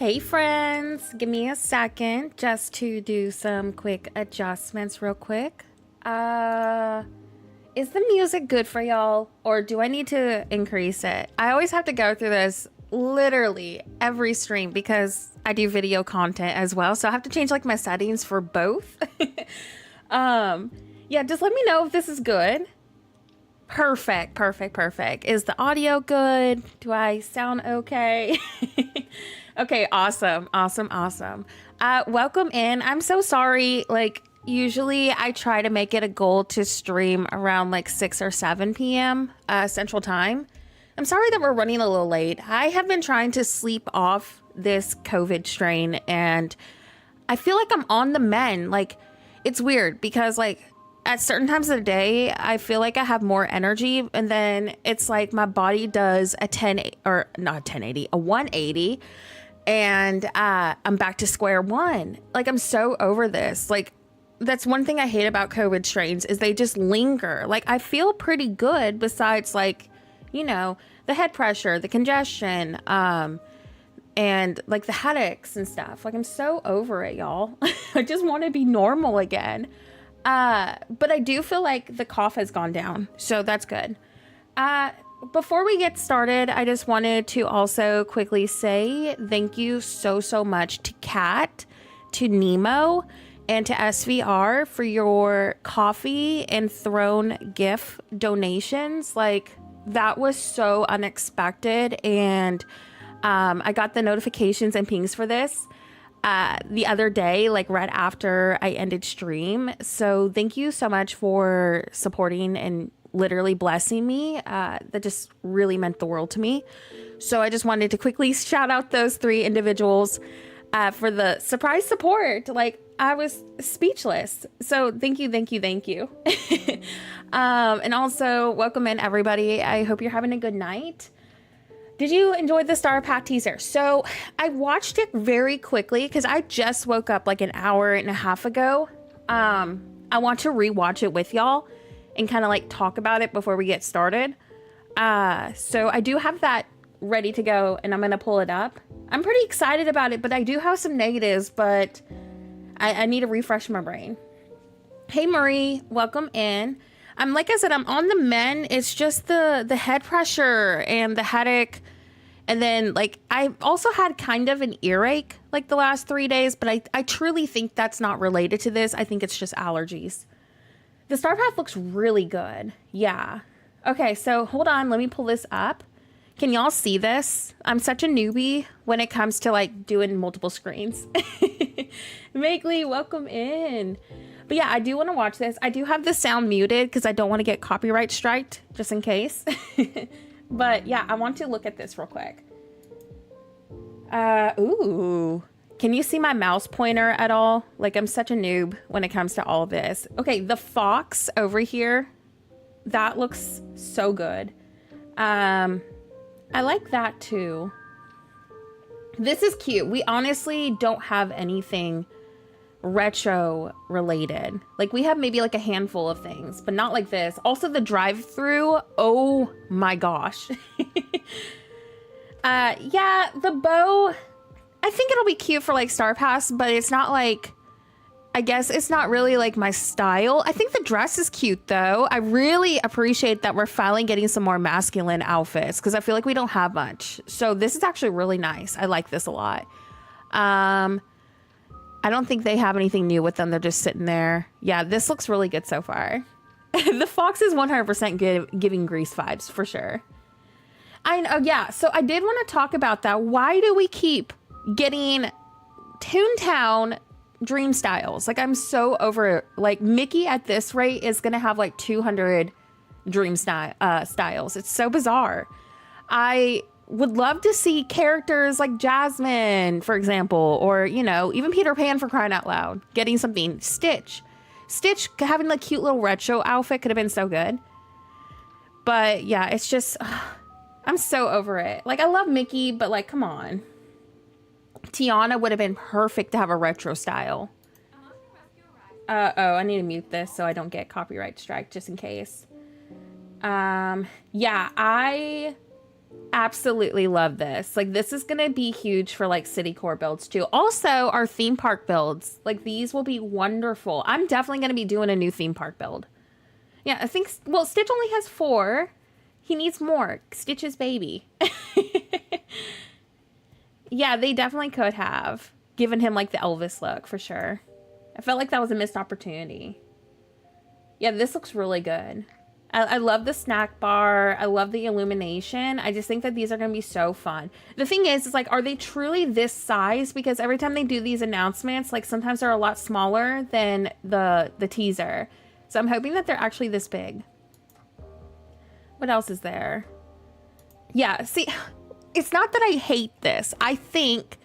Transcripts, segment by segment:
Hey friends, give me a second just to do some quick adjustments real quick. Is the music good for y'all or do I need to increase it? I always have to go through this literally every stream because I do video content as well. So I have to change like my settings for both. Yeah, just let me know if this is good. Perfect, perfect, perfect. Is the audio good? Do I sound okay? Okay, awesome, awesome, awesome. Welcome in. I'm so sorry. Like, usually I try to make it a goal to stream around like 6 or 7 p.m. Central Time. I'm sorry that we're running a little late. I have been trying to sleep off this COVID strain and I feel like I'm on the mend. Like, it's weird because like at certain times of the day, I feel like I have more energy, and then it's like my body does a 10 or not a 1080, a 180, and I'm back to square one. Like, I'm so over this. Like, that's one thing I hate about COVID strains is they just linger. Like, I feel pretty good besides like, you know, the head pressure, the congestion, and like the headaches and stuff. Like, I'm so over it, y'all. I just want to be normal again. But I do feel like the cough has gone down, so that's good. Before we get started, I just wanted to also quickly say thank you so much to Kat, to Nemo, and to SVR for your coffee and throne gift donations. Like, that was so unexpected, and I got the notifications and pings for this the other day, like right after I ended stream. So thank you so much for supporting and literally blessing me. That just really meant the world to me. So I just wanted to quickly shout out those 3 individuals for the surprise support. Like, I was speechless. So thank you, thank you, thank you. And also welcome in everybody. I hope you're having a good night. Did you enjoy the Star Pack teaser? So I watched it very quickly because I just woke up like an hour and a half ago. I want to rewatch it with y'all and kind of like talk about it before we get started. So I do have that ready to go and I'm going to pull it up. I'm pretty excited about it, but I do have some negatives, but I need to refresh my brain. Hey Marie, welcome in. Like I said, I'm on the mend. It's just the head pressure and the headache. And then like I also had kind of an earache like the last 3 days, but I truly think that's not related to this. I think it's just allergies. The Star Path looks really good. Yeah. Okay, so hold on. Let me pull this up. Can y'all see this? I'm such a newbie when it comes to like doing multiple screens. Makeley, welcome in. But yeah, I do want to watch this. I do have the sound muted because I don't want to get copyright striked, just in case. But yeah, I want to look at this real quick. Ooh. Can you see my mouse pointer at all? Like, I'm such a noob when it comes to all of this. Okay, the fox over here, that looks so good. I like that too. This is cute. We honestly don't have anything retro related. Like, we have maybe like a handful of things, but not like this. Also the drive-through, oh my gosh. Yeah, the bow, I think it'll be cute for like Star Pass, but it's not like, I guess it's not really like my style. I think the dress is cute though. I really appreciate that we're finally getting some more masculine outfits because I feel like we don't have much. So this is actually really nice. I like this a lot. I don't think they have anything new with them. They're just sitting there. Yeah, this looks really good so far. The fox is 100% giving Grease vibes for sure. I know, yeah. So I did want to talk about that. Why do we keep getting Toontown Dream styles? Like, I'm so over it. Like, Mickey at this rate is going to have like 200 Dream styles. It's so bizarre. I would love to see characters like Jasmine, for example, or, you know, even Peter Pan, for crying out loud, getting something. Stitch having the cute little retro outfit could have been so good. But yeah, it's just, I'm so over it. Like, I love Mickey, but like, come on. Tiana would have been perfect to have a retro style. Oh, I need to mute this so I don't get copyright strike just in case. Yeah, Absolutely love this. Like, this is gonna be huge for like city core builds too. Also, our theme park builds, like these will be wonderful. I'm definitely gonna be doing a new theme park build. Yeah, I think, well, Stitch only has 4. He needs more. Stitch's baby. Yeah, they definitely could have given him like the Elvis look for sure. I felt like that was a missed opportunity. Yeah, this looks really good. I love the snack bar. I love the illumination. I just think that these are going to be so fun. The thing is like, are they truly this size? Because every time they do these announcements, like sometimes they're a lot smaller than the teaser. So I'm hoping that they're actually this big. What else is there? Yeah, see, it's not that I hate this. I think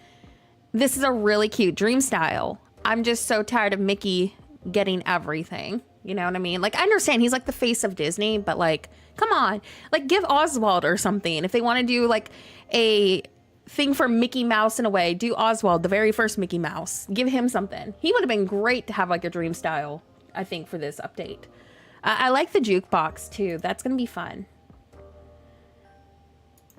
this is a really cute dream style. I'm just so tired of Mickey getting everything. You know what I mean? Like, I understand he's like the face of Disney, but like, come on, like give Oswald or something. If they want to do like a thing for Mickey Mouse in a way, do Oswald, the very first Mickey Mouse. Give him something. He would have been great to have like a dream style, I think, for this update. I like the jukebox too. That's going to be fun.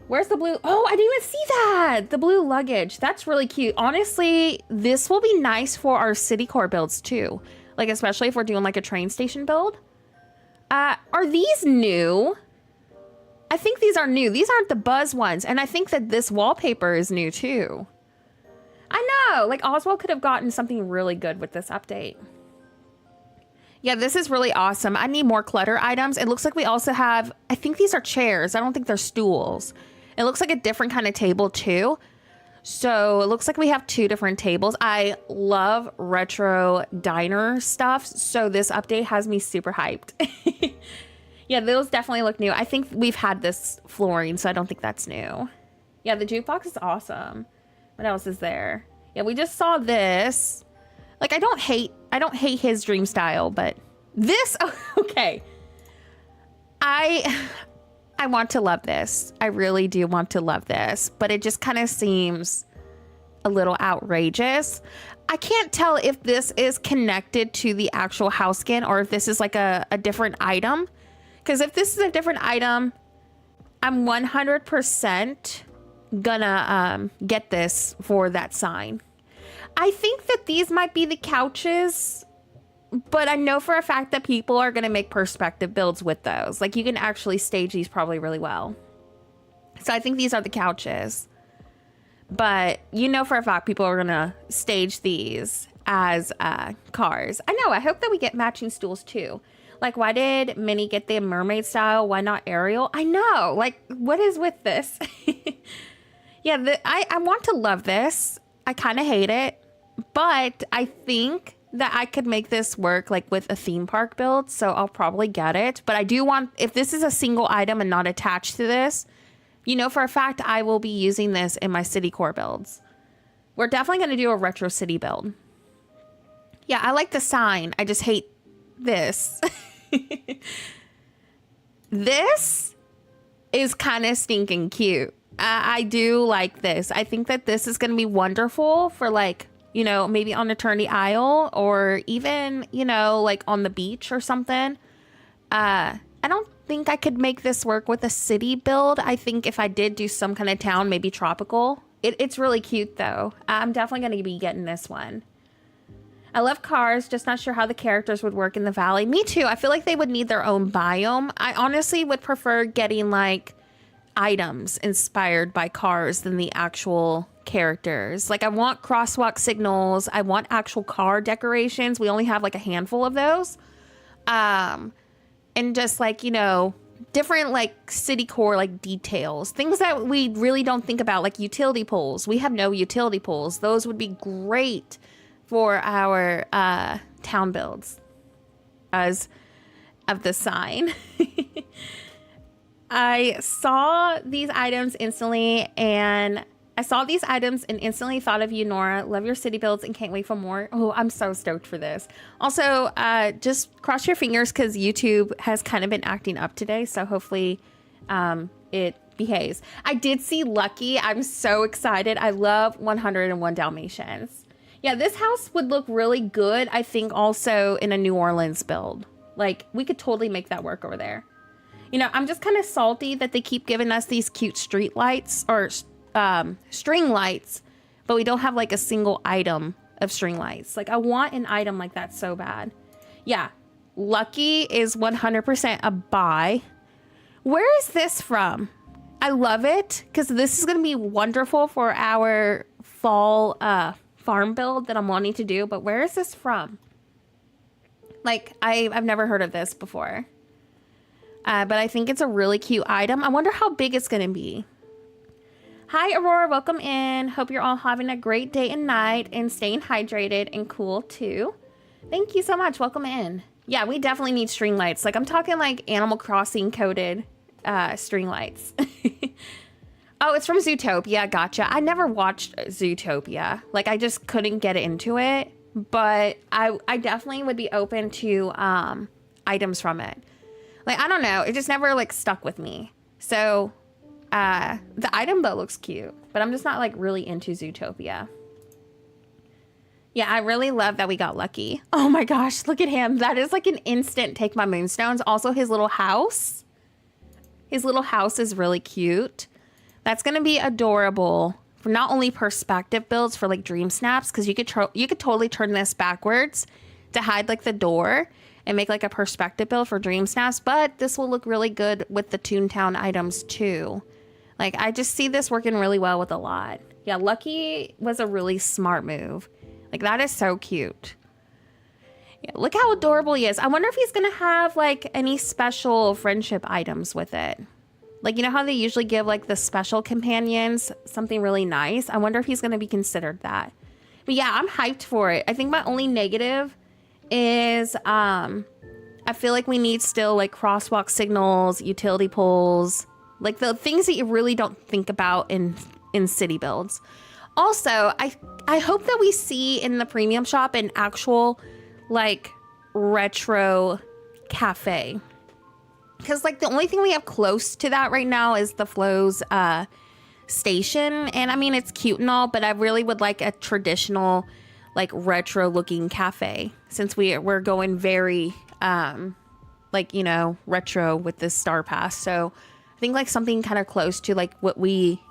Where's the blue? Oh, I didn't even see that. The blue luggage. That's really cute. Honestly, this will be nice for our city core builds too. Like, especially if we're doing like a train station build. Are these new? I think these are new. These aren't the Buzz ones. And I think that this wallpaper is new too. I know, like Oswald could have gotten something really good with this update. Yeah, this is really awesome. I need more clutter items. It looks like we also have, I think these are chairs. I don't think they're stools. It looks like a different kind of table too. So it looks like we have 2 different tables. I love retro diner stuff. So this update has me super hyped. Yeah, those definitely look new. I think we've had this flooring, so I don't think that's new. Yeah, the jukebox is awesome. What else is there? Yeah, we just saw this. Like, I don't hate his dream style, but this, oh, okay. I want to love this. I really do want to love this, but it just kind of seems a little outrageous. I can't tell if this is connected to the actual house skin or if this is like a different item. Because if this is a different item, I'm 100% gonna get this for that sign. I think that these might be the couches, but I know for a fact that people are going to make perspective builds with those. Like, you can actually stage these probably really well. So I think these are the couches. But you know for a fact people are going to stage these as cars. I know. I hope that we get matching stools too. Like, why did Minnie get the mermaid style? Why not Ariel? I know. Like, what is with this? Yeah, I want to love this. I kind of hate it. But I think that I could make this work like with a theme park build. So I'll probably get it. But I do want, if this is a single item and not attached to this, you know for a fact I will be using this in my city core builds. We're definitely going to do a retro city build. Yeah, I like the sign. I just hate this. This is kind of stinking cute. I do like this. I think that this is going to be wonderful for like, you know, maybe on Eternity Isle or even, you know, like on the beach or something. I don't think I could make this work with a city build. I think if I did do some kind of town, maybe tropical. It's really cute though. I'm definitely going to be getting this one. I love cars, just not sure how the characters would work in the valley. Me too. I feel like they would need their own biome. I honestly would prefer getting like items inspired by cars than the actual characters. Like, I want crosswalk signals. I want actual car decorations. We only have like a handful of those. And just like, you know, different like city core like details, things that we really don't think about, like utility poles. We have no utility poles. Those would be great for our town builds as of the sign. I saw these items instantly and thought of you, Nora. Love your city builds and can't wait for more. Oh, I'm so stoked for this. Also, just cross your fingers because YouTube has kind of been acting up today. So hopefully it behaves. I did see Lucky. I'm so excited. I love 101 Dalmatians. Yeah, this house would look really good, I think, also in a New Orleans build. Like, we could totally make that work over there. You know, I'm just kind of salty that they keep giving us these cute street lights or string lights, but we don't have like a single item of string lights. Like I want an item like that so bad. Yeah, Lucky is 100% a buy. Where is this from? I love it because this is going to be wonderful for our fall farm build that I'm wanting to do. But where is this from? Like I've never heard of this before. But I think it's a really cute item. I wonder how big it's going to be. Hi, Aurora. Welcome in. Hope you're all having a great day and night and staying hydrated and cool too. Thank you so much. Welcome in. Yeah, we definitely need string lights. Like I'm talking like Animal Crossing coded string lights. Oh, it's from Zootopia. Gotcha. I never watched Zootopia. Like I just couldn't get into it. But I definitely would be open to items from it. Like, I don't know. It just never, like, stuck with me. So, the item, though, looks cute. But I'm just not, like, really into Zootopia. Yeah, I really love that we got Lucky. Oh, my gosh. Look at him. That is, like, an instant take my moonstones. Also, his little house. His little house is really cute. That's going to be adorable for not only perspective builds for, like, Dreamsnaps. Because you could totally turn this backwards to hide, like, the door. And make like a perspective build for Dreamsnaps, but this will look really good with the Toontown items too. Like I just see this working really well with a lot. Yeah, Lucky was a really smart move. Like that is so cute. Yeah, look how adorable he is. I wonder if he's gonna have like any special friendship items with it. Like, you know how they usually give like the special companions something really nice? I wonder if he's gonna be considered that. But yeah, I'm hyped for it. I think my only negative is I feel like we need still like crosswalk signals, utility poles, like the things that you really don't think about in city builds. Also, I hope that we see in the premium shop an actual like retro cafe, because like the only thing we have close to that right now is the Flo's station, and I mean it's cute and all, but I really would like a traditional like retro looking cafe, since we're going very like, you know, retro with this Star Pass. So I think like something kind of close to like what we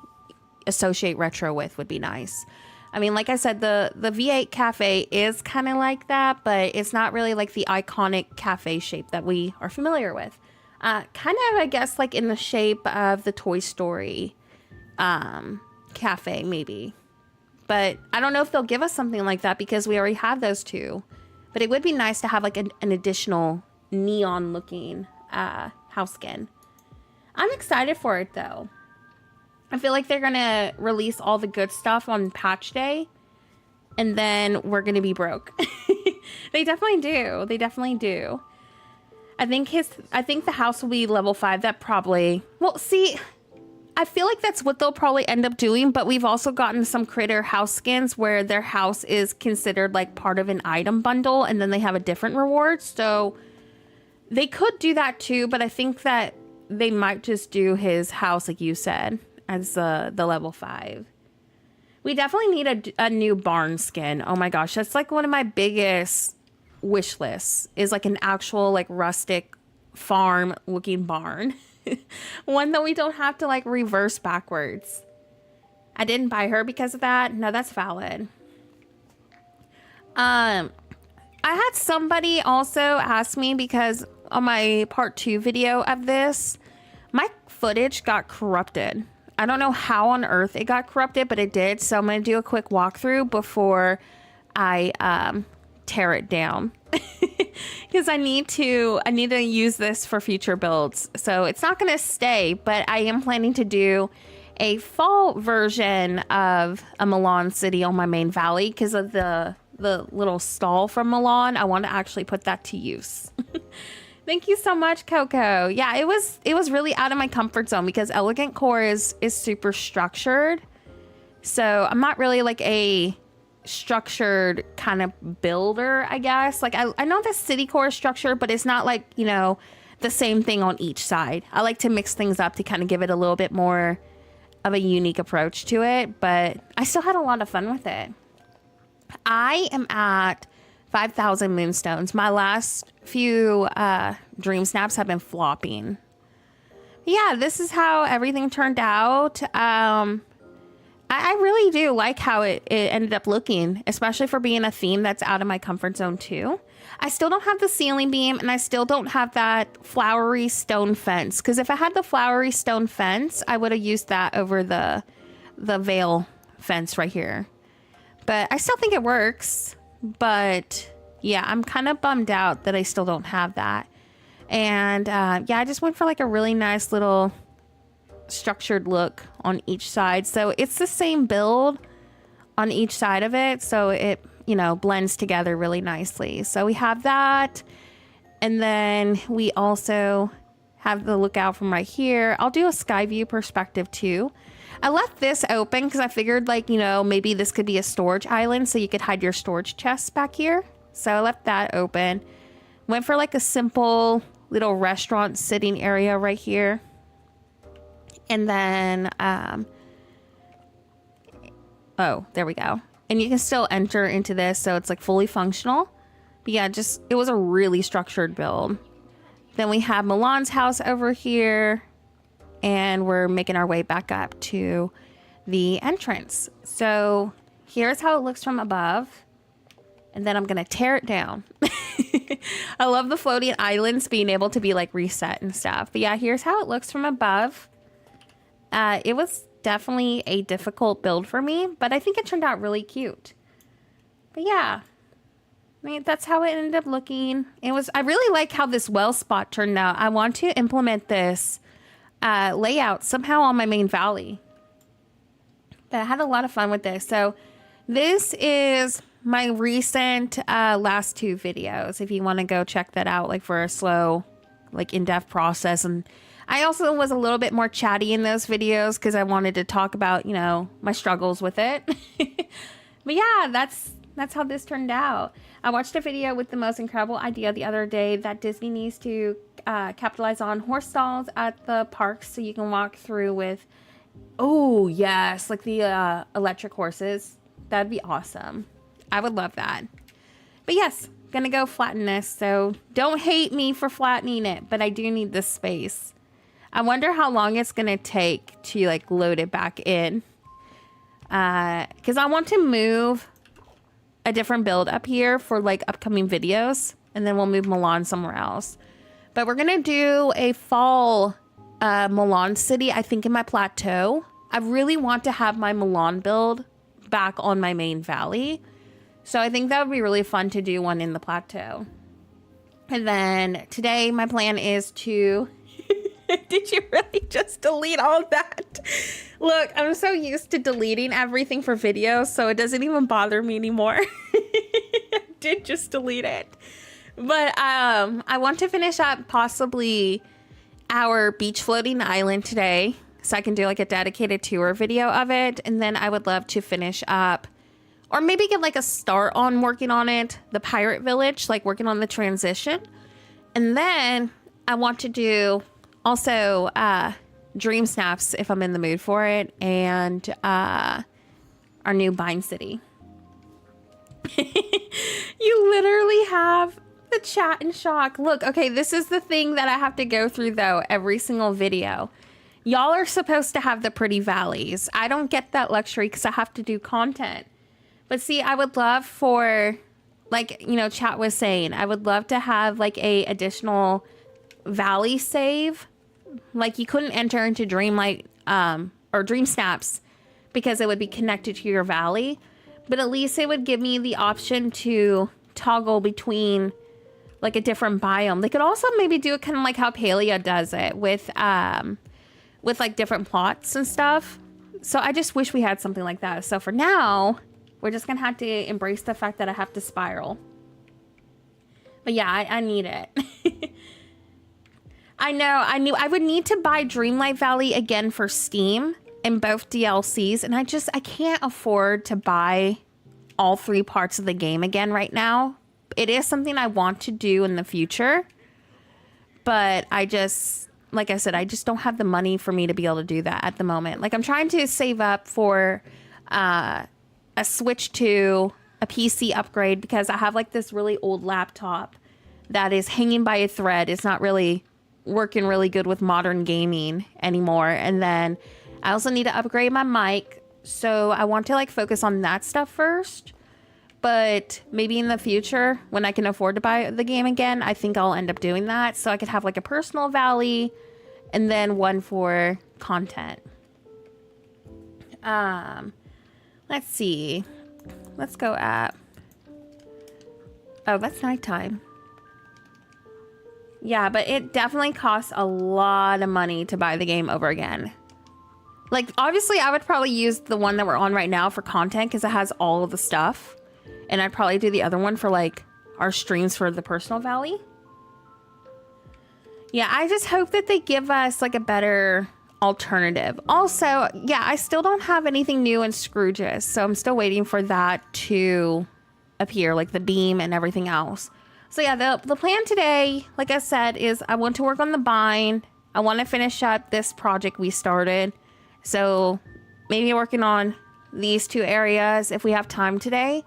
associate retro with would be nice. I mean, like I said, the V8 cafe is kind of like that, but it's not really like the iconic cafe shape that we are familiar with. Kind of, I guess, like in the shape of the Toy Story cafe maybe. But I don't know if they'll give us something like that because we already have those two. But it would be nice to have like an additional neon looking house skin. I'm excited for it though. I feel like they're going to release all the good stuff on patch day. And then we're going to be broke. They definitely do. They definitely do. I think the house will be level 5. That probably... Well, see... I feel like that's what they'll probably end up doing, but we've also gotten some critter house skins where their house is considered like part of an item bundle and then they have a different reward. So they could do that too, but I think that they might just do his house, like you said, as the level 5. We definitely need a new barn skin. Oh my gosh, that's like one of my biggest wish lists, is like an actual like rustic farm looking barn. One that we don't have to like reverse backwards. I didn't buy her because of that. No, that's valid. I had somebody also ask me, because on my part 2 video of this, my footage got corrupted. I don't know how on earth it got corrupted, but it did. So I'm going to do a quick walkthrough before I tear it down. Because I need to use this for future builds. So it's not going to stay, but I am planning to do a fall version of a Milan city on my main valley because of the little stall from Milan. I want to actually put that to use. Thank you so much, Coco. Yeah, it was really out of my comfort zone because Elegant Core is super structured. So I'm not really like a structured kind of builder, I guess. Like I know the city core is structured, but it's not like, you know, the same thing on each side. I like to mix things up to kind of give it a little bit more of a unique approach to it, but I still had a lot of fun with it. I am at 5,000 moonstones. My last few Dreamsnaps have been flopping. Yeah, this is how everything turned out. I really do like how it ended up looking, especially for being a theme that's out of my comfort zone too. I still don't have the ceiling beam, and I still don't have that flowery stone fence, because if I had the flowery stone fence, I would have used that over the veil fence right here. But I still think it works. But yeah, I'm kind of bummed out that I still don't have that. And yeah, I just went for like a really nice little structured look on each side. So it's the same build on each side of it, so it, you know, blends together really nicely. So we have that, and then we also have the lookout from right here. I'll do a sky view perspective too. I left this open because I figured, like, you know, maybe this could be a storage island so you could hide your storage chests back here. So I left that open. Went for like a simple little restaurant sitting area right here. And then, oh, there we go. And you can still enter into this, so it's like fully functional. But yeah, just, it was a really structured build. Then we have Milan's house over here, and we're making our way back up to the entrance. So here's how it looks from above. And then I'm gonna tear it down. I love the floating islands being able to be like reset and stuff. But yeah, here's how it looks from above. It was definitely a difficult build for me, but I think it turned out really cute. But yeah, I mean, that's how it ended up looking. I really like how this well spot turned out. I want to implement this layout somehow on my main valley. But I had a lot of fun with this. So this is my recent last two videos, if you want to go check that out, like for a slow, like in-depth process. And I also was a little bit more chatty in those videos because I wanted to talk about, you know, my struggles with it. But yeah, that's how this turned out. I watched a video with the most incredible idea the other day that Disney needs to capitalize on: horse stalls at the parks so you can walk through with, oh yes, like the electric horses. That'd be awesome. I would love that. But yes, gonna go flatten this, so don't hate me for flattening it, but I do need this space. I wonder how long it's gonna take to like load it back in. Because I want to move a different build up here for like upcoming videos, and then we'll move Milan somewhere else. But we're gonna do a fall Milan city, I think, in my plateau. I really want to have my Milan build back on my main valley. So I think that would be really fun to do one in the plateau. And then today my plan is to... Did you really just delete all of that? Look, I'm so used to deleting everything for videos, so it doesn't even bother me anymore. I did just delete it. But I want to finish up possibly our beach floating island today, so I can do like a dedicated tour video of it. And then I would love to finish up, or maybe get like a start on working on it, the pirate village, like working on the transition. And then I want to do also Dreamsnaps if I'm in the mood for it, and our new Bind City. You literally have the chat in shock. Look, okay, this is the thing that I have to go through though every single video. Y'all are supposed to have the pretty valleys. I don't get that luxury because I have to do content. But see, I would love for, like, you know, chat was saying, I would love to have like a additional valley save. Like, you couldn't enter into Dreamlight or Dreamsnaps because it would be connected to your valley. But at least it would give me the option to toggle between like a different biome. They could also maybe do it kind of like how Palia does it with like different plots and stuff. So I just wish we had something like that. So for now, we're just gonna have to embrace the fact that I have to spiral. But yeah, I need it. I know, I knew I would need to buy Dreamlight Valley again for Steam in both DLCs, and I can't afford to buy all three parts of the game again right now. It is something I want to do in the future, but I just, like I said, I just don't have the money for me to be able to do that at the moment. Like, I'm trying to save up for a switch to a PC upgrade because I have like this really old laptop that is hanging by a thread. It's not really working really good with modern gaming anymore. And then I also need to upgrade my mic. So I want to like focus on that stuff first. But maybe in the future, when I can afford to buy the game again, I think I'll end up doing that. So I could have like a personal valley and then one for content. Let's see. Let's go at... Oh, that's nighttime. Yeah, but it definitely costs a lot of money to buy the game over again. Like, obviously, I would probably use the one that we're on right now for content because it has all of the stuff. And I'd probably do the other one for, like, our streams for the personal valley. Yeah, I just hope that they give us, like, a better alternative. Also, yeah, I still don't have anything new in Scrooge's, so I'm still waiting for that to appear, like the beam and everything else. So yeah, the plan today, like I said, is I want to work on the bind. I want to finish up this project we started. So maybe working on these two areas if we have time today.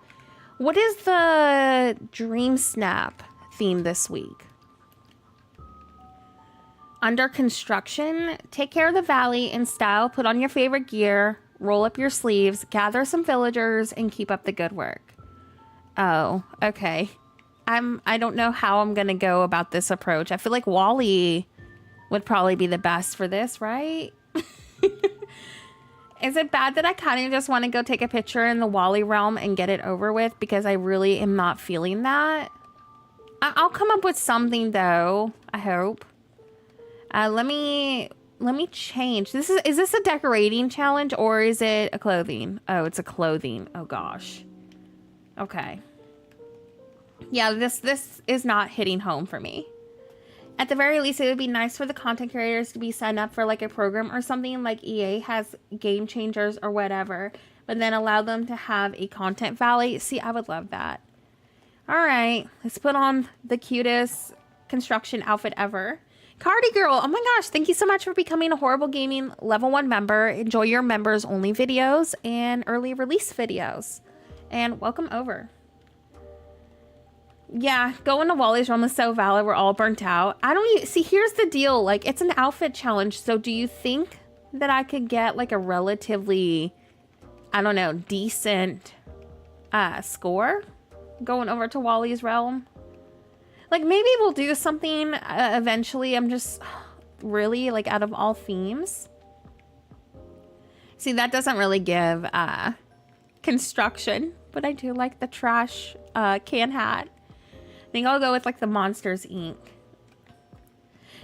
What is the Dreamsnap theme this week? Under construction, take care of the valley in style, put on your favorite gear, roll up your sleeves, gather some villagers, and keep up the good work. Oh, okay. I don't know how I'm gonna go about this approach. I feel like Wally would probably be the best for this, right? Is it bad that I kind of just want to go take a picture in the Wally realm and get it over with because I really am not feeling that? I'll come up with something though, I hope. Let me change. Is this a decorating challenge or is it a clothing? Oh, it's a clothing. Oh gosh. Okay. Yeah, this is not hitting home for me. At the very least, it would be nice for the content creators to be signed up for like a program or something like EA has Game Changers or whatever, but then allow them to have a content valley. See, I would love that. All right, let's put on the cutest construction outfit ever. Cardi Girl, oh my gosh, thank you so much for becoming a Horrible Gaming level 1 member. Enjoy your members only videos and early release videos. And welcome over. Yeah, going to Wally's realm is so valid. We're all burnt out. I don't even see. Here's the deal. Like, it's an outfit challenge. So do you think that I could get like a relatively, I don't know, decent score going over to Wally's realm? Like, maybe we'll do something eventually. I'm just really like out of all themes. See, that doesn't really give construction, but I do like the trash can hat. I think I'll go with like the Monsters Inc.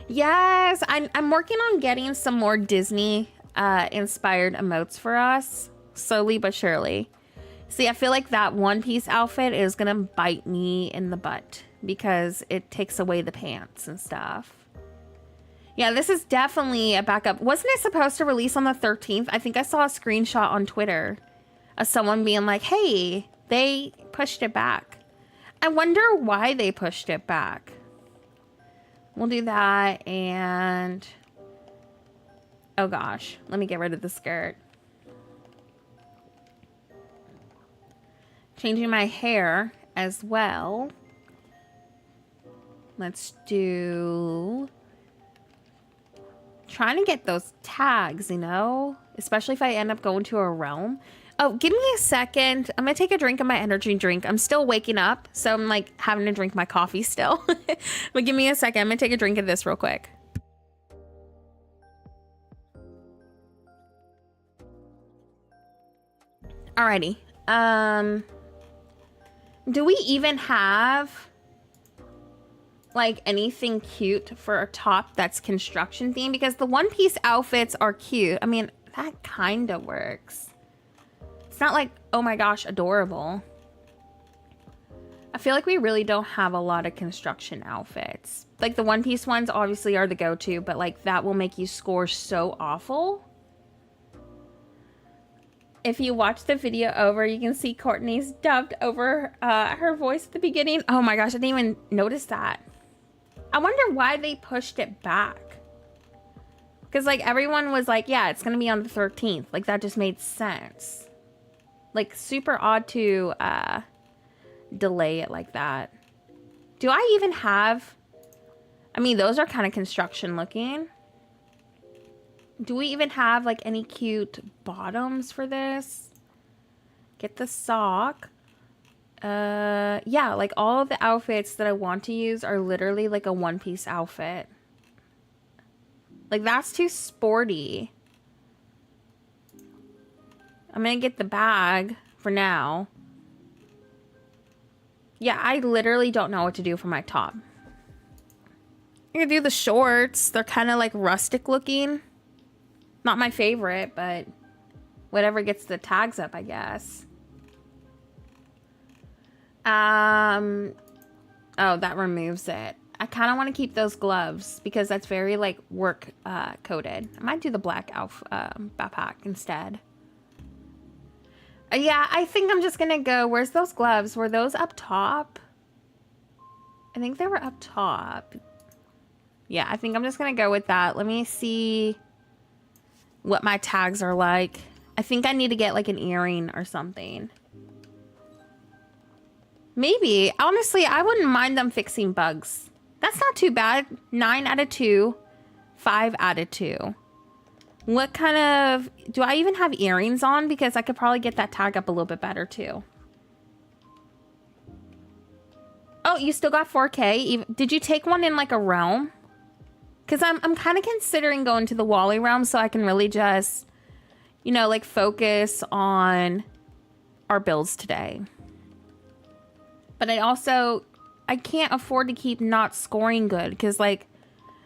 Yes, I'm working on getting some more Disney inspired emotes for us, slowly but surely. See, I feel like that One Piece outfit is gonna bite me in the butt because it takes away the pants and stuff. Yeah, this is definitely a backup. Wasn't it supposed to release on the 13th? I think I saw a screenshot on Twitter of someone being like, hey, they pushed it back. I wonder why they pushed it back. We'll do that and... Oh gosh, let me get rid of the skirt. Changing my hair as well. Let's do... Trying to get those tags, you know? Especially if I end up going to a realm. Oh, give me a second. I'm gonna take a drink of my energy drink. I'm still waking up, so I'm like having to drink my coffee still. But give me a second. I'm gonna take a drink of this real quick. Alrighty. Do we even have like anything cute for a top that's construction themed? Because the One Piece outfits are cute. I mean, that kind of works. It's not like, oh my gosh, adorable. I feel like we really don't have a lot of construction outfits. Like the One Piece ones obviously are the go-to, but like that will make you score so awful. If you watch the video over, you can see Courtney's dubbed over her voice at the beginning. Oh my gosh, I didn't even notice that. I wonder why they pushed it back. Because like everyone was like, yeah, it's going to be on the 13th. Like that just made sense. Like super odd to delay it like that. Do I even have I mean, those are kind of construction looking. Do we even have like any cute bottoms for this? Get the sock. Yeah, like all of the outfits that I want to use are literally like a one-piece outfit. Like that's too sporty. I'm gonna get the bag for now. Yeah, I literally don't know what to do for my top. I'm gonna do the shorts. They're kind of like rustic looking. Not my favorite, but whatever gets the tags up, I guess. Oh, that removes it. I kind of want to keep those gloves because that's very like work coated. I might do the black backpack instead. Yeah, I think I'm just gonna go. Where's those gloves? Were those up top? I think they were up top. Yeah, I think I'm just gonna go with that. Let me see what my tags are like. I think I need to get like an earring or something. Maybe. Honestly, I wouldn't mind them fixing bugs. That's not too bad. 9 out of 2. 5 out of 2. What kind of... Do I even have earrings on? Because I could probably get that tag up a little bit better too. Oh, you still got 4K? Did you take one in like a realm? Because I'm kind of considering going to the Wally realm so I can really just, you know, like focus on our builds today. But I can't afford to keep not scoring good because like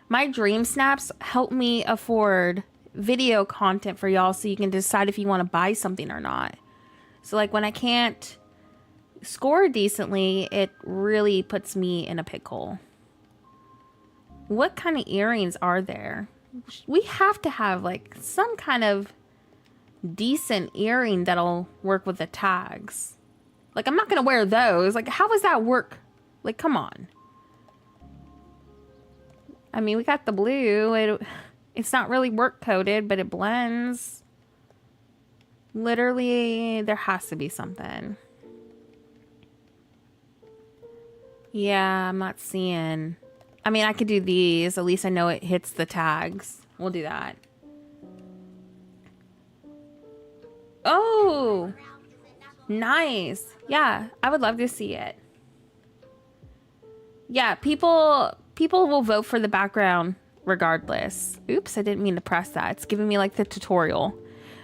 my Dreamsnaps help me afford video content for y'all so you can decide if you want to buy something or not. So like when I can't score decently, it really puts me in a pickle. What kind of earrings are there? We have to have like some kind of decent earring that'll work with the tags. Like, I'm not going to wear those. Like, how does that work? Like, come on. I mean, we got the blue. It's not really work coated, but it blends. Literally, there has to be something. Yeah, I'm not seeing. I mean, I could do these. At least I know it hits the tags. We'll do that. Oh! Nice. Yeah, I would love to see it. Yeah, people will vote for the background regardless. Oops, I didn't mean to press that. It's giving me like the tutorial.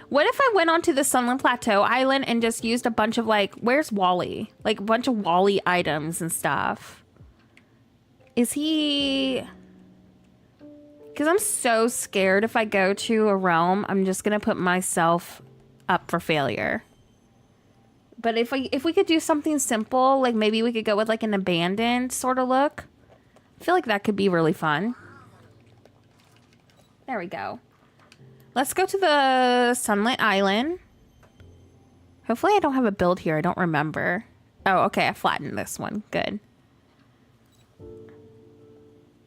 What if I went onto the Sunland Plateau Island and just used a bunch of like, where's Wally? Like a bunch of Wally items and stuff. Is he... Because I'm so scared if I go to a realm, I'm just going to put myself up for failure. But if we could do something simple, like maybe we could go with like an abandoned sort of look. I feel like that could be really fun. There we go. Let's go to the Sunlit Island. Hopefully I don't have a build here. I don't remember. Oh, okay. I flattened this one. Good.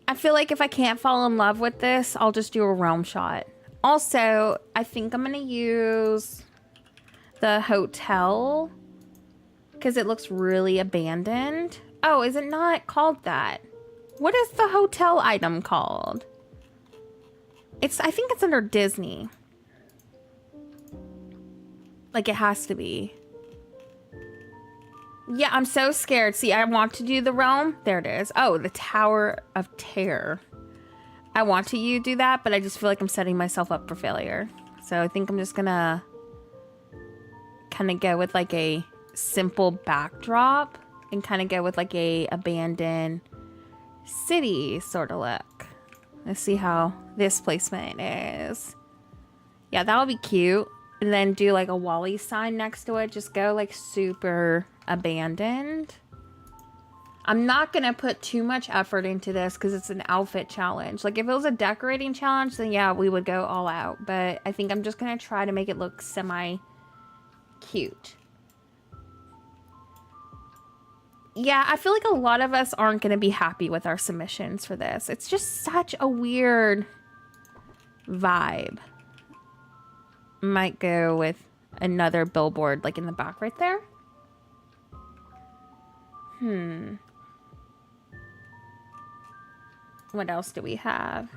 I feel like if I can't fall in love with this, I'll just do a realm shot. Also, I think I'm going to use the hotel because it looks really abandoned. Oh, is it not called that? What is the hotel item called? I think it's under Disney. Like it has to be. Yeah, I'm so scared. See, I want to do the realm. There it is. Oh, the Tower of Terror. I want to do that, but I just feel like I'm setting myself up for failure. So I think I'm just gonna kind of go with like a simple backdrop and kind of go with like a abandoned city sort of look. Let's see how this placement is. Yeah, that'll be cute. And then do like a Wally sign next to it. Just go like super abandoned. I'm not going to put too much effort into this because it's an outfit challenge. Like if it was a decorating challenge, then yeah, we would go all out. But I think I'm just going to try to make it look semi-cute. Yeah, I feel like a lot of us aren't going to be happy with our submissions for this. It's just such a weird vibe. Might go with another billboard like in the back right there. What else do we have?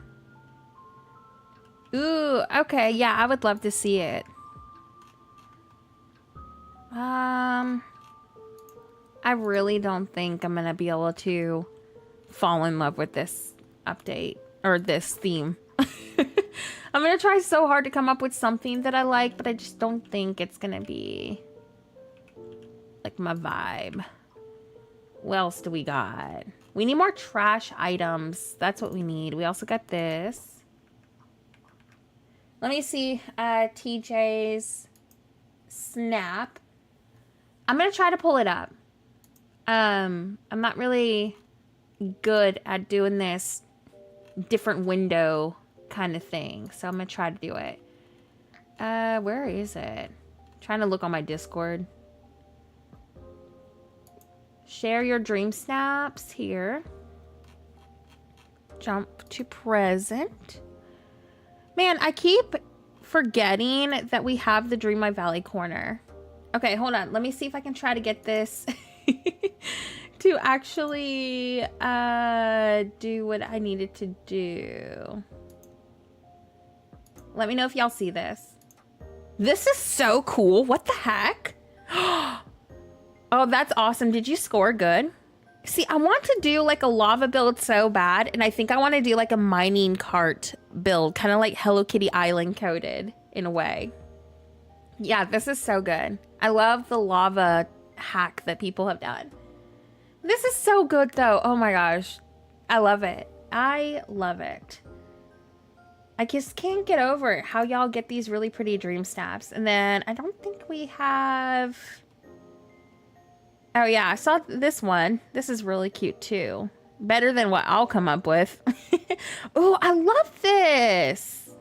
Ooh, okay. Yeah, I would love to see it. I really don't think I'm gonna be able to fall in love with this update or this theme. I'm gonna try so hard to come up with something that I like, but I just don't think it's gonna be like my vibe. What else do we got? We need more trash items. That's what we need. We also got this. Let me see. TJ's Snap. I'm gonna try to pull it up. I'm not really good at doing this different window kind of thing, so I'm gonna try to do it. Where is it? I'm trying to look on my Discord. Share your dream snaps here. Jump to present. Man, I keep forgetting that we have the Dreamlight Valley corner. Okay, hold on. Let me see if I can try to get this to actually do what I needed to do. Let me know if y'all see this. This is so cool. What the heck? Oh, that's awesome. Did you score good? See, I want to do like a lava build so bad, and I think I want to do like a mining cart build, kind of like Hello Kitty Island coded in a way. Yeah, this is so good. I love the lava hack that people have done. This is so good though. Oh my gosh. I love it. I love it. I just can't get over it, how y'all get these really pretty dream snaps. And then I don't think we have... Oh yeah, I saw this one. This is really cute too. Better than what I'll come up with. Oh, I love this.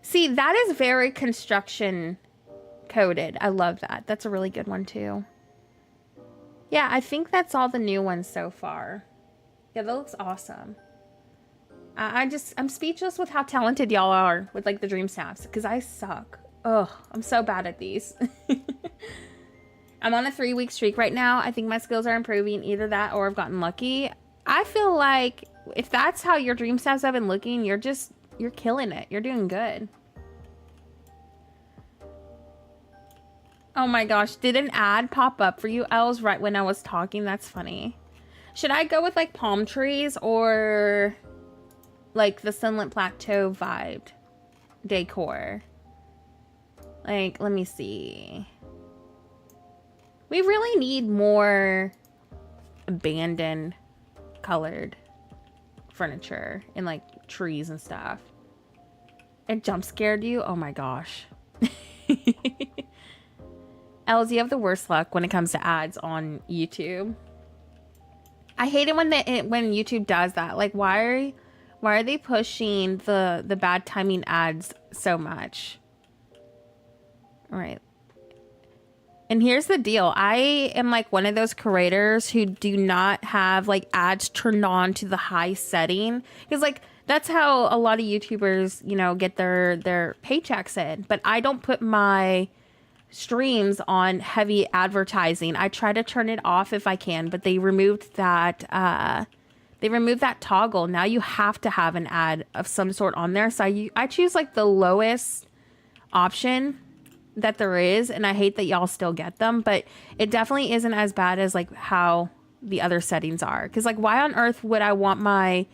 See, that is very construction coded. I love that. That's a really good one too. Yeah, I think that's all the new ones so far. Yeah, that looks awesome. I'm speechless with how talented y'all are with like the dream snaps, because I suck. Ugh, I'm so bad at these. I'm on a 3-week streak right now. I think my skills are improving, either that or I've gotten lucky. I feel like if that's how your dream snaps have been looking, you're killing it. You're doing good. Oh my gosh, did an ad pop up for you, Els, right when I was talking? That's funny. Should I go with like palm trees or like the Sunlit Plateau vibed decor? Like, let me see. We really need more abandoned colored furniture and like trees and stuff. It jump scared you? Oh my gosh. Els, you have the worst luck when it comes to ads on YouTube. I hate it when YouTube does that. Like, why are they pushing the bad timing ads so much? All right. And here's the deal. I am like one of those creators who do not have like ads turned on to the high setting, because like that's how a lot of YouTubers, you know, get their paychecks in. But I don't put my streams on heavy advertising. I try to turn it off if I can, but they removed that toggle. Now you have to have an ad of some sort on there. So I choose like the lowest option that there is, and I hate that y'all still get them, but it definitely isn't as bad as like how the other settings are. Because like, why on earth would I want my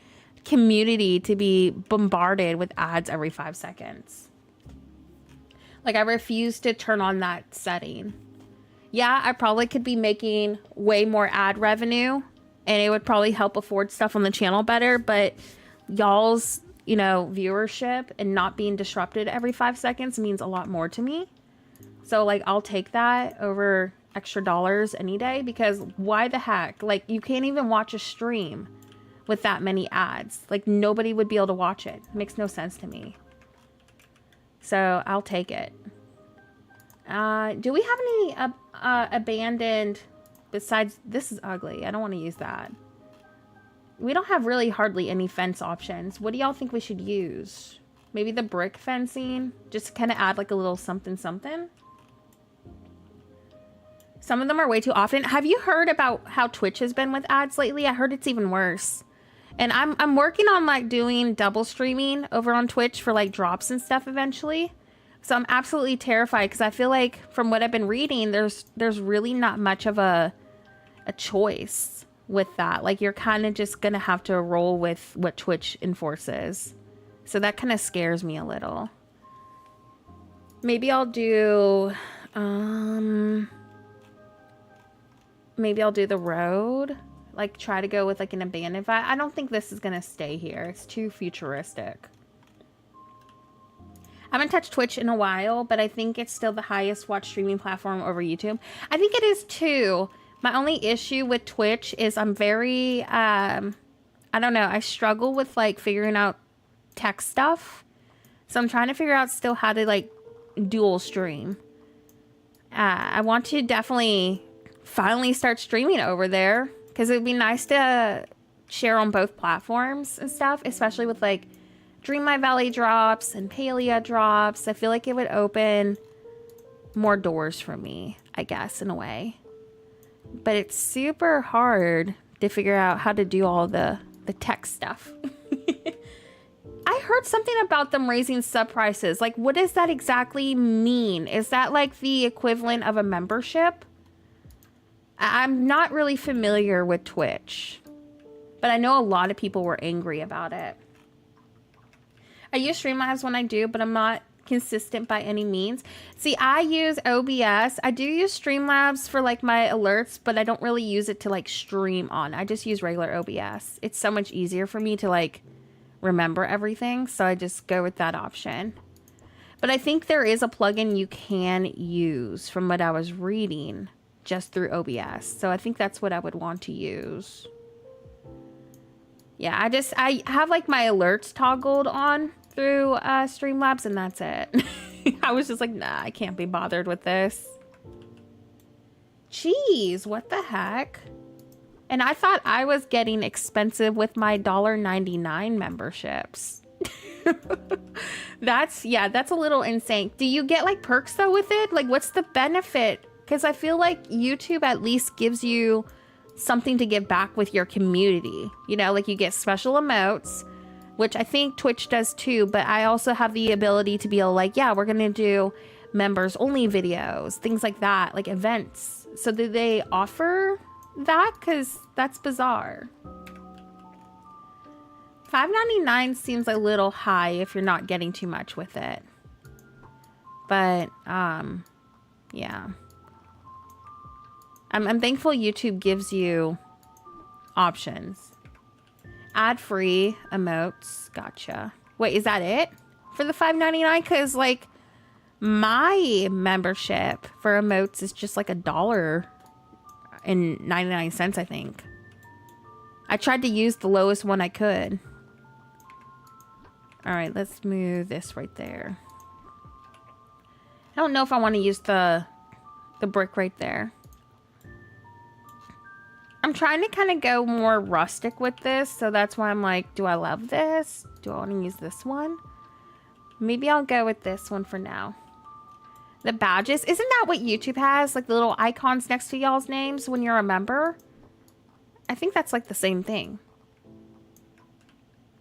community to be bombarded with ads every 5 seconds? Like, I refuse to turn on that setting. Yeah, I probably could be making way more ad revenue, and it would probably help afford stuff on the channel better, but y'all's, you know, viewership and not being disrupted every 5 seconds means a lot more to me. So like, I'll take that over extra dollars any day, because why the heck? Like, you can't even watch a stream with that many ads. Like, nobody would be able to watch it. It makes no sense to me. So I'll take it. Do we have any abandoned besides this? Is ugly. I don't want to use that. We don't have really hardly any fence options. What do y'all think we should use? Maybe the brick fencing, just to kind of add like a little something something. Some of them are way too often. Have you heard about how Twitch has been with ads lately? I heard it's even worse. And I'm working on like doing double streaming over on Twitch for like drops and stuff eventually. So I'm absolutely terrified because I feel like from what I've been reading, there's really not much of a choice with that. Like you're kind of just gonna have to roll with what Twitch enforces. So that kind of scares me a little. Maybe I'll do maybe I'll do the road. Like try to go with like an abandoned vibe. I don't think this is gonna stay here. It's too futuristic. I haven't touched Twitch in a while, but I think it's still the highest watch streaming platform over YouTube. I think it is too. My only issue with Twitch is I'm very, I don't know, I struggle with like figuring out tech stuff. So I'm trying to figure out still how to like dual stream. I want to definitely finally start streaming over there because it would be nice to share on both platforms and stuff, especially with like Dreamlight Valley drops and Palia drops. I feel like it would open more doors for me, I guess, in a way. But it's super hard to figure out how to do all the tech stuff. I heard something about them raising sub prices. Like, what does that exactly mean? Is that like the equivalent of a membership? I'm not really familiar with Twitch, but I know a lot of people were angry about it. I use Streamlabs when I do, but I'm not consistent by any means. See, I use OBS. I do use Streamlabs for like my alerts, but I don't really use it to like stream on. I just use regular OBS. It's so much easier for me to like remember everything, so I just go with that option. But I think there is a plugin you can use from what I was reading just through OBS. So I think that's what I would want to use. Yeah, I have like my alerts toggled on through Streamlabs and that's it. I was just like, nah, I can't be bothered with this. Jeez, what the heck? And I thought I was getting expensive with my $1.99 memberships. That's a little insane. Do you get like perks though with it? Like what's the benefit? Because I feel like YouTube at least gives you something to give back with your community. You know, like you get special emotes, which I think Twitch does too, but I also have the ability to be like, yeah, we're going to do members only videos, things like that, like events. So do they offer that? Because that's bizarre. $5.99 seems a little high if you're not getting too much with it. But, yeah. I'm thankful YouTube gives you options. Ad-free emotes. Gotcha. Wait, is that it for the $5.99? Because, like, my membership for emotes is just like $1.99, I think. I tried to use the lowest one I could. All right, let's move this right there. I don't know if I want to use the brick right there. I'm trying to kind of go more rustic with this, so that's why I'm like, do I love this? Do I want to use this one? Maybe I'll go with this one for now. The badges, isn't that what YouTube has? Like the little icons next to y'all's names when you're a member? I think that's like the same thing.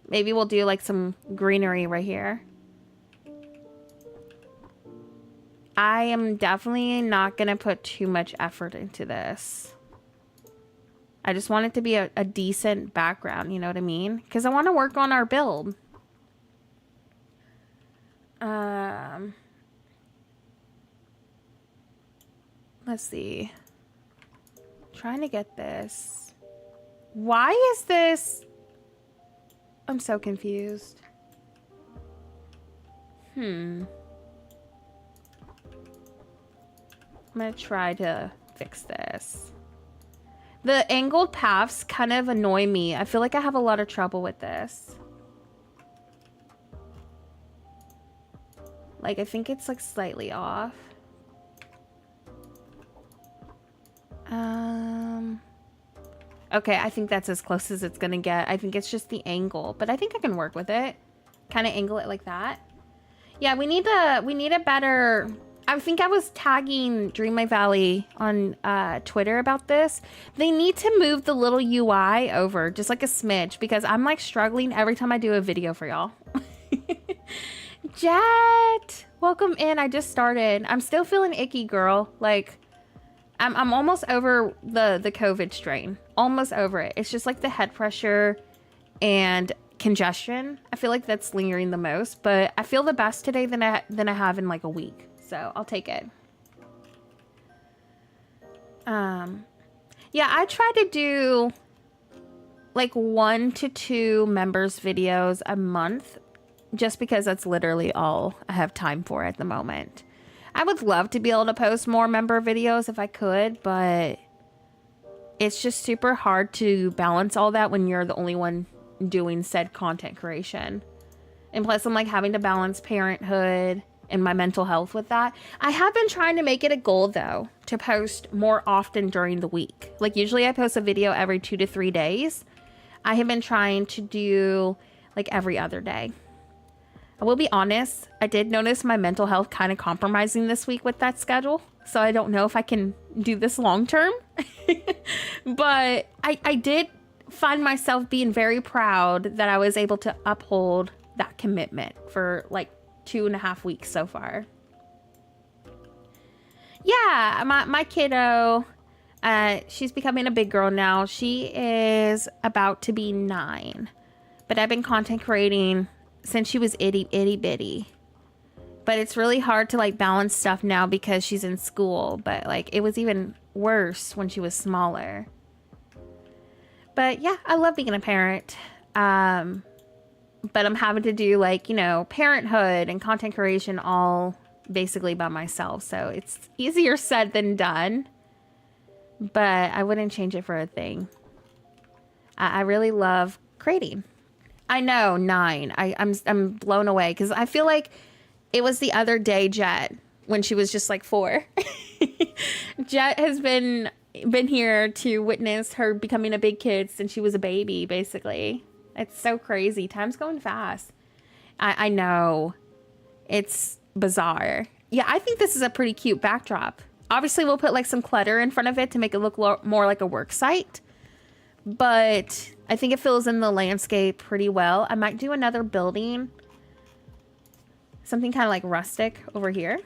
Maybe we'll do like some greenery right here. I am definitely not going to put too much effort into this. I just want it to be a decent background, you know what I mean? Because I want to work on our build. Let's see. Trying to get this. Why is this? I'm so confused. I'm gonna try to fix this. The angled paths kind of annoy me. I feel like I have a lot of trouble with this. Like, I think it's like slightly off. Okay, I think that's as close as it's gonna get. I think it's just the angle, but I think I can work with it. Kind of angle it like that. Yeah, we need a better... I think I was tagging Dreamlight Valley on Twitter about this. They need to move the little UI over just like a smidge because I'm like struggling every time I do a video for y'all. Jet, welcome in. I just started. I'm still feeling icky, girl. Like, I'm almost over the COVID strain. Almost over it. It's just like the head pressure and congestion. I feel like that's lingering the most, but I feel the best today than I have in like a week. So I'll take it. Yeah, I try to do like 1 to 2 members videos a month just because that's literally all I have time for at the moment. I would love to be able to post more member videos if I could, but it's just super hard to balance all that when you're the only one doing said content creation. And plus I'm like having to balance parenthood and my mental health with that. I have been trying to make it a goal though to post more often during the week. Like usually I post a video every 2 to 3 days. I have been trying to do like every other day. I will be honest, I did notice my mental health kind of compromising this week with that schedule. So I don't know if I can do this long term. But I did find myself being very proud that I was able to uphold that commitment for like 2.5 weeks so far. Yeah, my kiddo, she's becoming a big girl now. She is about to be 9. But I've been content creating since she was itty bitty. But it's really hard to like balance stuff now because she's in school. But like it was even worse when she was smaller. But yeah, I love being a parent. But I'm having to do like, you know, parenthood and content creation all basically by myself. So it's easier said than done. But I wouldn't change it for a thing. I really love creating. I know, 9. I'm blown away because I feel like it was the other day, Jet, when she was just like 4. Jet has been here to witness her becoming a big kid since she was a baby, basically. It's so crazy. Time's going fast. I know. It's bizarre. Yeah, I think this is a pretty cute backdrop. Obviously, we'll put like some clutter in front of it to make it look more like a work site. But I think it fills in the landscape pretty well. I might do another building. Something kind of like rustic over here.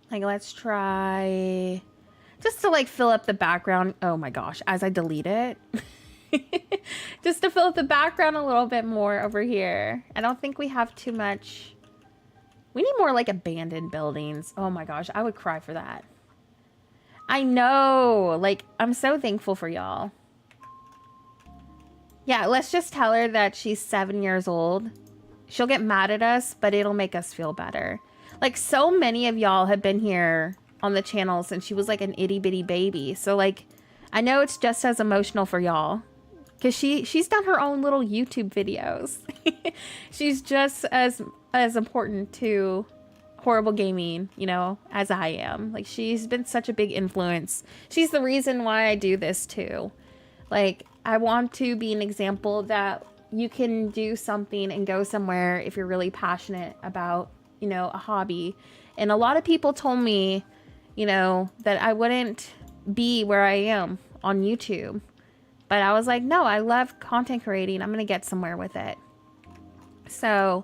Like, let's try... just to like fill up the background. Oh my gosh, as I delete it. Just to fill up the background a little bit more over here. I don't think we have too much. We need more like abandoned buildings. Oh my gosh, I would cry for that. I know, like, I'm so thankful for y'all. Yeah, let's just tell her that she's 7 years old. She'll get mad at us, but it'll make us feel better. Like, so many of y'all have been here on the channel since she was like an itty bitty baby. So like, I know it's just as emotional for y'all. Because she's done her own little YouTube videos. She's just as important to horrible gaming, you know, as I am. Like, she's been such a big influence. She's the reason why I do this too. Like, I want to be an example that you can do something and go somewhere if you're really passionate about, you know, a hobby. And a lot of people told me, you know, that I wouldn't be where I am on YouTube. But I was like, no, I love content creating. I'm going to get somewhere with it. So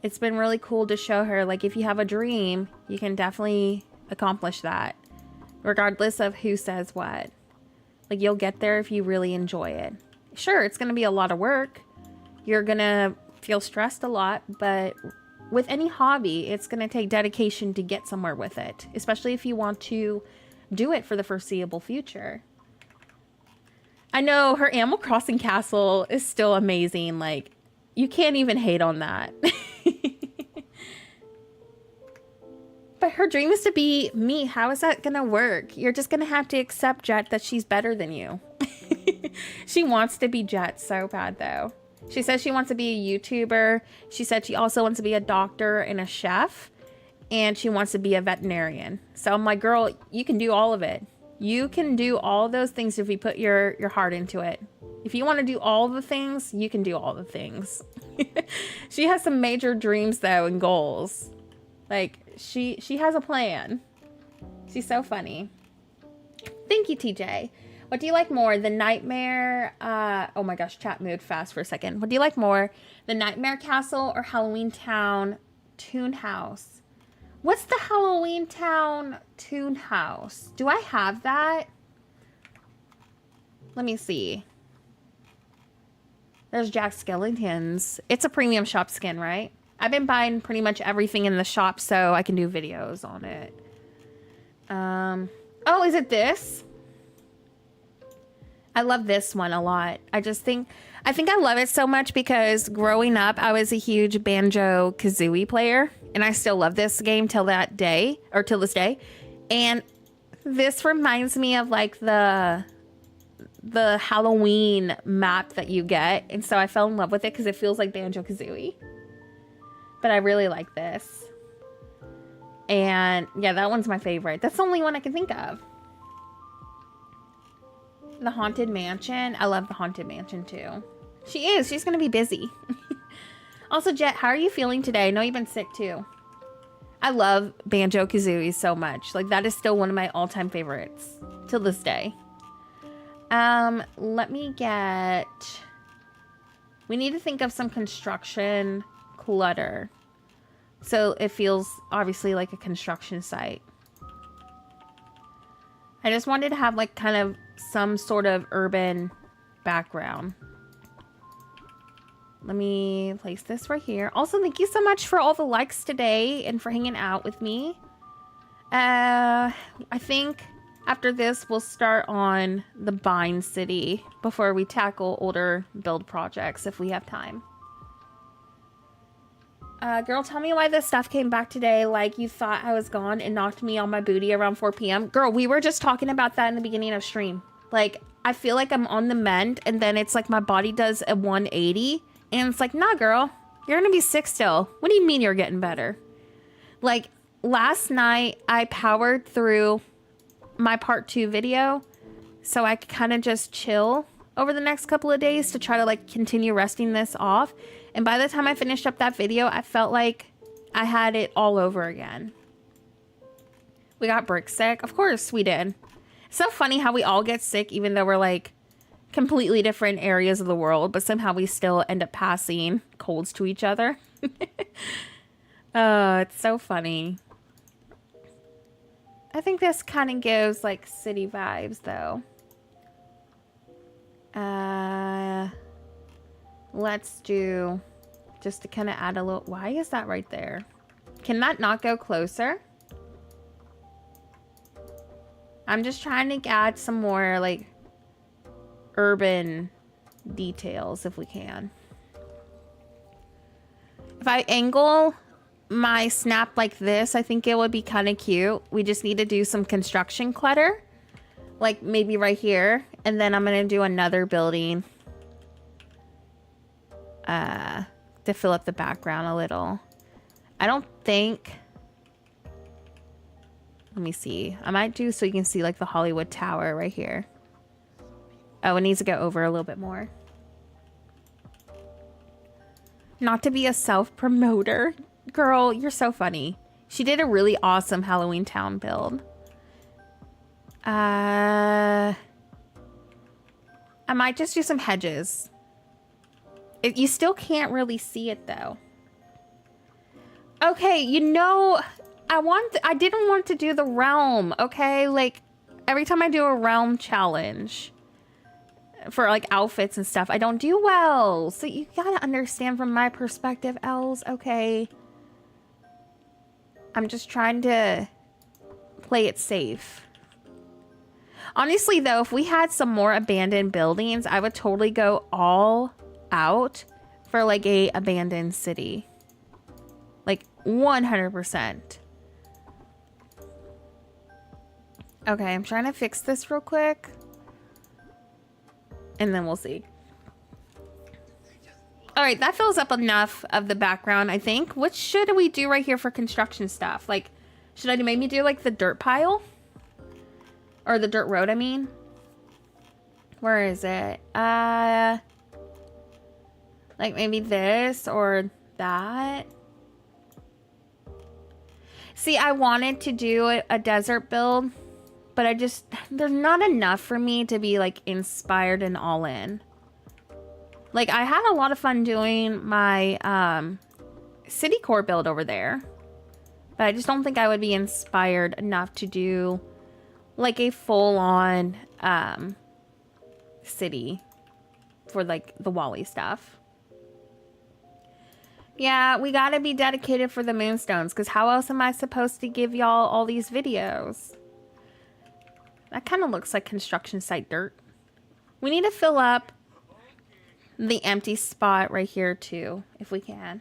it's been really cool to show her, like, if you have a dream, you can definitely accomplish that, regardless of who says what. Like, you'll get there if you really enjoy it. Sure, it's going to be a lot of work. You're going to feel stressed a lot, but with any hobby, it's going to take dedication to get somewhere with it, especially if you want to do it for the foreseeable future. I know her Animal Crossing castle is still amazing. Like, you can't even hate on that. But her dream is to be me. How is that gonna work? You're just gonna have to accept, Jet, that she's better than you. She wants to be Jet so bad, though. She says she wants to be a YouTuber. She said she also wants to be a doctor and a chef. And she wants to be a veterinarian. So I'm like, girl, you can do all of it. You can do all those things if you put your heart into it. If you want to do all the things, you can do all the things. She has some major dreams, though, and goals. Like, she has a plan. She's so funny. Thank you, TJ. What do you like more? The Nightmare... oh my gosh, chat moved fast for a second. What do you like more? The Nightmare Castle or Halloween Town Toon House? What's the Halloween Town Toon House? Do I have that? Let me see. There's Jack Skellington's. It's a premium shop skin, right? I've been buying pretty much everything in the shop so I can do videos on it. Oh, is it this? I love this one a lot. I think I love it so much because growing up, I was a huge Banjo-Kazooie player. And I still love this game till this day. And this reminds me of like the Halloween map that you get. And so I fell in love with it because it feels like Banjo-Kazooie. But I really like this. And yeah, that one's my favorite. That's the only one I can think of. The Haunted Mansion. I love the Haunted Mansion too. She's going to be busy. Also, Jet, how are you feeling today? I know you've been sick too. I love Banjo-Kazooie so much. Like, that is still one of my all-time favorites till this day. Let me get... We need to think of some construction clutter. So it feels obviously like a construction site. I just wanted to have like kind of some sort of urban background. Let me place this right here. Also, thank you so much for all the likes today and for hanging out with me. I think after this, we'll start on the Bind City before we tackle older build projects if we have time. Girl, tell me why this stuff came back today like you thought I was gone and knocked me on my booty around 4 p.m. Girl, we were just talking about that in the beginning of stream. Like, I feel like I'm on the mend and then it's like my body does a 180. And it's like, nah, girl, you're going to be sick still. What do you mean you're getting better? Like, last night, I powered through my part 2 video so I could kind of just chill over the next couple of days to try to, like, continue resting this off. And by the time I finished up that video, I felt like I had it all over again. We got brick sick. Of course we did. It's so funny how we all get sick even though we're, like, completely different areas of the world, but somehow we still end up passing colds to each other. It's so funny. I think this kind of gives like city vibes though. Let's do just to kind of add a little. Why is that right there? Can that not go closer? I'm just trying to add some more like urban details if we can. If I angle my snap like this, I think it would be kind of cute. We just need to do some construction clutter, like maybe right here, and then I'm gonna do another building to fill up the background a little. I don't think, let me see, I might do so you can see like the Hollywood Tower right here. Oh, it needs to go over a little bit more. Not to be a self-promoter. Girl, you're so funny. She did a really awesome Halloween Town build. I might just do some hedges. You still can't really see it though. Okay, you know, I didn't want to do the realm, okay? Like, every time I do a realm challenge for like outfits and stuff, I don't do well. So you gotta understand from my perspective, Els, okay? I'm just trying to play it safe. Honestly though, if we had some more abandoned buildings, I would totally go all out for like a abandoned city. Like 100%. Okay, I'm trying to fix this real quick. And then we'll see. All right, that fills up enough of the background, I think. What should we do right here for construction stuff? Like, should I maybe do like the dirt pile? Or the dirt road, I mean. Where is it? Like maybe this or that. See, I wanted to do a desert build, but there's not enough for me to be like inspired and all in. Like, I had a lot of fun doing my city core build over there, but I just don't think I would be inspired enough to do like a full-on city for like the Wally stuff. Yeah, we gotta be dedicated for the moonstones, because how else am I supposed to give y'all all these videos? That kind of looks like construction site dirt. We need to fill up the empty spot right here too, if we can.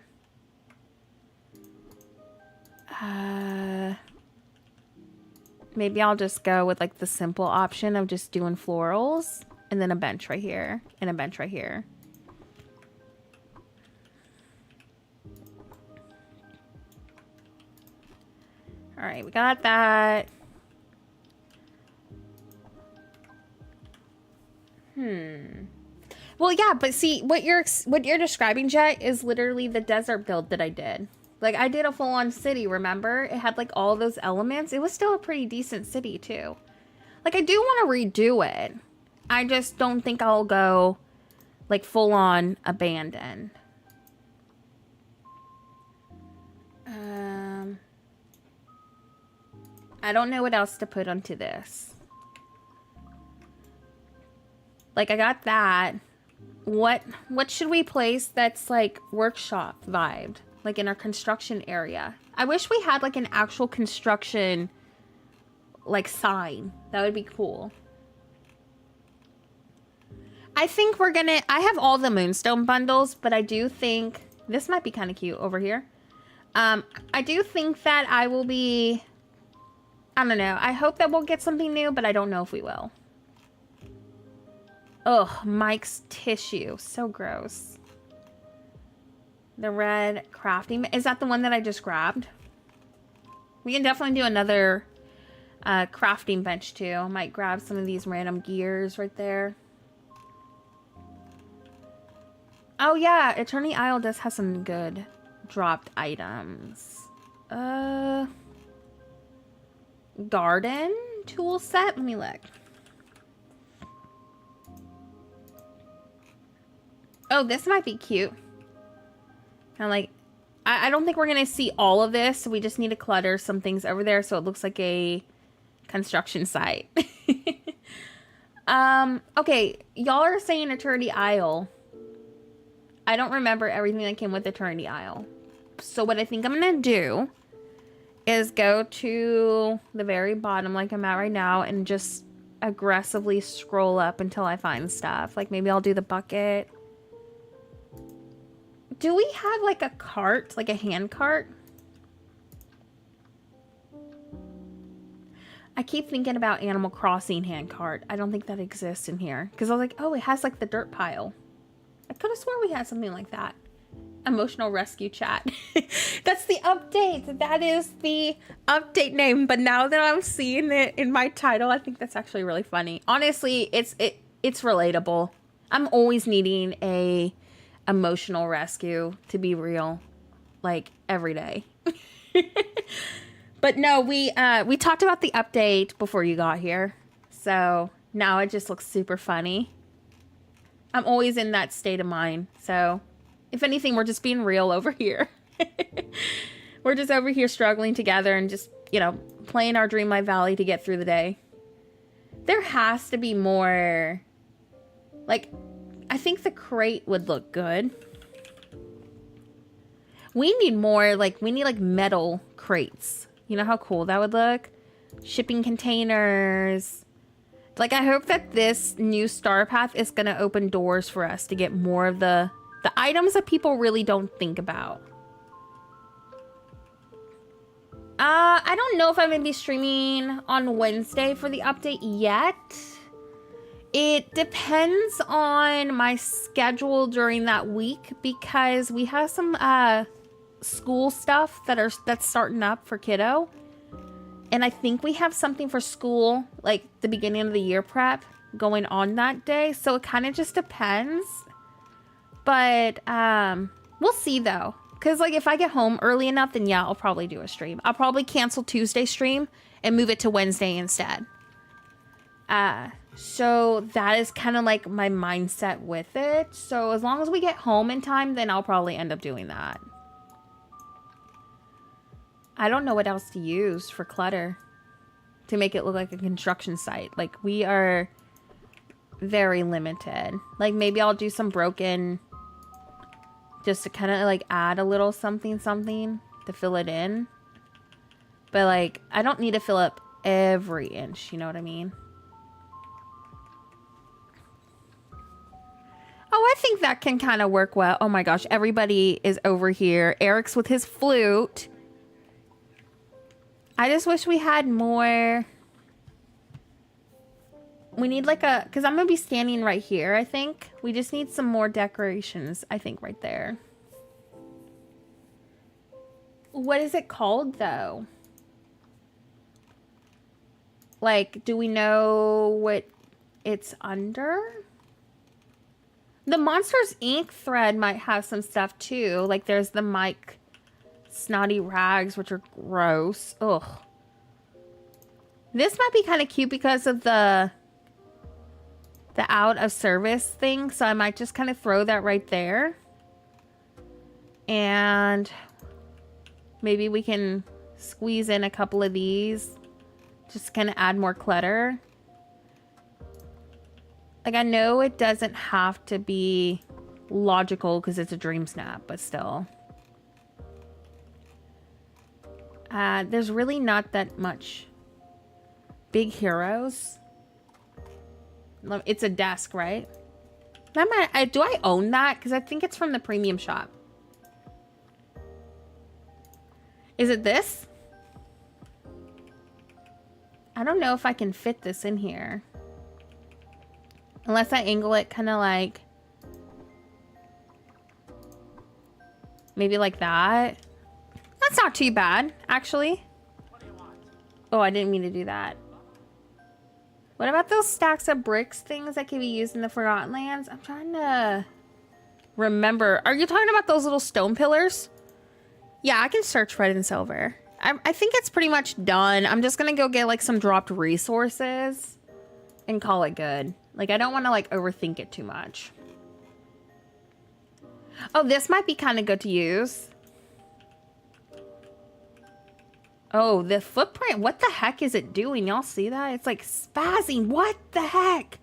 Maybe I'll just go with like the simple option of just doing florals and then a bench right here and a bench right here. All right, we got that. Well, yeah, but see, what you're describing, Jet, is literally the desert build that I did. Like, I did a full-on city, remember? It had, like, all those elements. It was still a pretty decent city, too. Like, I do want to redo it. I just don't think I'll go, like, full-on abandon. I don't know what else to put onto this. Like, I got that. What should we place that's, like, workshop vibed? Like, in our construction area. I wish we had, like, an actual construction, like, sign. That would be cool. I think we're gonna... I have all the moonstone bundles, but I do think... This might be kind of cute over here. I do think that I will be... I don't know. I hope that we'll get something new, but I don't know if we will. Ugh, Mike's tissue. So gross. The red crafting. Is that the one that I just grabbed? We can definitely do another crafting bench too. I might grab some of these random gears right there. Oh yeah, Eternity Isle does have some good dropped items. Garden tool set. Let me look. Oh, this might be cute. Kind of like, I don't think we're going to see all of this. So we just need to clutter some things over there so it looks like a construction site. Okay, y'all are saying Eternity Isle. I don't remember everything that came with Eternity Isle. So what I think I'm going to do is go to the very bottom like I'm at right now and just aggressively scroll up until I find stuff. Like, maybe I'll do the bucket. Do we have like a cart, like a hand cart? I keep thinking about Animal Crossing hand cart. I don't think that exists in here. Because I was like, oh, it has like the dirt pile. I could have sworn we had something like that. Emotional rescue chat. That's the update. That is the update name. But now that I'm seeing it in my title, I think that's actually really funny. Honestly, it's relatable. I'm always needing a emotional rescue, to be real, like every day. But no, we talked about the update before you got here, so now it just looks super funny. I'm always in that state of mind, so if anything, we're just being real over here. We're just over here struggling together and just, you know, playing our Dreamlight Valley to get through the day. There has to be more, like, I think the crate would look good. We need more, like, we need, like, metal crates. You know how cool that would look? Shipping containers. Like, I hope that this new star path is going to open doors for us to get more of the items that people really don't think about. I don't know if I'm going to be streaming on Wednesday for the update yet. It depends on my schedule during that week because we have some school stuff that's starting up for kiddo. And I think we have something for school, like the beginning of the year prep going on that day. So it kind of just depends. But we'll see though. because like if I get home early enough, then yeah, I'll probably do a stream. I'll probably cancel Tuesday stream and move it to Wednesday instead. So that is kind of like my mindset with it. So as long as we get home in time, then I'll probably end up doing that. I don't know what else to use for clutter to make it look like a construction site. Like, we are very limited. Like, maybe I'll do some broken just to kind of like add a little something to fill it in. But like, I don't need to fill up every inch, you know what I mean? Oh, I think that can kind of work well. Oh my gosh, everybody is over here. Eric's with his flute. I just wish we had more. We need like a, because I'm going to be standing right here, I think. We just need some more decorations, I think, right there. What is it called, though? Like, do we know what it's under? The Monsters, Inc. thread might have some stuff, too. Like, there's the Mike Snotty Rags, which are gross. Ugh. This might be kind of cute because of the out of service thing. So I might just kind of throw that right there. And maybe we can squeeze in a couple of these. Just kind of add more clutter. Like, I know it doesn't have to be logical because it's a dream snap, but still. There's really not that much big heroes. It's a desk, right? Do I own that? Because I think it's from the premium shop. Is it this? I don't know if I can fit this in here. Unless I angle it kind of like... maybe like that. That's not too bad, actually. Oh, I didn't mean to do that. What about those stacks of bricks things that can be used in the Forgotten Lands? I'm trying to remember. Are you talking about those little stone pillars? Yeah, I can search red and silver. I think it's pretty much done. I'm just going to go get like some dropped resources and call it good. Like, I don't want to like overthink it too much. Oh, this might be kind of good to use. Oh, the footprint. What the heck is it doing? Y'all see that? It's like spazzing. What the heck?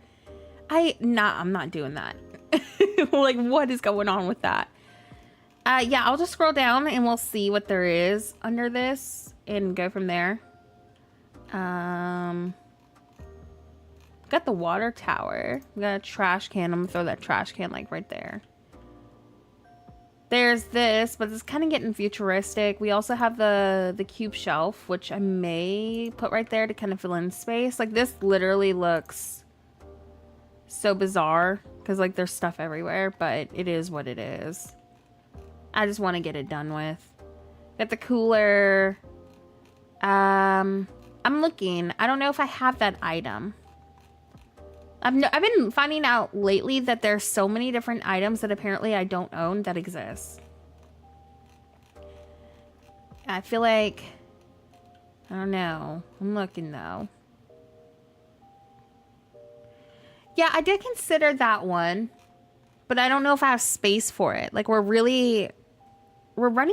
I'm not doing that. Like, what is going on with that? Yeah, I'll just scroll down and we'll see what there is under this and go from there. Got the water tower. We got a trash can. I'm gonna throw that trash can like right there. There's this, but it's kind of getting futuristic. We also have the cube shelf, which I may put right there to kind of fill in space. Like, this literally looks so bizarre because like there's stuff everywhere, but it is what it is. I just want to get it done with. Got the cooler. I'm looking. I don't know if I have that item. I've been finding out lately that there's so many different items that apparently I don't own that exist. I feel like... I don't know. I'm looking though. Yeah, I did consider that one. But I don't know if I have space for it. Like, we're running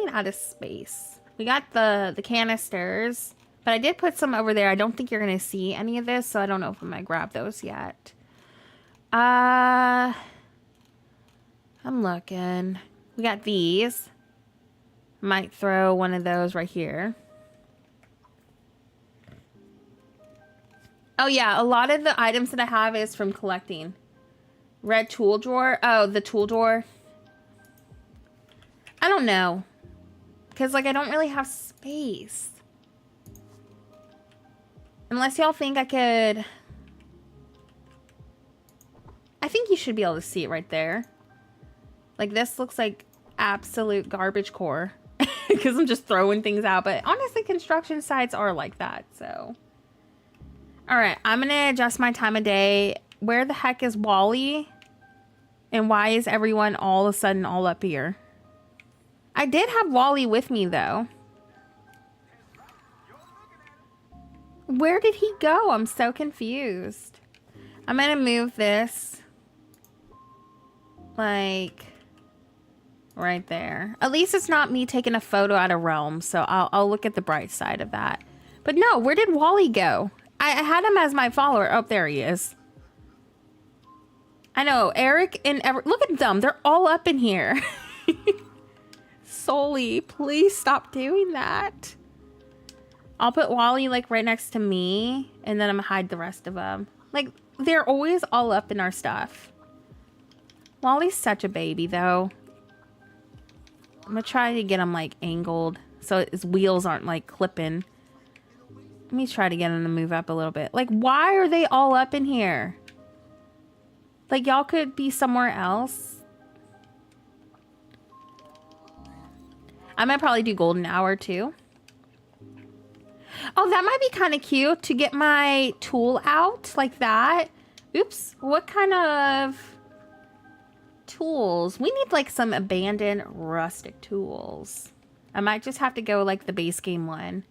out of space. We got the canisters. But I did put some over there. I don't think you're going to see any of this. So I don't know if I'm going to grab those yet. I'm looking. We got these. Might throw one of those right here. Oh yeah, a lot of the items that I have is from collecting. Red tool drawer. Oh, the tool drawer. I don't know. Because like I don't really have space. Unless y'all think I could... I think you should be able to see it right there. Like, this looks like absolute garbage core. Because I'm just throwing things out. But honestly, construction sites are like that, so. Alright, I'm going to adjust my time of day. Where the heck is Wally? And why is everyone all of a sudden all up here? I did have Wally with me though. Where did he go? I'm so confused. I'm gonna move this like right there. At least it's not me taking a photo out of Realm, so I'll look at the bright side of that. But no, where did Wally go? I had him as my follower. Oh, there he is. I know, Eric and look at them. They're all up in here. Sully, please stop doing that. I'll put Wally like right next to me, and then I'm gonna hide the rest of them. Like, they're always all up in our stuff. Wally's such a baby though. I'm gonna try to get him like angled so his wheels aren't like clipping. Let me try to get him to move up a little bit. Like, why are they all up in here? Like, y'all could be somewhere else. I might probably do golden hour too. Oh, that might be kind of cute to get my tool out like that. Oops. What kind of tools? We need like some abandoned rustic tools. I might just have to go like the base game one.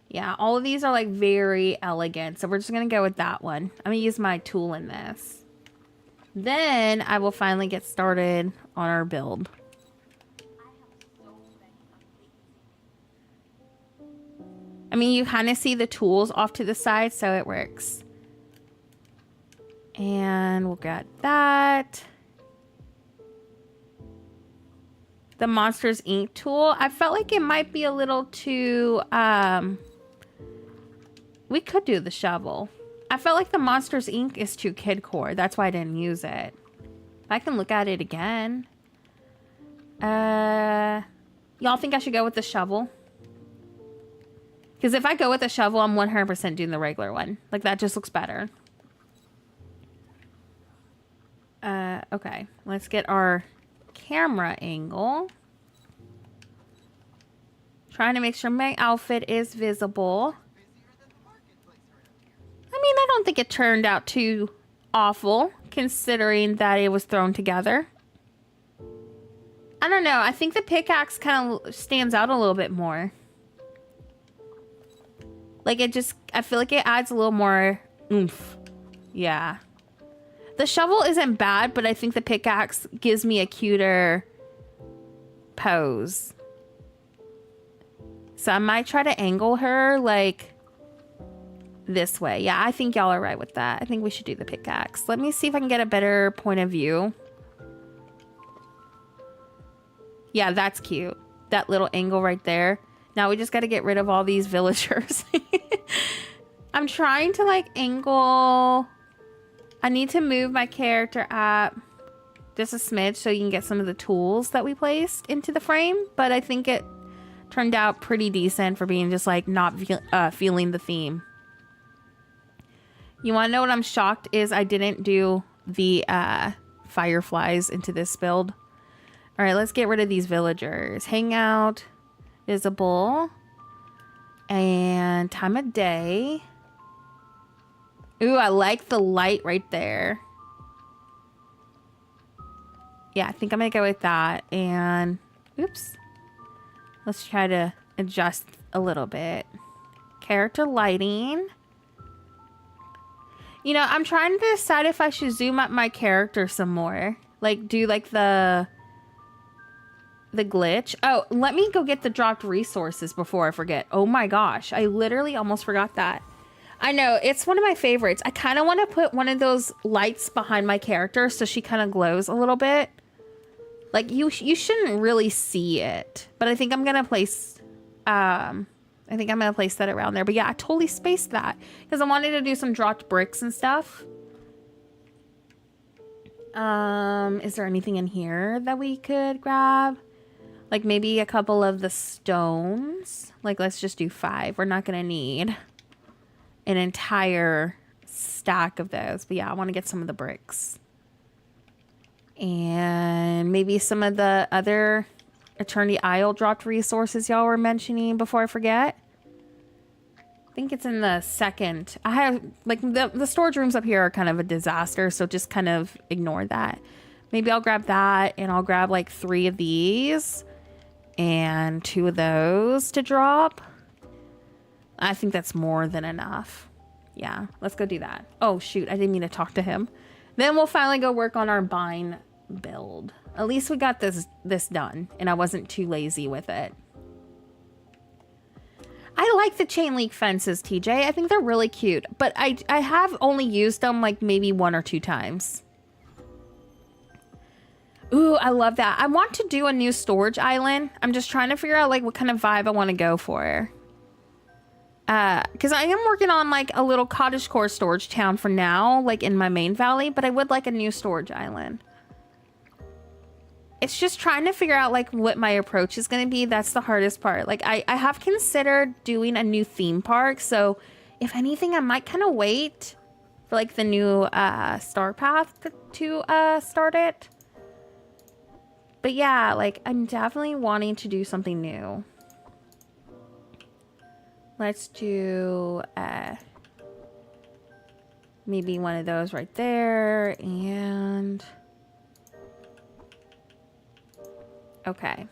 Yeah, all of these are like very elegant. So we're just going to go with that one. I'm going to use my tool in this. Then I will finally get started on our build. I mean, you kind of see the tools off to the side, so it works. And we'll get that. The Monsters Inc. tool. I felt like it might be a little too... we could do the shovel. I felt like the Monsters Inc. is too kidcore. That's why I didn't use it. I can look at it again. Y'all think I should go with the shovel? Because if I go with the shovel, I'm 100% doing the regular one. Like, that just looks better. Okay. Let's get our camera angle. Trying to make sure my outfit is visible. I mean, I don't think it turned out too awful, considering that it was thrown together. I don't know. I think the pickaxe kind of stands out a little bit more. Like, it just, I feel like it adds a little more oomph. Yeah. The shovel isn't bad, but I think the pickaxe gives me a cuter pose. So I might try to angle her, like, this way. Yeah, I think y'all are right with that. I think we should do the pickaxe. Let me see if I can get a better point of view. Yeah, that's cute. That little angle right there. Now we just got to get rid of all these villagers. I'm trying to like angle. I need to move my character up just a smidge so you can get some of the tools that we placed into the frame. But I think it turned out pretty decent for being just like not feeling the theme. You want to know what I'm shocked is I didn't do the fireflies into this build. All right, let's get rid of these villagers. Hangout. Visible and time of day. Ooh, I like the light right there. Yeah, I think I'm gonna go with that. And oops, let's try to adjust a little bit. Character lighting. You know, I'm trying to decide if I should zoom up my character some more, like do like the glitch. Oh, let me go get the dropped resources before I forget. Oh my gosh, I literally almost forgot that. I know, it's one of my favorites. I kind of want to put one of those lights behind my character so she kind of glows a little bit. Like, you shouldn't really see it, but I think I'm gonna place that around there. But yeah, I totally spaced that because I wanted to do some dropped bricks and stuff. Is there anything in here that we could grab? Like maybe a couple of the stones. Like, let's just do 5. We're not going to need an entire stack of those. But yeah, I want to get some of the bricks. And maybe some of the other Eternity Isle dropped resources y'all were mentioning before I forget. I think it's in the second. I have, like, the storage rooms up here are kind of a disaster. So just kind of ignore that. Maybe I'll grab that and I'll grab like 3 of these. and 2 of those to drop. I think that's more than enough. Yeah, let's go do that. Oh shoot, I didn't mean to talk to him. Then we'll finally go work on our bind build. At least we got this done, and I wasn't too lazy with it. I like the chain link fences, TJ. I think they're really cute, but I have only used them like maybe 1 or 2 times. Ooh, I love that. I want to do a new storage island. I'm just trying to figure out like what kind of vibe I want to go for. Because I am working on like a little cottagecore storage town for now, like in my main valley, but I would like a new storage island. It's just trying to figure out like what my approach is going to be. That's the hardest part. Like I have considered doing a new theme park. So if anything, I might kind of wait for like the new star path to start it. But yeah, like I'm definitely wanting to do something new. Let's do maybe one of those right there, and okay.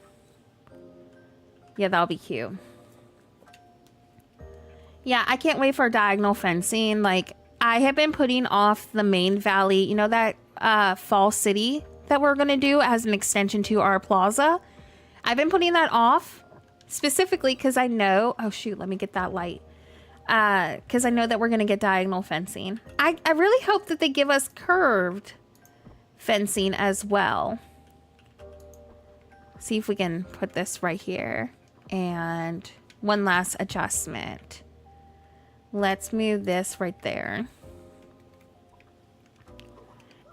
Yeah, that'll be cute. Yeah, I can't wait for diagonal fencing. Like, I have been putting off the main valley, you know, that fall city that we're gonna do as an extension to our plaza. I've been putting that off. Specifically because I know, oh shoot, let me get that light. Because I know that we're going to get diagonal fencing. I really hope that they give us curved fencing as well. See if we can put this right here. And one last adjustment. Let's move this right there.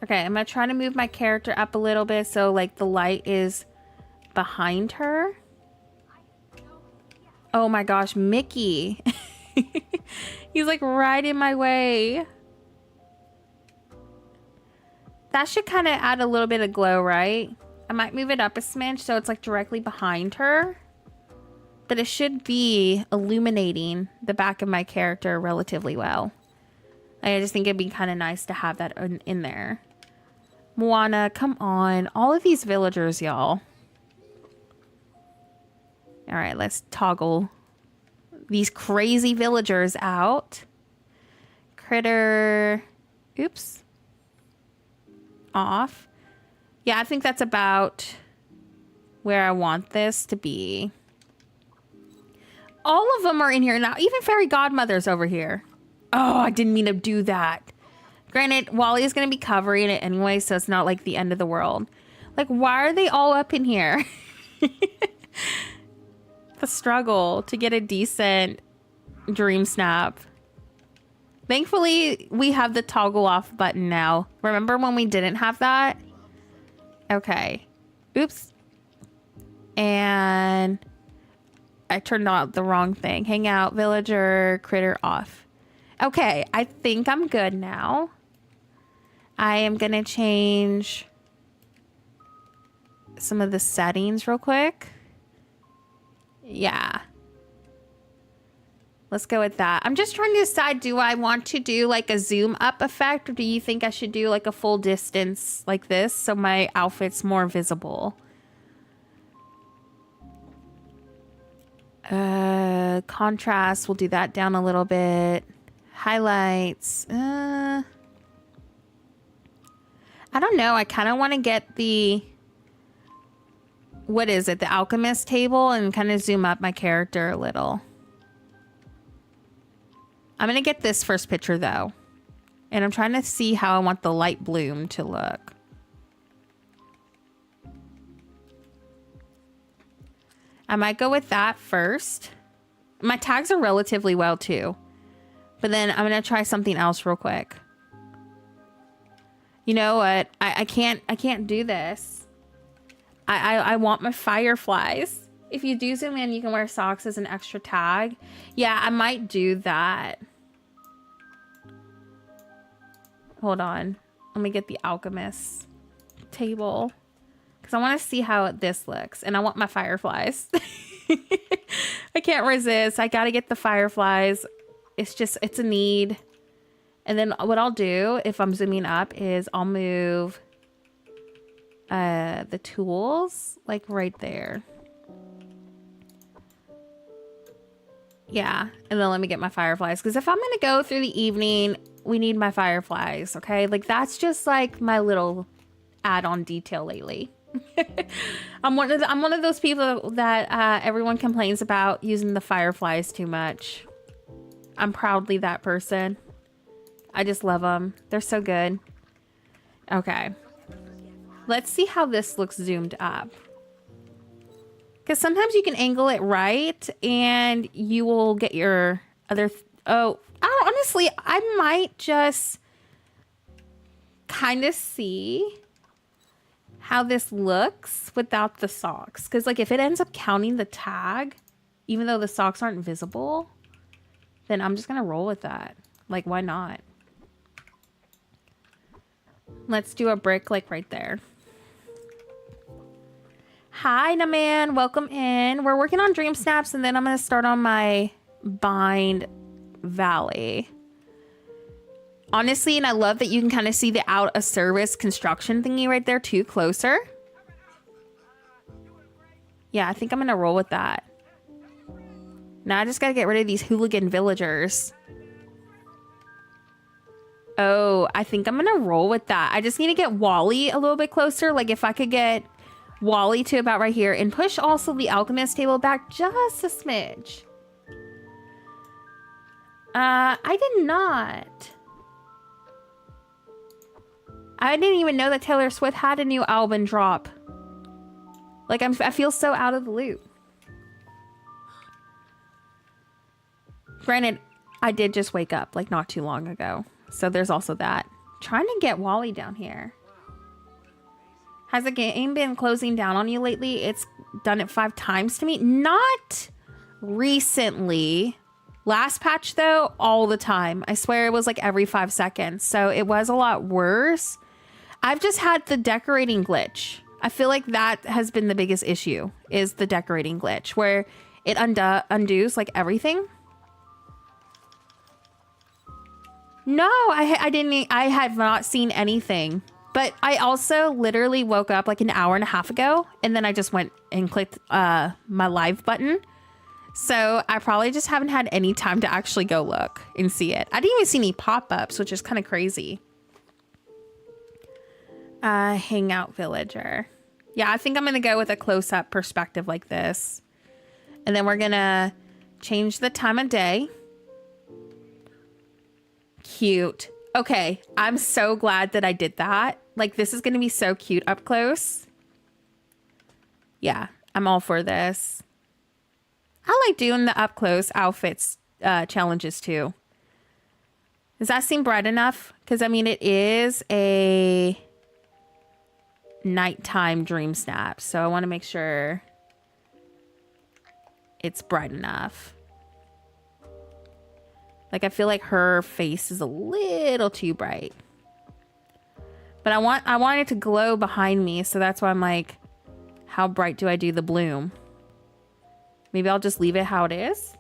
Okay, I'm going to try to move my character up a little bit so like the light is behind her. Oh my gosh, Mickey. He's like right in my way. That should kind of add a little bit of glow, right? I might move it up a smidge so it's like directly behind her. But it should be illuminating the back of my character relatively well. I just think it'd be kind of nice to have that in there. Moana, come on. All of these villagers, y'all. All right, let's toggle these crazy villagers out. Critter, oops, off. Yeah, I think that's about where I want this to be. All of them are in here now. Even Fairy Godmother's over here. Oh, I didn't mean to do that. Granted, Wally is going to be covering it anyway, so it's not like the end of the world. Like, why are they all up in here? The struggle to get a decent dream snap. Thankfully, we have the toggle off button now. Remember when we didn't have that? Okay. Oops. And I turned on the wrong thing. Hang out, villager, critter off. Okay, I think I'm good now. I am going to change some of the settings real quick. Yeah. Let's go with that. I'm just trying to decide, do I want to do like a zoom up effect, or do you think I should do like a full distance like this so my outfit's more visible? Contrast, we'll do that down a little bit. Highlights. I don't know. I kind of want to get the... What is it? The alchemist table, and kind of zoom up my character a little. I'm going to get this first picture though. And I'm trying to see how I want the light bloom to look. I might go with that first. My tags are relatively well too. But then I'm going to try something else real quick. You know what? I can't do this. I want my fireflies. If you do zoom in, you can wear socks as an extra tag. Yeah, I might do that. Hold on. Let me get the alchemist table. Because I want to see how this looks. And I want my fireflies. I can't resist. I got to get the fireflies. It's a need. And then what I'll do if I'm zooming up is I'll move... the tools like right there. Yeah, and then let me get my fireflies, because if I'm gonna go through the evening, we need my fireflies, okay? Like, that's just like my little add-on detail lately. I'm one of those people that everyone complains about using the fireflies too much. I'm proudly that person. I just love them. They're so good. Okay. Let's see how this looks zoomed up. Because sometimes you can angle it right and you will get your other... honestly, I might just kind of see how this looks without the socks. Because like if it ends up counting the tag, even though the socks aren't visible, then I'm just going to roll with that. Like, why not? Let's do a brick like right there. Hi, Naman. Welcome in. We're working on Dreamsnaps, and then I'm going to start on my bind valley. Honestly, and I love that you can kind of see the out of service construction thingy right there too, closer. Yeah, I think I'm going to roll with that. Now I just got to get rid of these hooligan villagers. Oh, I think I'm going to roll with that. I just need to get Wally a little bit closer. Like if I could get Wally to about right here and push also the alchemist table back just a smidge. I did not. I didn't even know that Taylor Swift had a new album drop. Like I feel so out of the loop. Granted, I did just wake up like not too long ago. So there's also that. Trying to get Wally down here. Has the game been closing down on you lately? It's done it 5 times to me. Not recently. Last patch, though, all the time. I swear it was like every 5 seconds. So it was a lot worse. I've just had the decorating glitch. I feel like that has been the biggest issue, is the decorating glitch, where it undoes like everything. No, I didn't. I have not seen anything. But I also literally woke up like an hour and a half ago, and then I just went and clicked my live button. So I probably just haven't had any time to actually go look and see it. I didn't even see any pop-ups, which is kind of crazy. Hangout villager. Yeah, I think I'm going to go with a close-up perspective like this. And then we're going to change the time of day. Cute. Okay, I'm so glad that I did that. Like, this is going to be so cute up close. Yeah, I'm all for this. I like doing the up close outfits challenges too. Does that seem bright enough? Because, I mean, it is a nighttime dream snap. So I want to make sure it's bright enough. Like, I feel like her face is a little too bright. But I want it to glow behind me, so that's why I'm like, how bright do I do the bloom? Maybe I'll just leave it how it is.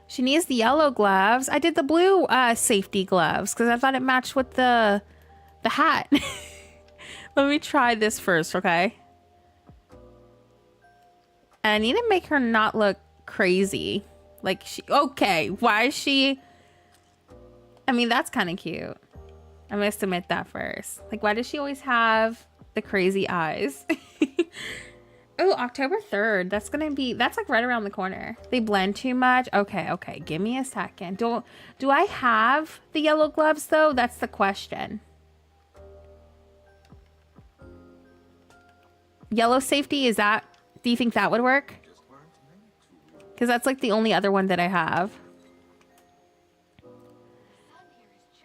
She needs the yellow gloves. I did the blue safety gloves because I thought it matched with the hat. Let me try this first, okay? And I need to make her not look crazy. Like, okay, why is she... I mean, that's kind of cute. I must admit that first. Like, why does she always have the crazy eyes? Oh, October 3rd. That's like right around the corner. They blend too much. Okay. Give me a second. Do I have the yellow gloves, though? That's the question. Yellow safety, is that... Do you think that would work? Because that's like the only other one that I have.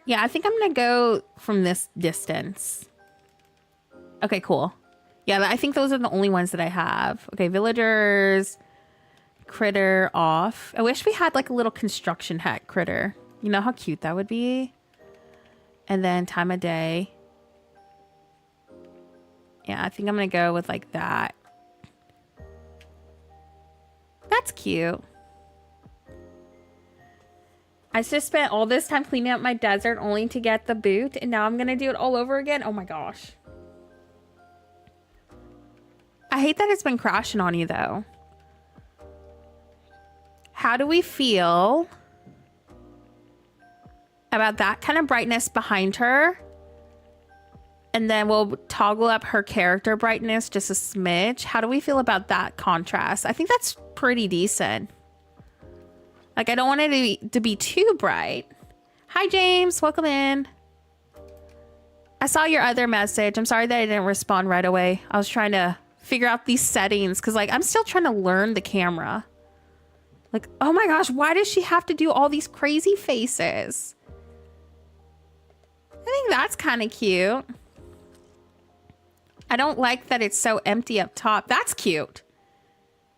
Yeah, I think I'm going to go from this distance. Okay, cool. Yeah, I think those are the only ones that I have. Okay, villagers, critter off. I wish we had like a little construction hat critter. You know how cute that would be? And then time of day. Yeah, I think I'm going to go with like that. That's cute. I just spent all this time cleaning up my desert only to get the boot, and now I'm going to do it all over again. Oh my gosh. I hate that it's been crashing on you, though. How do we feel about that kind of brightness behind her? And then we'll toggle up her character brightness just a smidge. How do we feel about that contrast? I think that's pretty decent. Like, I don't want it to be too bright. Hi, James. Welcome in. I saw your other message. I'm sorry that I didn't respond right away. I was trying to figure out these settings because, like, I'm still trying to learn the camera. Like, oh my gosh, why does she have to do all these crazy faces? I think that's kind of cute. I don't like that it's so empty up top. That's cute.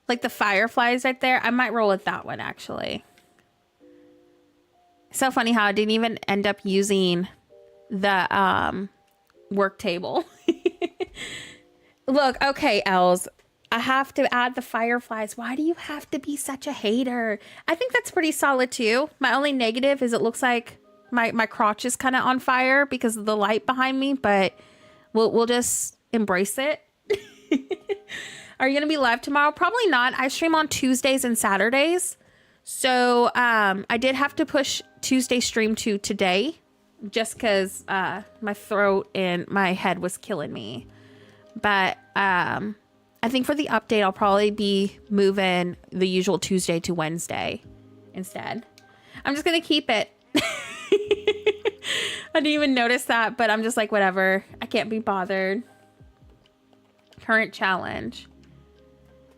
Like the fireflies right there. I might roll with that one, actually. So funny how I didn't even end up using the work table. Look, okay, Els. I have to add the fireflies. Why do you have to be such a hater? I think that's pretty solid too. My only negative is it looks like my crotch is kind of on fire because of the light behind me, but we'll just embrace it. Are you gonna be live tomorrow? Probably not. I stream on Tuesdays and Saturdays, so I did have to push Tuesday stream to today just because my throat and my head was killing me. But I think for the update I'll probably be moving the usual Tuesday to Wednesday instead. I'm just gonna keep it. I didn't even notice that, but I'm just like, whatever, I can't be bothered. Current challenge.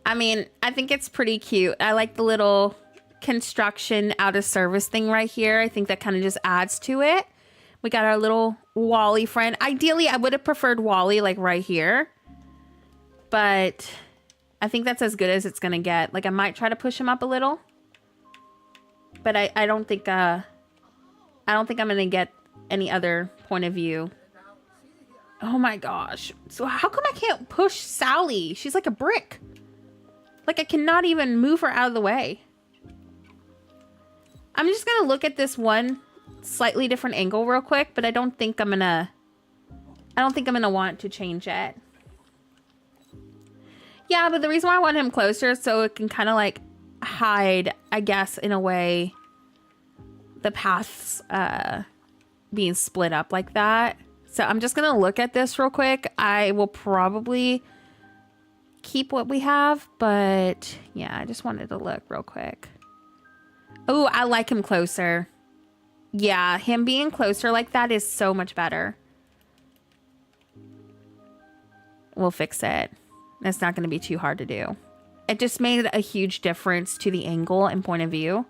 I mean, I think it's pretty cute. I like the little construction out of service thing right here. I think that kind of just adds to it. We got our little Wally friend. Ideally, I would have preferred Wally like right here, but I think that's as good as it's gonna get. Like, I might try to push him up a little, but I don't think I'm gonna get any other point of view. Oh my gosh. So how come I can't push Sally? She's like a brick. Like, I cannot even move her out of the way. I'm just gonna look at this one slightly different angle real quick, but I don't think I'm gonna want to change it. Yeah, but the reason why I want him closer is so it can kind of like hide, I guess, in a way, the paths being split up like that. So I'm just gonna look at this real quick. I will probably keep what we have, but yeah, I just wanted to look real quick. Oh, I like him closer. Yeah, him being closer like that is so much better. We'll fix it. It's not going to be too hard to do. It just made a huge difference to the angle and point of view.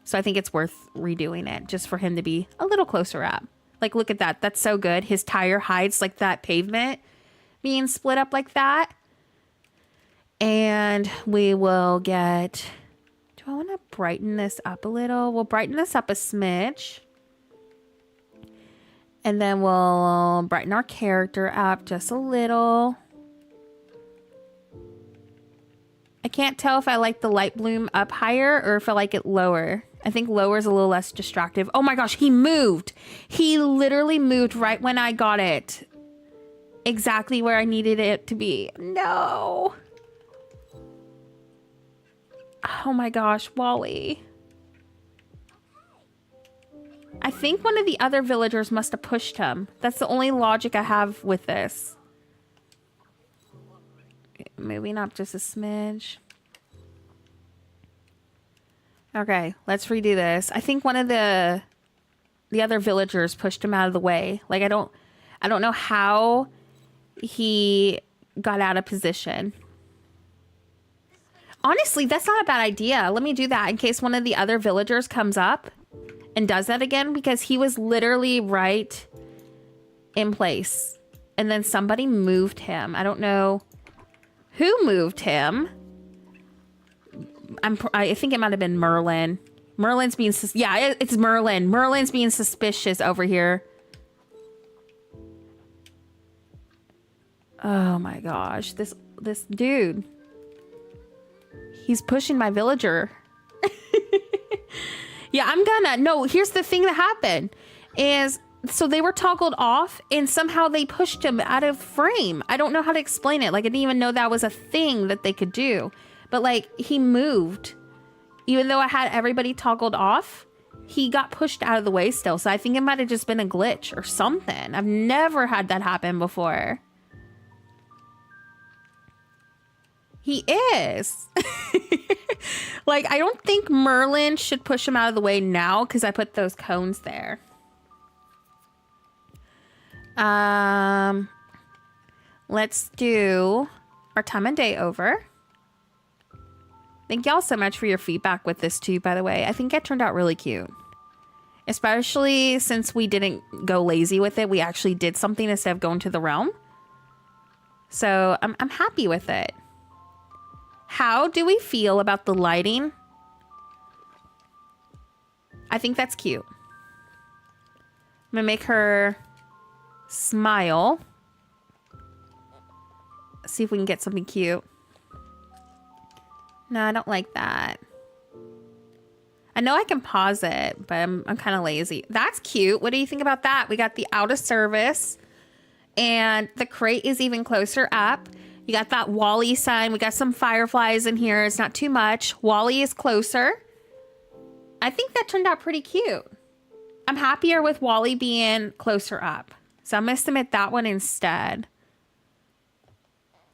So I think it's worth redoing it just for him to be a little closer up. Like, look at that. That's so good. His tire hides like that pavement being split up like that. And we will get... Do I want to brighten this up a little? We'll brighten this up a smidge. And then we'll brighten our character up just a little. I can't tell if I like the light bloom up higher or if I like it lower. I think lower is a little less distractive. Oh my gosh, he moved. He literally moved right when I got it. Exactly where I needed it to be. No. Oh my gosh, Wally. I think one of the other villagers must have pushed him. That's the only logic I have with this. Moving up just a smidge. Okay, let's redo this. I think one of the other villagers pushed him out of the way. Like, I don't know how he got out of position. Honestly, that's not a bad idea. Let me do that in case one of the other villagers comes up and does that again, because he was literally right in place. And then somebody moved him. I don't know who moved him. I think it might have been Merlin. Merlin's being... Yeah, it's Merlin. Merlin's being suspicious over here. Oh my gosh. This dude... He's pushing my villager. Yeah, no, here's the thing that happened is, so they were toggled off and somehow they pushed him out of frame. I don't know how to explain it. Like, I didn't even know that was a thing that they could do, but like, he moved even though I had everybody toggled off, he got pushed out of the way still. So I think it might have just been a glitch or something. I've never had that happen before. He is. Like, I don't think Merlin should push him out of the way now because I put those cones there. Let's do our time and day over. Thank y'all so much for your feedback with this too, by the way. I think it turned out really cute. Especially since we didn't go lazy with it. We actually did something instead of going to the realm. So I'm happy with it. How do we feel about the lighting? I think that's cute. I'm gonna make her smile. See if we can get something cute. No, I don't like that. I know I can pause it, but I'm kind of lazy. That's cute. What do you think about that? We got the out of service and the crate is even closer up. You got that Wally sign. We got some fireflies in here. It's not too much. Wally is closer. I think that turned out pretty cute. I'm happier with Wally being closer up. So I'm going to submit that one instead.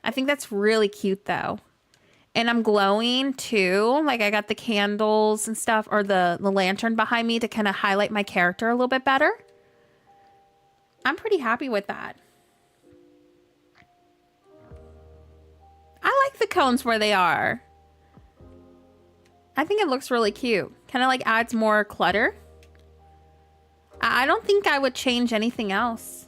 I think that's really cute though. And I'm glowing too. Like I got the candles and stuff, or the lantern behind me to kind of highlight my character a little bit better. I'm pretty happy with that. I like the cones where they are. I think it looks really cute. Kind of like adds more clutter. I don't think I would change anything else.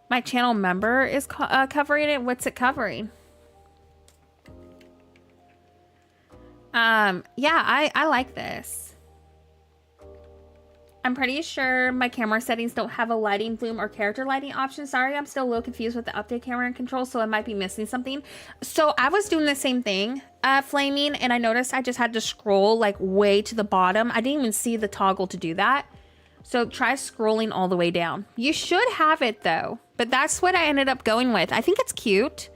My channel member is covering it. What's it covering? Yeah, I like this. I'm pretty sure my camera settings don't have a lighting, bloom, or character lighting option. Sorry, I'm still a little confused with the update camera and control, so I might be missing something. So I was doing the same thing, Flaming, and I noticed I just had to scroll like way to the bottom. I didn't even see the toggle to do that. So try scrolling all the way down. You should have it though, but that's what I ended up going with. I think it's cute.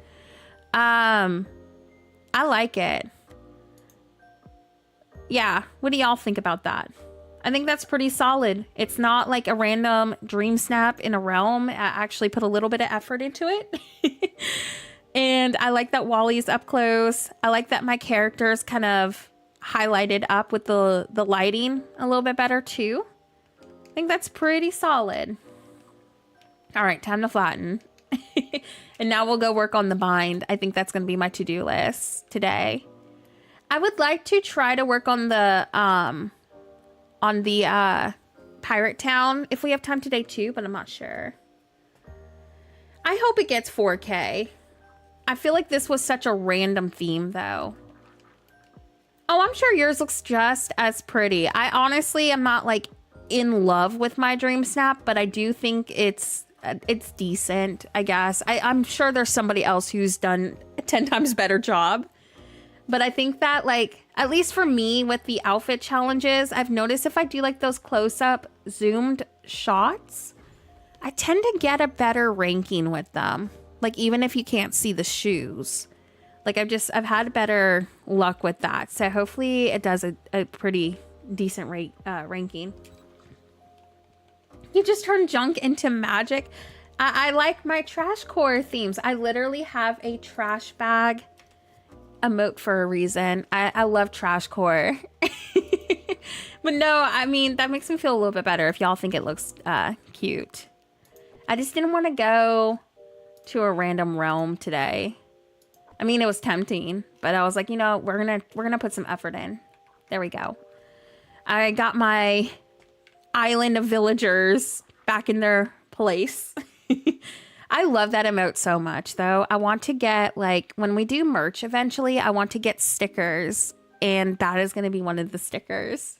I like it. Yeah, what do y'all think about that? I think that's pretty solid. It's not like a random dream snap in a realm. I actually put a little bit of effort into it. And I like that Wally's up close. I like that my character's kind of highlighted up with the lighting a little bit better too. I think that's pretty solid. All right, time to flatten. And now we'll go work on the bind. I think that's going to be my to-do list today. I would like to try to work on the pirate town if we have time today too, but I'm not sure. I hope it gets 4K. I feel like this was such a random theme though. Oh, I'm sure yours looks just as pretty. I honestly am not like in love with my dream snap, but I do think it's decent, I guess. I'm sure there's somebody else who's done a 10 times better job. But I think that, like, at least for me with the outfit challenges, I've noticed if I do like those close-up zoomed shots, I tend to get a better ranking with them. Like, even if you can't see the shoes. Like, I've had better luck with that. So hopefully it does a pretty decent ranking. You just turned junk into magic. I like my trash core themes. I literally have a trash bag emote for a reason. I love trash core. But no, I mean, that makes me feel a little bit better if y'all think it looks cute. I just didn't want to go to a random realm today. I mean, it was tempting, but I was like, you know, we're gonna put some effort in. There we go. I got my island of villagers back in their place. I love that emote so much, though. I want to get, like, when we do merch eventually, I want to get stickers, and that is going to be one of the stickers.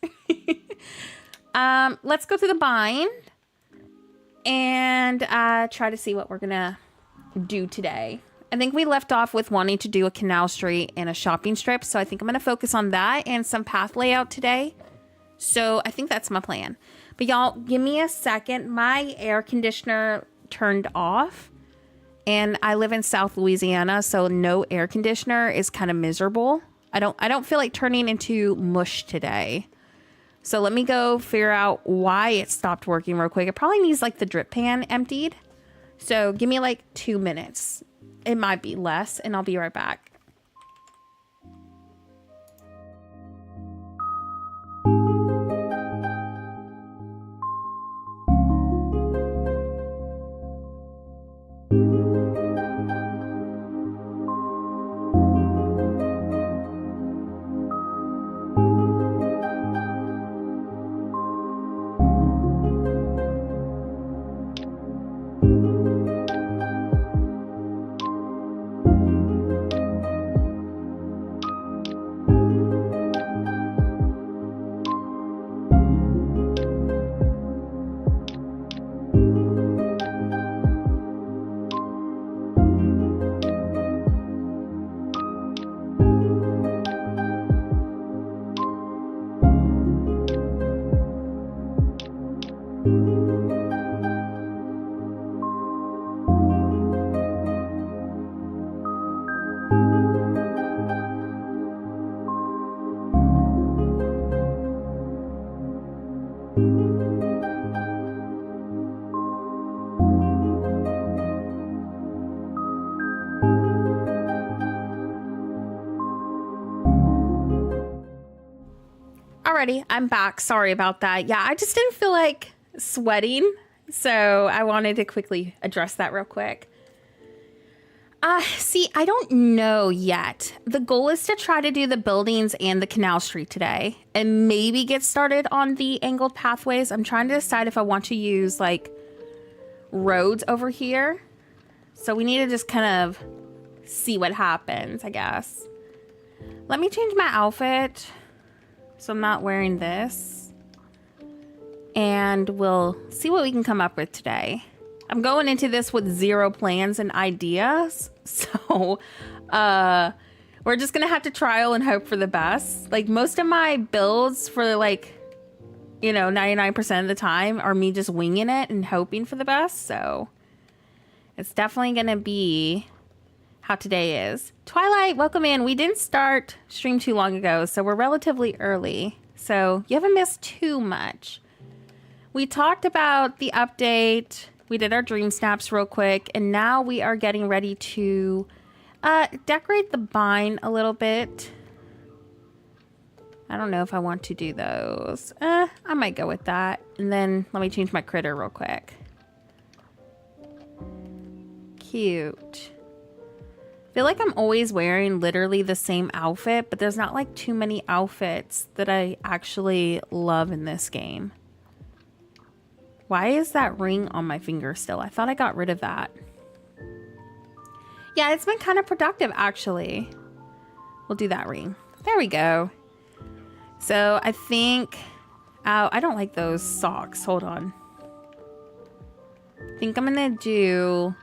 Let's go through the bind and try to see what we're going to do today. I think we left off with wanting to do a canal street and a shopping strip, so I think I'm going to focus on that and some path layout today. So I think that's my plan. But y'all, give me a second. My air conditioner turned off, and I live in South Louisiana, so no air conditioner is kind of miserable. I don't feel like turning into mush today. So let me go figure out why it stopped working real quick. It probably needs like the drip pan emptied. So give me like 2 minutes. It might be less, and I'll be right back. Alrighty, I'm back. Sorry about that. Yeah, I just didn't feel like sweating, so I wanted to quickly address that real quick. See, I don't know yet. The goal is to try to do the buildings and the canal street today, and maybe get started on the angled pathways. I'm trying to decide if I want to use like roads over here. So we need to just kind of see what happens, I guess. Let me change my outfit. So I'm not wearing this. And we'll see what we can come up with today. I'm going into this with 0 plans and ideas. So we're just going to have to trial and hope for the best. Like most of my builds for like, you know, 99% of the time are me just winging it and hoping for the best. So it's definitely going to be how today is. Twilight, welcome in. We didn't start stream too long ago, so we're relatively early. So you haven't missed too much. We talked about the update. We did our Dreamsnaps real quick, and now we are getting ready to decorate the vine a little bit. I don't know if I want to do those. I might go with that. And then let me change my critter real quick. Cute. I feel like I'm always wearing literally the same outfit, but there's not like too many outfits that I actually love in this game. Why is that ring on my finger still? I thought I got rid of that. Yeah, it's been kind of productive actually. We'll do that ring. There we go. So I think, oh, I don't like those socks. Hold on. I think I'm gonna do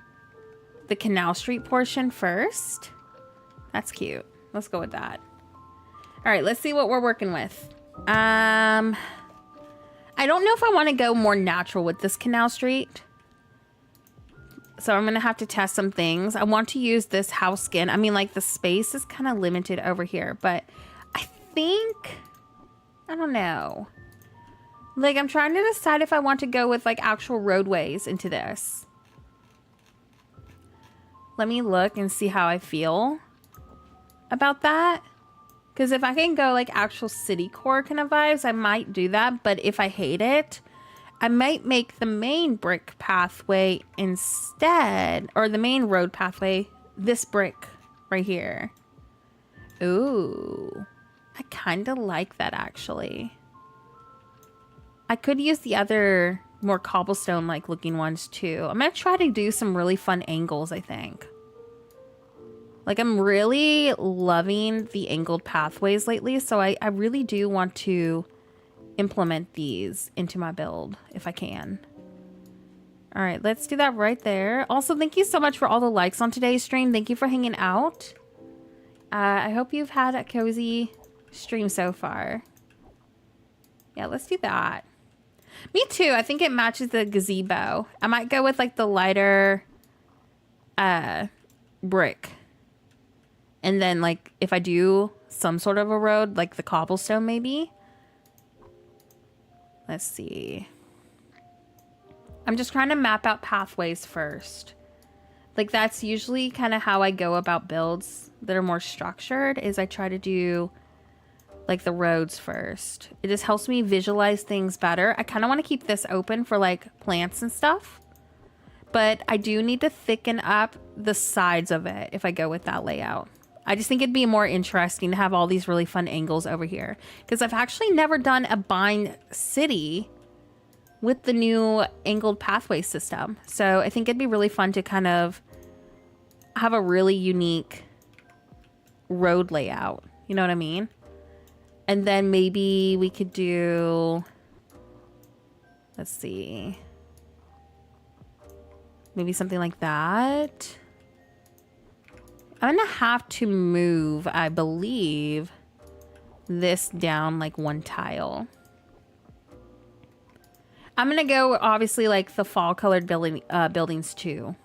the Canal Street portion first. That's cute. Let's go with that. All right, let's see what we're working with. I don't know if I want to go more natural with this Canal Street. So I'm going to have to test some things. I want to use this house skin. I mean, like the space is kind of limited over here, but I think, I don't know. Like I'm trying to decide if I want to go with like actual roadways into this. Let me look and see how I feel about that. Because if I can go like actual city core kind of vibes, I might do that. But if I hate it, I might make the main brick pathway instead. Or the main road pathway, this brick right here. Ooh. I kind of like that actually. I could use the other more cobblestone like looking ones too. I'm gonna try to do some really fun angles, I think. Like I'm really loving the angled pathways lately, so I really do want to implement these into my build if I can. All right, let's do that right there. Also, thank you so much for all the likes on today's stream. Thank you for hanging out. I hope you've had a cozy stream so far. Yeah, let's do that. Me too. I think it matches the gazebo. I might go with like the lighter brick. And then like if I do some sort of a road, like the cobblestone maybe. Let's see. I'm just trying to map out pathways first. Like that's usually kind of how I go about builds that are more structured, is I try to do like the roads first. It just helps me visualize things better. I kind of want to keep this open for like plants and stuff, but I do need to thicken up the sides of it if I go with that layout. I just think it'd be more interesting to have all these really fun angles over here, because I've actually never done a bind city with the new angled pathway system. So I think it'd be really fun to kind of have a really unique road layout. You know what I mean? And then maybe we could do, let's see, maybe something like that. I'm gonna have to move, I believe, this down like one tile. I'm gonna go obviously like the fall colored buildings too.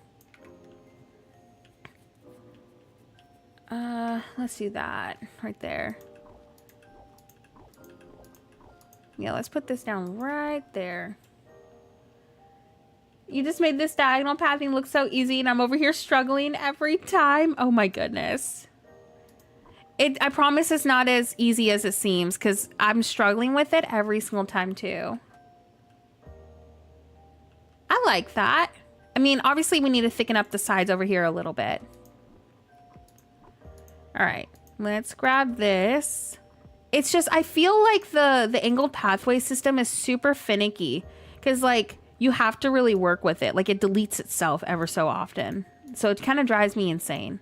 Let's do that right there. Yeah, let's put this down right there. You just made this diagonal pathing look so easy, and I'm over here struggling every time. Oh my goodness. I promise it's not as easy as it seems, because I'm struggling with it every single time too. I like that. I mean, obviously we need to thicken up the sides over here a little bit. All right, let's grab this. It's just, I feel like the angled pathway system is super finicky, because like you have to really work with it. Like it deletes itself ever so often. So it kind of drives me insane.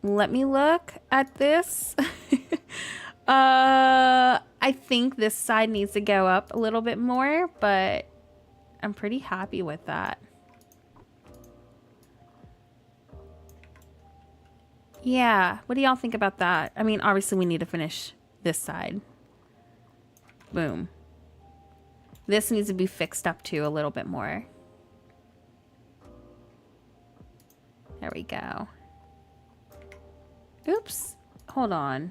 Let me look at this. I think this side needs to go up a little bit more, but I'm pretty happy with that. Yeah, what do y'all think about that? I mean, obviously we need to finish this side. Boom. This needs to be fixed up too a little bit more. There we go. Oops. Hold on.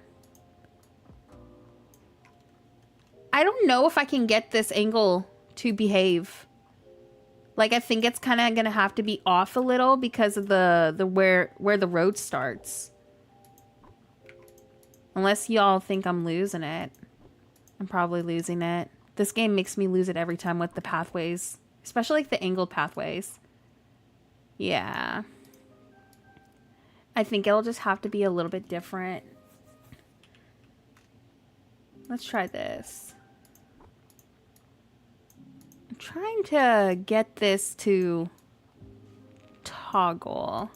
I don't know if I can get this angle to behave. Like, I think it's kind of going to have to be off a little because of the where the road starts. Unless y'all think I'm losing it. I'm probably losing it. This game makes me lose it every time with the pathways. Especially like the angled pathways. Yeah. I think it'll just have to be a little bit different. Let's try this. I'm trying to get this to toggle.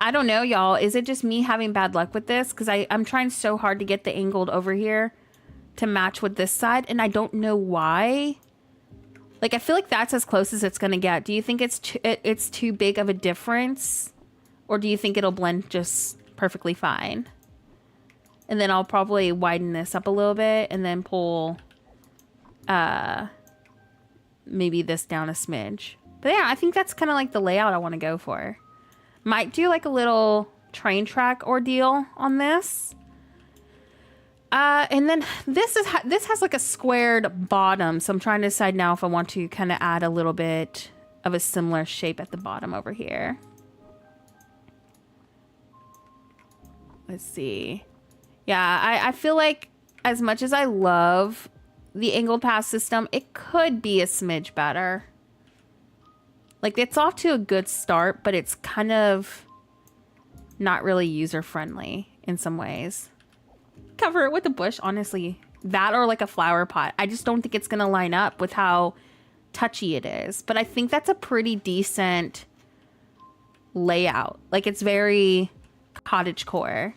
I don't know, y'all. Is it just me having bad luck with this? Because I'm trying so hard to get the angled over here to match with this side, and I don't know why. Like, I feel like that's as close as it's going to get. Do you think it's too big of a difference? Or do you think it'll blend just perfectly fine? And then I'll probably widen this up a little bit and then pull maybe this down a smidge. But yeah, I think that's kind of like the layout I want to go for. Might do like a little train track ordeal on this. And then this has like a squared bottom, so I'm trying to decide now if I want to kind of add a little bit of a similar shape at the bottom over here. Let's see. Yeah, I feel like as much as I love the angled path system, it could be a smidge better. Like, it's off to a good start, but it's kind of not really user-friendly in some ways. Cover it with a bush, honestly. That or like a flower pot. I just don't think it's going to line up with how touchy it is. But I think that's a pretty decent layout. Like, it's very cottagecore.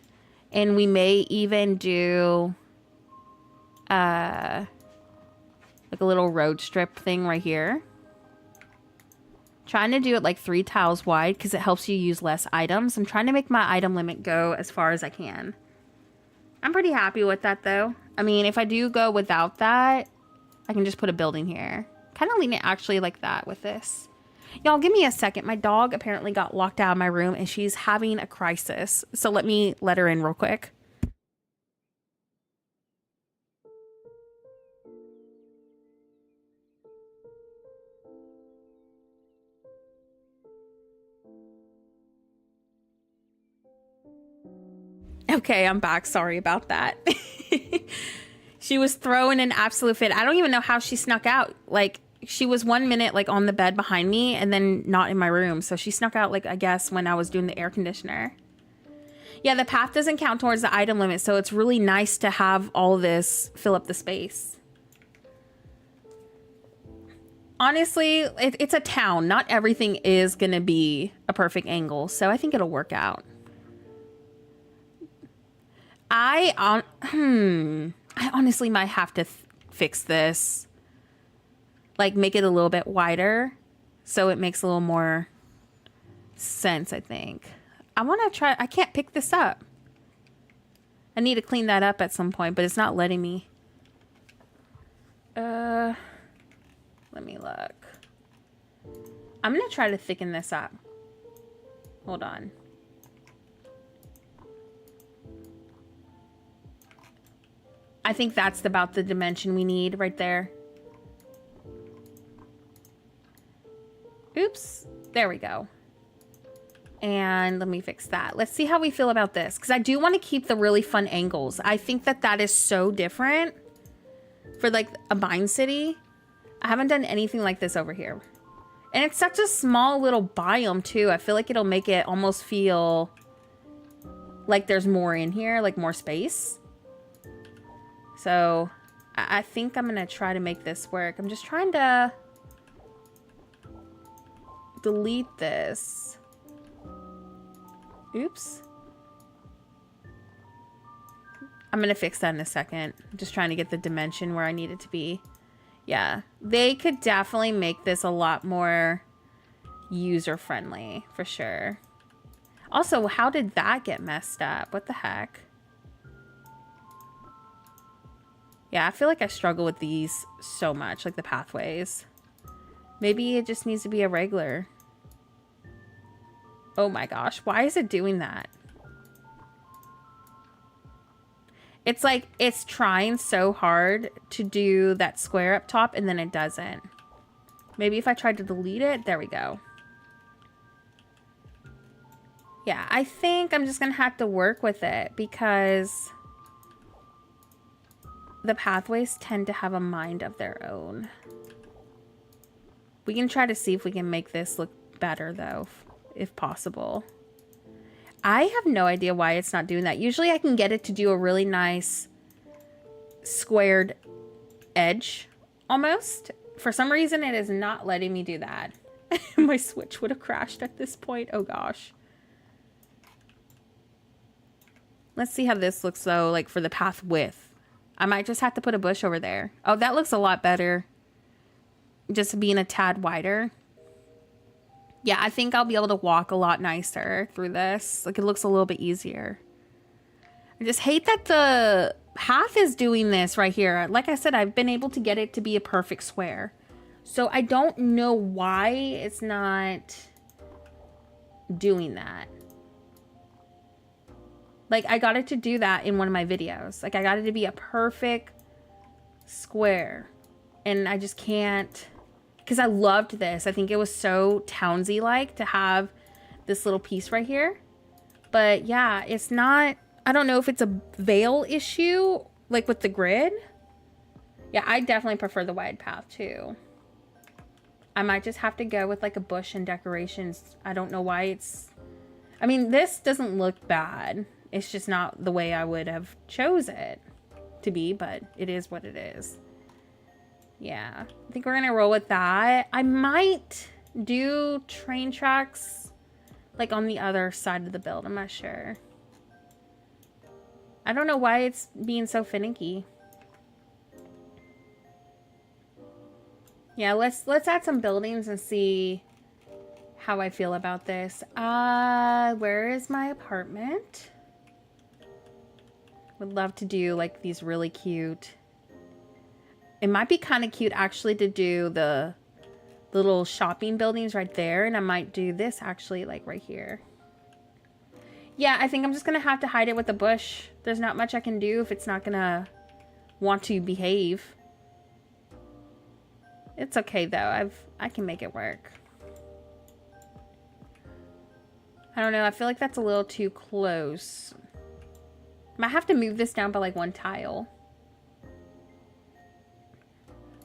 And we may even do like a little road strip thing right here. Trying to do it like 3 tiles wide because it helps you use less items. I'm trying to make my item limit go as far as I can. I'm pretty happy with that though. I mean, if I do go without that, I can just put a building here. Kind of lean it actually like that with this. Y'all, give me a second. My dog apparently got locked out of my room and she's having a crisis. So let me let her in real quick. Okay, I'm back. Sorry about that. She was throwing an absolute fit. I don't even know how she snuck out. Like, she was 1 minute like on the bed behind me and then not in my room. So she snuck out, like, I guess when I was doing the air conditioner. Yeah, the path doesn't count towards the item limit. So it's really nice to have all this fill up the space. Honestly, it's a town. Not everything is going to be a perfect angle. So I think it'll work out. I honestly might have to fix this. Like, make it a little bit wider so it makes a little more sense, I think. I want to try. I can't pick this up. I need to clean that up at some point, but it's not letting me. Let me look. I'm going to try to thicken this up. Hold on. I think that's about the dimension we need right there. Oops. There we go. And let me fix that. Let's see how we feel about this. Because I do want to keep the really fun angles. I think that that is so different for like a Mine City. I haven't done anything like this over here. And it's such a small little biome too. I feel like it'll make it almost feel like there's more in here, like more space. So I think I'm going to try to make this work. I'm just trying to delete this. Oops. I'm going to fix that in a second. I'm just trying to get the dimension where I need it to be. Yeah, they could definitely make this a lot more user-friendly, for sure. Also, how did that get messed up? What the heck? Yeah, I feel like I struggle with these so much, like the pathways. Maybe it just needs to be a regular. Oh my gosh, why is it doing that? It's like it's trying so hard to do that square up top and then it doesn't. Maybe if I tried to delete it, there we go. Yeah, I think I'm just gonna have to work with it because the pathways tend to have a mind of their own. We can try to see if we can make this look better though, if possible. I have no idea why it's not doing that. Usually I can get it to do a really nice squared edge almost. For some reason it is not letting me do that. My Switch would have crashed at this point. Oh gosh. Let's see how this looks though, like for the path width. I might just have to put a bush over there. Oh, that looks a lot better. Just being a tad wider. Yeah, I think I'll be able to walk a lot nicer through this. Like, it looks a little bit easier. I just hate that the path is doing this right here. Like I said, I've been able to get it to be a perfect square. So I don't know why it's not doing that. Like, I got it to do that in one of my videos. Like, I got it to be a perfect square. And I just can't... Because I loved this. I think it was so townsy-like to have this little piece right here. But, yeah, it's not... I don't know if it's a veil issue, like with the grid. Yeah, I definitely prefer the wide path, too. I might just have to go with, like, a bush and decorations. I don't know why it's... I mean, this doesn't look bad. It's just not the way I would have chose it to be, but it is what it is. Yeah, I think we're gonna roll with that. I might do train tracks like on the other side of the build. I'm not sure. I don't know why it's being so finicky. Yeah, let's add some buildings and see how I feel about this. Where is my apartment? Would love to do like these really cute. It might be kind of cute actually to do the the little shopping buildings right there. And I might do this actually like right here. Yeah, I think I'm just going to have to hide it with a bush. There's not much I can do if it's not going to want to behave. It's okay though. I can make it work. I don't know. I feel like that's a little too close. Might have to move this down by like one tile.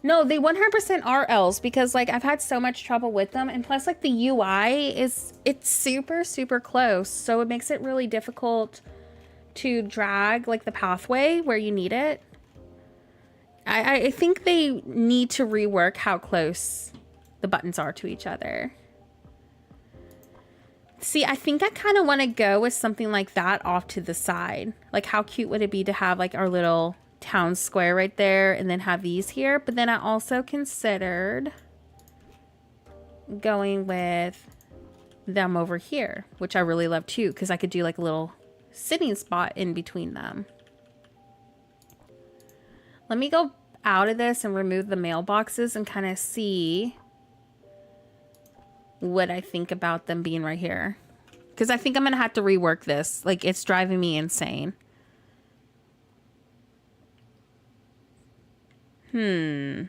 No, they 100% are L's because like I've had so much trouble with them, and plus like the UI it's super, super close. So it makes it really difficult to drag like the pathway where you need it. I think they need to rework how close the buttons are to each other. See, I think I kind of want to go with something like that off to the side. Like how cute would it be to have like our little town square right there and then have these here? But then I also considered going with them over here, which I really love too, because I could do like a little sitting spot in between them. Let me go out of this and remove the mailboxes and kind of see what I think about them being right here, because I think I'm gonna have to rework this. Like it's driving me insane. I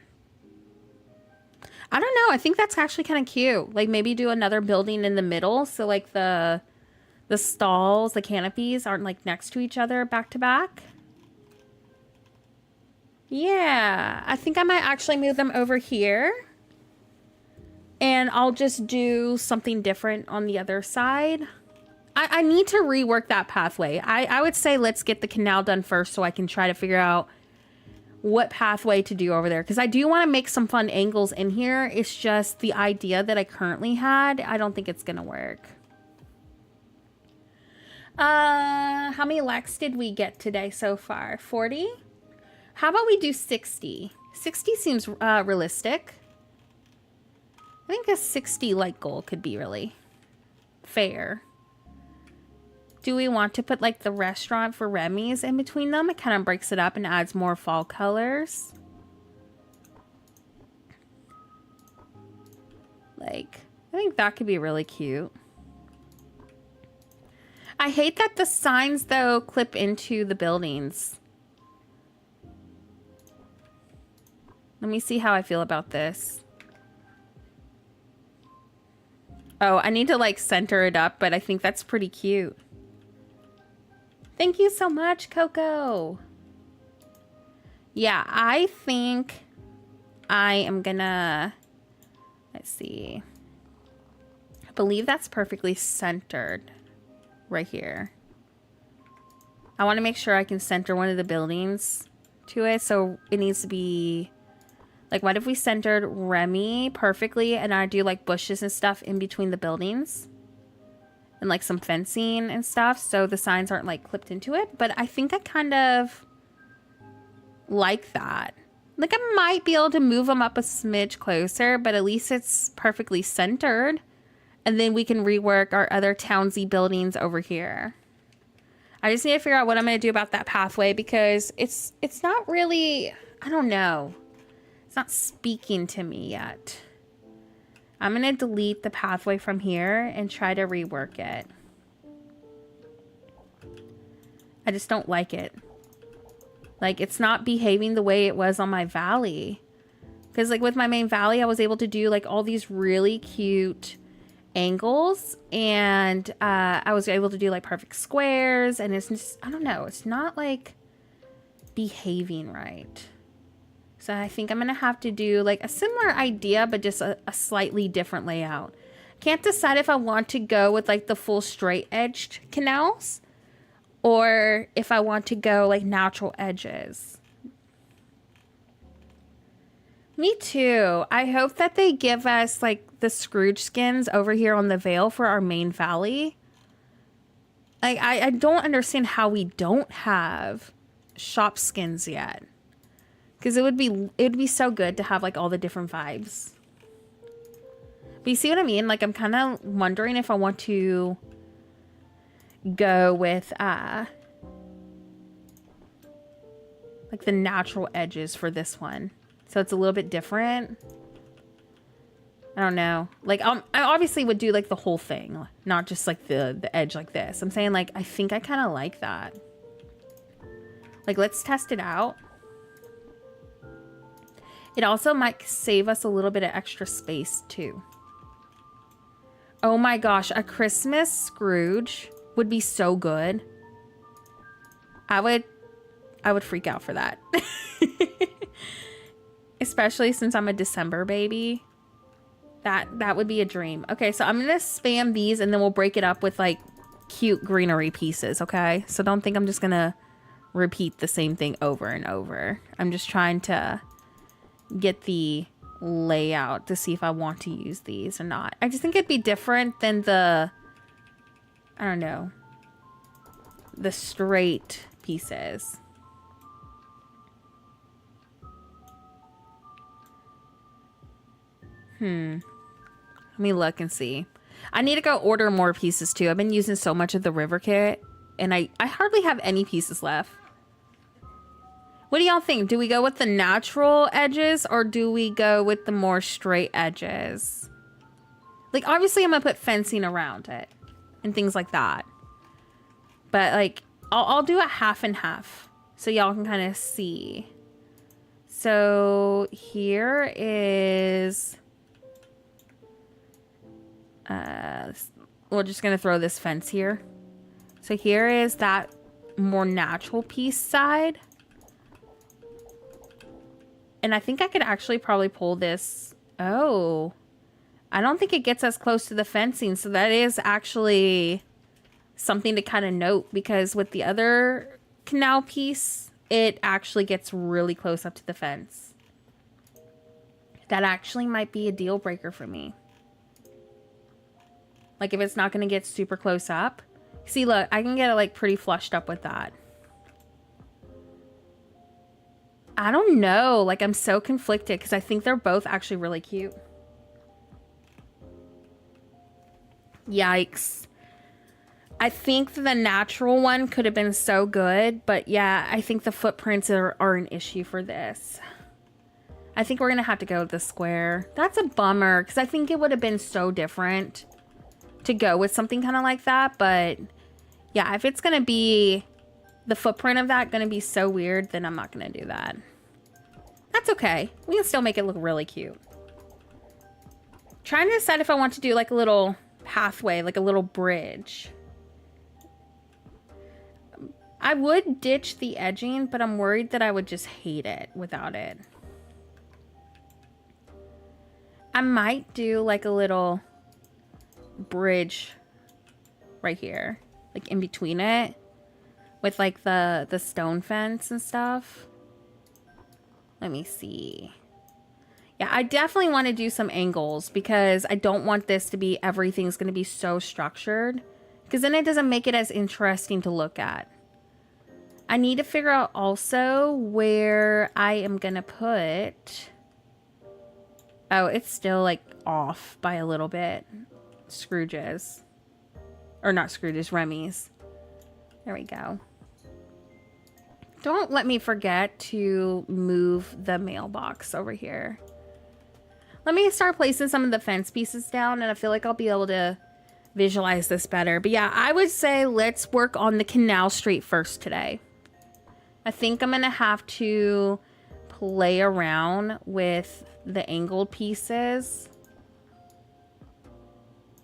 don't know. I think that's actually kind of cute. Like maybe do another building in the middle. So like the stalls, the canopies aren't like next to each other back to back. Yeah, I think I might actually move them over here. And I'll just do something different on the other side. I need to rework that pathway. I would say let's get the canal done first so I can try to figure out what pathway to do over there, because I do want to make some fun angles in here. It's just the idea that I currently had, I don't think it's gonna work. How many likes did we get today so far? 40? How about we do 60? 60 seems realistic. I think a 60 like goal could be really fair. Do we want to put like the restaurant for Remy's in between them? It kind of breaks it up and adds more fall colors. Like, I think that could be really cute. I hate that the signs though clip into the buildings. Let me see how I feel about this. Oh, I need to like center it up, but I think that's pretty cute. Thank you so much, Coco. Yeah, I think I am gonna, let's see. I believe that's perfectly centered right here. I want to make sure I can center one of the buildings to it. So it needs to be like, what if we centered Remy perfectly and I do like bushes and stuff in between the buildings? And like some fencing and stuff, so the signs aren't like clipped into it. But I think I kind of like that. Like I might be able to move them up a smidge closer, but at least it's perfectly centered. And then we can rework our other townsy buildings over here. I just need to figure out what I'm going to do about that pathway, because it's not really, I don't know. It's not speaking to me yet. I'm going to delete the pathway from here and try to rework it. I just don't like it. Like, it's not behaving the way it was on my valley. Because, like, with my main valley, I was able to do, like, all these really cute angles. And I was able to do, like, perfect squares. And it's just, I don't know. It's not, like, behaving right. So I think I'm going to have to do like a similar idea, but just a slightly different layout. Can't decide if I want to go with like the full straight edged canals or if I want to go like natural edges. Me too. I hope that they give us like the Scrooge skins over here on the Vale for our main valley. Like I don't understand how we don't have shop skins yet. Because it would be so good to have like all the different vibes. But you see what I mean? Like I'm kind of wondering if I want to go with like the natural edges for this one. So it's a little bit different. I don't know. Like, I obviously would do like the whole thing, not just like the edge like this. I'm saying like, I think I kind of like that. Like, let's test it out. It also might save us a little bit of extra space too. Oh my gosh, a Christmas Scrooge would be so good. I would freak out for that. Especially since I'm a December baby. That would be a dream. Okay, so I'm gonna spam these and then we'll break it up with like cute greenery pieces, okay? So don't think I'm just gonna repeat the same thing over and over. I'm just trying to get the layout to see if I want to use these or not. I just think it'd be different than the, I don't know, the straight pieces. Let me look and see. I need to go order more pieces too. I've been using so much of the river kit and I hardly have any pieces left. What do y'all think? Do we go with the natural edges or do we go with the more straight edges? Like, obviously I'm gonna put fencing around it and things like that. But like, I'll do a half and half so y'all can kind of see. So here is, we're just gonna throw this fence here. So here is that more natural piece side. And I think I could actually probably pull this. Oh, I don't think it gets us close to the fencing. So that is actually something to kind of note, because with the other canal piece, it actually gets really close up to the fence. That actually might be a deal breaker for me. Like if it's not going to get super close up. See, look, I can get it like pretty flushed up with that. I don't know. Like, I'm so conflicted because I think they're both actually really cute. Yikes. I think the natural one could have been so good, but yeah, I think the footprints are an issue for this. I think we're going to have to go with the square. That's a bummer because I think it would have been so different to go with something kind of like that. But yeah, if it's going to be the footprint of that going to be so weird, then I'm not going to do that. That's okay. We can still make it look really cute. Trying to decide if I want to do like a little pathway, like a little bridge. I would ditch the edging, but I'm worried that I would just hate it without it. I might do like a little bridge right here, like in between it, with like the stone fence and stuff. Let me see. Yeah, I definitely want to do some angles because I don't want this to be everything's going to be so structured, because then it doesn't make it as interesting to look at. I need to figure out also where I am going to put... Oh, it's still like off by a little bit. Scrooge's. Or not Scrooge's, Remy's. There we go. Don't let me forget to move the mailbox over here. Let me start placing some of the fence pieces down, and I feel like I'll be able to visualize this better. But yeah, I would say let's work on the canal street first today. I think I'm going to have to play around with the angled pieces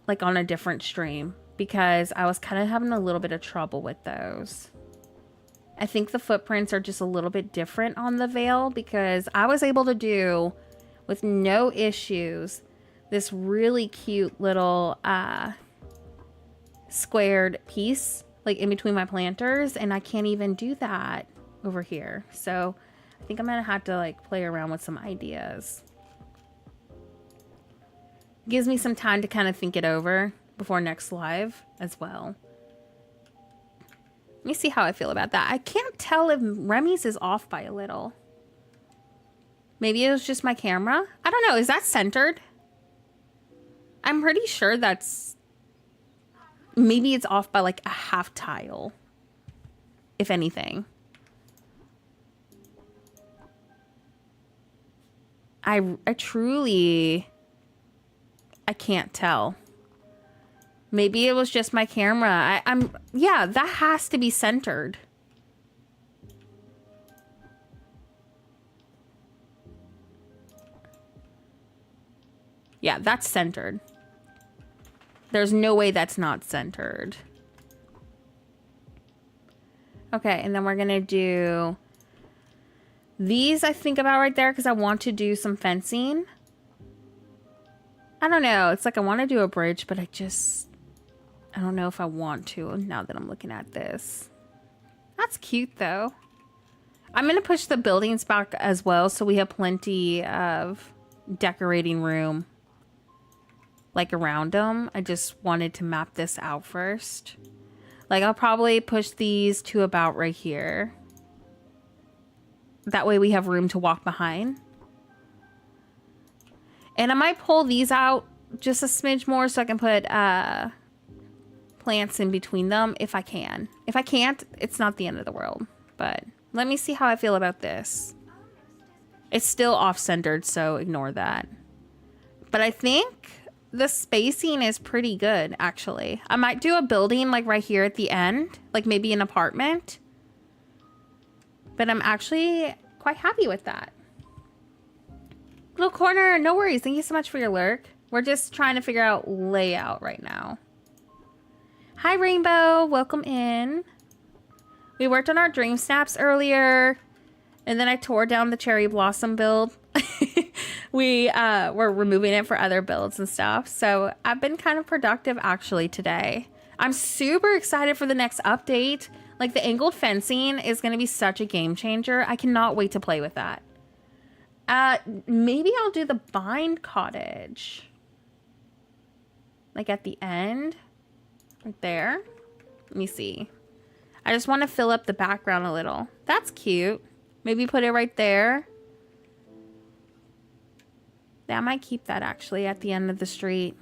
like on a different stream, because I was kind of having a little bit of trouble with those. I think the footprints are just a little bit different on the veil, because I was able to do with no issues this really cute little squared piece like in between my planters, and I can't even do that over here. So I think I'm gonna have to like play around with some ideas. Gives me some time to kind of think it over before next live as well. Let me see how I feel about that. I can't tell if Remy's is off by a little. Maybe it was just my camera. I don't know. Is that centered? I'm pretty sure that's... Maybe it's off by like a half tile, if anything. I truly I can't tell. Maybe it was just my camera. Yeah, that has to be centered. Yeah, that's centered. There's no way that's not centered. Okay, and then we're gonna do these, I think, about right there, because I want to do some fencing. I don't know. It's like I want to do a bridge, but I don't know if I want to now that I'm looking at this. That's cute, though. I'm going to push the buildings back as well, so we have plenty of decorating room, like, around them. I just wanted to map this out first. Like, I'll probably push these to about right here. That way we have room to walk behind. And I might pull these out just a smidge more so I can put plants in between them if I can. If I can't, it's not the end of the world. But let me see how I feel about this. It's still off-centered, so ignore that. But I think the spacing is pretty good, actually. I might do a building like right here at the end, like maybe an apartment. But I'm actually quite happy with that. Little corner, no worries. Thank you so much for your lurk. We're just trying to figure out layout right now. Hi, Rainbow. Welcome in. We worked on our Dreamsnaps earlier, and then I tore down the cherry blossom build. We were removing it for other builds and stuff. So I've been kind of productive actually today. I'm super excited for the next update. Like, the angled fencing is going to be such a game changer. I cannot wait to play with that. Maybe I'll do the bind cottage. Like at the end. Right there. Let me see. I just want to fill up the background a little. That's cute. Maybe put it right there. Yeah, I might keep that actually at the end of the street.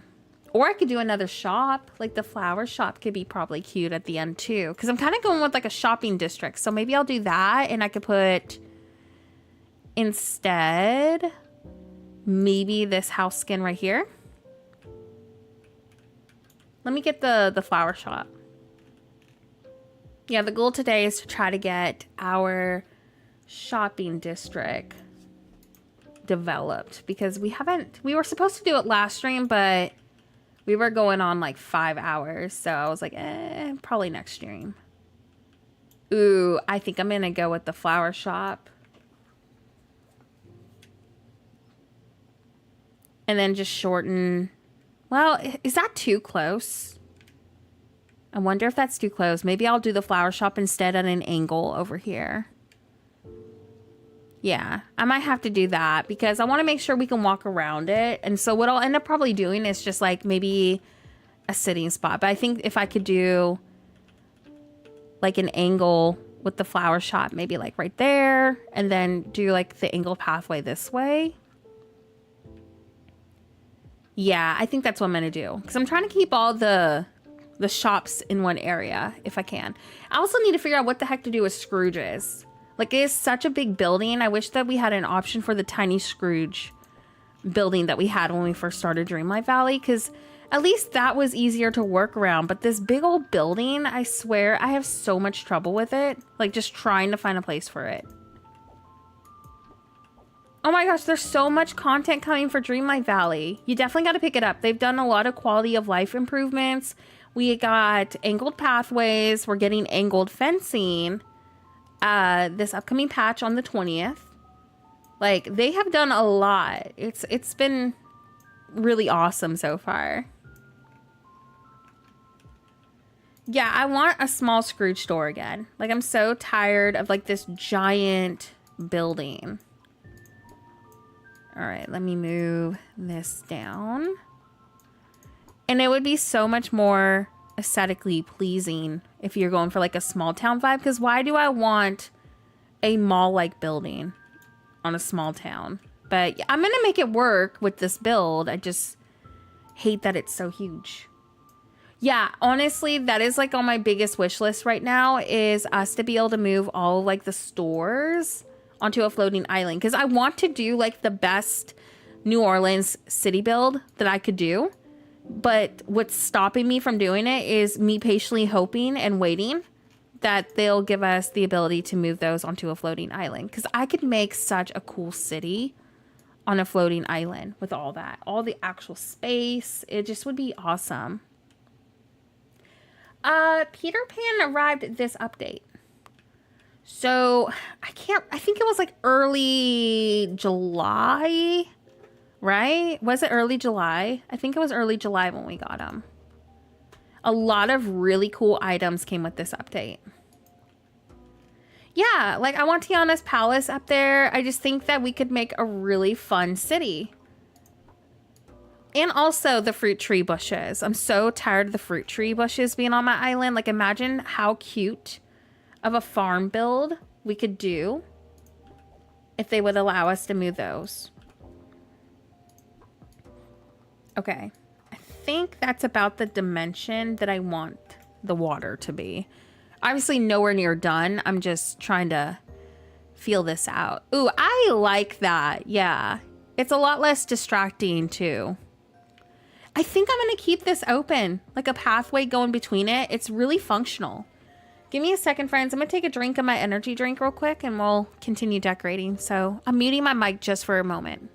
Or I could do another shop. Like the flower shop could be probably cute at the end too. Because I'm kind of going with like a shopping district. So maybe I'll do that. And I could put... instead, maybe this house skin right here. Let me get the flower shop. Yeah, the goal today is to try to get our shopping district developed because we were supposed to do it last stream, but we were going on like 5 hours. So I was like, probably next stream. Ooh, I think I'm going to go with the flower shop. And then just shorten. Well, is that too close? I wonder if that's too close. Maybe I'll do the flower shop instead at an angle over here. Yeah, I might have to do that because I want to make sure we can walk around it. And so what I'll end up probably doing is just like maybe a sitting spot. But I think if I could do like an angle with the flower shop, maybe like right there, and then do like the angle pathway this way. Yeah, I think that's what I'm going to do. Because I'm trying to keep all the shops in one area, if I can. I also need to figure out what the heck to do with Scrooges. Like, it is such a big building. I wish that we had an option for the tiny Scrooge building that we had when we first started Dreamlight Valley. Because at least that was easier to work around. But this big old building, I swear, I have so much trouble with it. Like, just trying to find a place for it. Oh my gosh, there's so much content coming for Dreamlight Valley. You definitely got to pick it up. They've done a lot of quality of life improvements. We got angled pathways. We're getting angled fencing. This upcoming patch on the 20th. Like, they have done a lot. It's been really awesome so far. Yeah, I want a small Scrooge store again. Like, I'm so tired of like this giant building. All right, let me move this down. And it would be so much more aesthetically pleasing if you're going for like a small town vibe. Because why do I want a mall-like building on a small town? But I'm going to make it work with this build. I just hate that it's so huge. Yeah, honestly, that is like on my biggest wish list right now is us to be able to move all like the stores onto a floating island, because I want to do like the best New Orleans city build that I could do. But what's stopping me from doing it is me patiently hoping and waiting that they'll give us the ability to move those onto a floating island. Because I could make such a cool city on a floating island with all that. All the actual space. It just would be awesome. Peter Pan arrived this update. So, I think it was like early July, right? Was it early July? I think it was early July when we got them. A lot of really cool items came with this update. Yeah, like I want Tiana's Palace up there. I just think that we could make a really fun city. And also the fruit tree bushes. I'm so tired of the fruit tree bushes being on my island. Like imagine how cute of a farm build we could do if they would allow us to move those. Okay. I think that's about the dimension that I want the water to be. Obviously nowhere near done. I'm just trying to feel this out. Ooh, I like that. Yeah. It's a lot less distracting too. I think I'm going to keep this open, like a pathway going between it. It's really functional. Give me a second, friends. I'm going to take a drink of my energy drink real quick and we'll continue decorating. So I'm muting my mic just for a moment.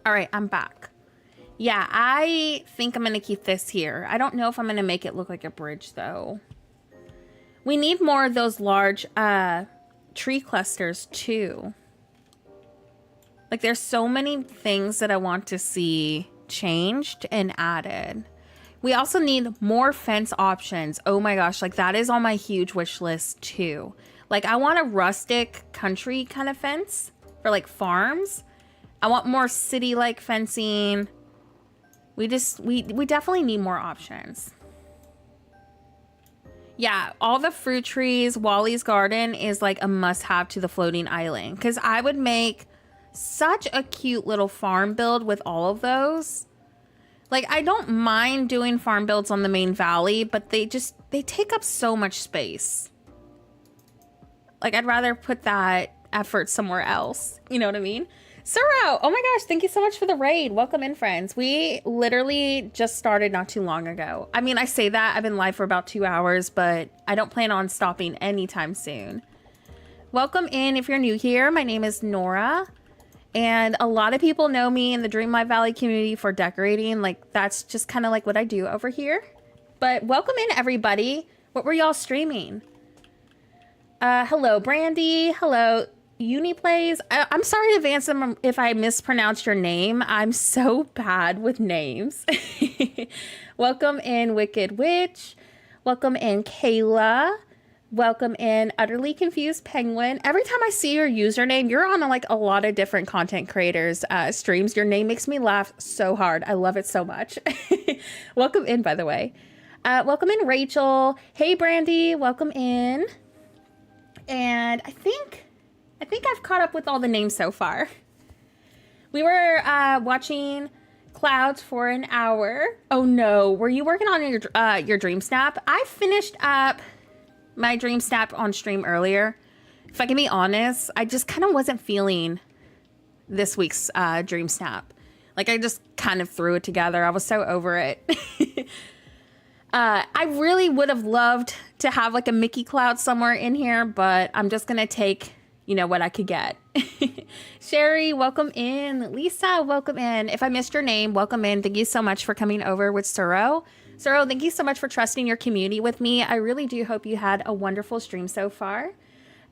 All right, I'm back. Yeah, I think I'm going to keep this here. I don't know if I'm going to make it look like a bridge, though. We need more of those large tree clusters, too. Like, there's so many things that I want to see changed and added. We also need more fence options. Oh my gosh, like, that is on my huge wish list, too. Like, I want a rustic country kind of fence for, like, farms. I want more city-like fencing. We definitely need more options. Yeah, all the fruit trees, Wally's garden is like a must-have to the floating island. Because I would make such a cute little farm build with all of those. Like, I don't mind doing farm builds on the main valley, but they take up so much space. Like, I'd rather put that effort somewhere else. You know what I mean? Suro, oh my gosh, thank you so much for the raid. Welcome in, friends. We literally just started not too long ago. I mean, I say that, I've been live for about 2 hours, but I don't plan on stopping anytime soon. Welcome in if you're new here. My name is Nora, and a lot of people know me in the Dreamlight Valley community for decorating. Like, that's just kind of like what I do over here. But welcome in, everybody. What were y'all streaming? Hello, Brandy. Hello, Uniplays. I'm sorry in advance if I mispronounced your name. I'm so bad with names. Welcome in, Wicked Witch. Welcome in, Kayla. Welcome in, Utterly Confused Penguin. Every time I see your username, you're on like a lot of different content creators streams. Your name makes me laugh so hard. I love it so much. Welcome in, by the way. Welcome in, Rachel. Hey, Brandy. Welcome in. And I think I've caught up with all the names so far. We were watching clouds for an hour. Oh no, were you working on your dream snap? I finished up my dream snap on stream earlier. If I can be honest, I just kind of wasn't feeling this week's dream snap. Like, I just kind of threw it together. I was so over it. I really would have loved to have like a Mickey cloud somewhere in here, but I'm just gonna take, you know, what I could get. Sherry, welcome in. Lisa, welcome in. If I missed your name, welcome in. Thank you so much for coming over with Suro. Suro, thank you so much for trusting your community with me. I really do hope you had a wonderful stream so far.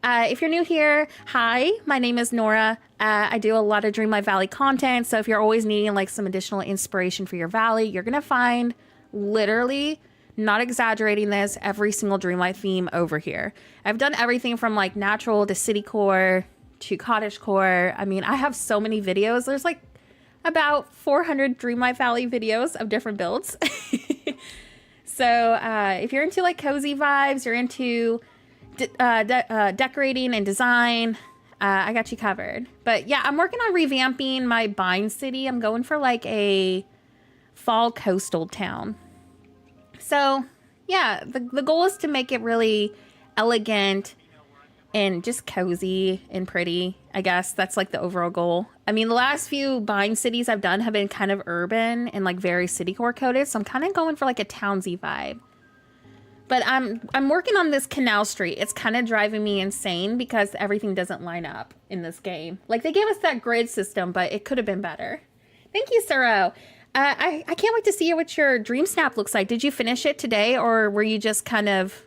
If you're new here, hi, my name is Nora. I do a lot of Dreamlight Valley content. So if you're always needing like some additional inspiration for your valley, you're going to find literally, not exaggerating this, every single Dreamlight theme over here. I've done everything from like natural to city core to cottage core. I mean, I have so many videos. There's like about 400 Dreamlight Valley videos of different builds. So if you're into like cozy vibes, you're into decorating and design, I got you covered. But yeah, I'm working on revamping my bind city. I'm going for like a fall coastal town. So yeah, the goal is to make it really elegant and just cozy and pretty. I guess that's like the overall goal. I mean, the last few bind cities I've done have been kind of urban and like very city core coded. So I'm kind of going for like a townsy vibe. But I'm working on this Canal Street. It's kind of driving me insane because everything doesn't line up in this game. Like, they gave us that grid system, but it could have been better. Thank you, Suro. I can't wait to see what your Dreamsnap looks like. Did you finish it today, or were you just kind of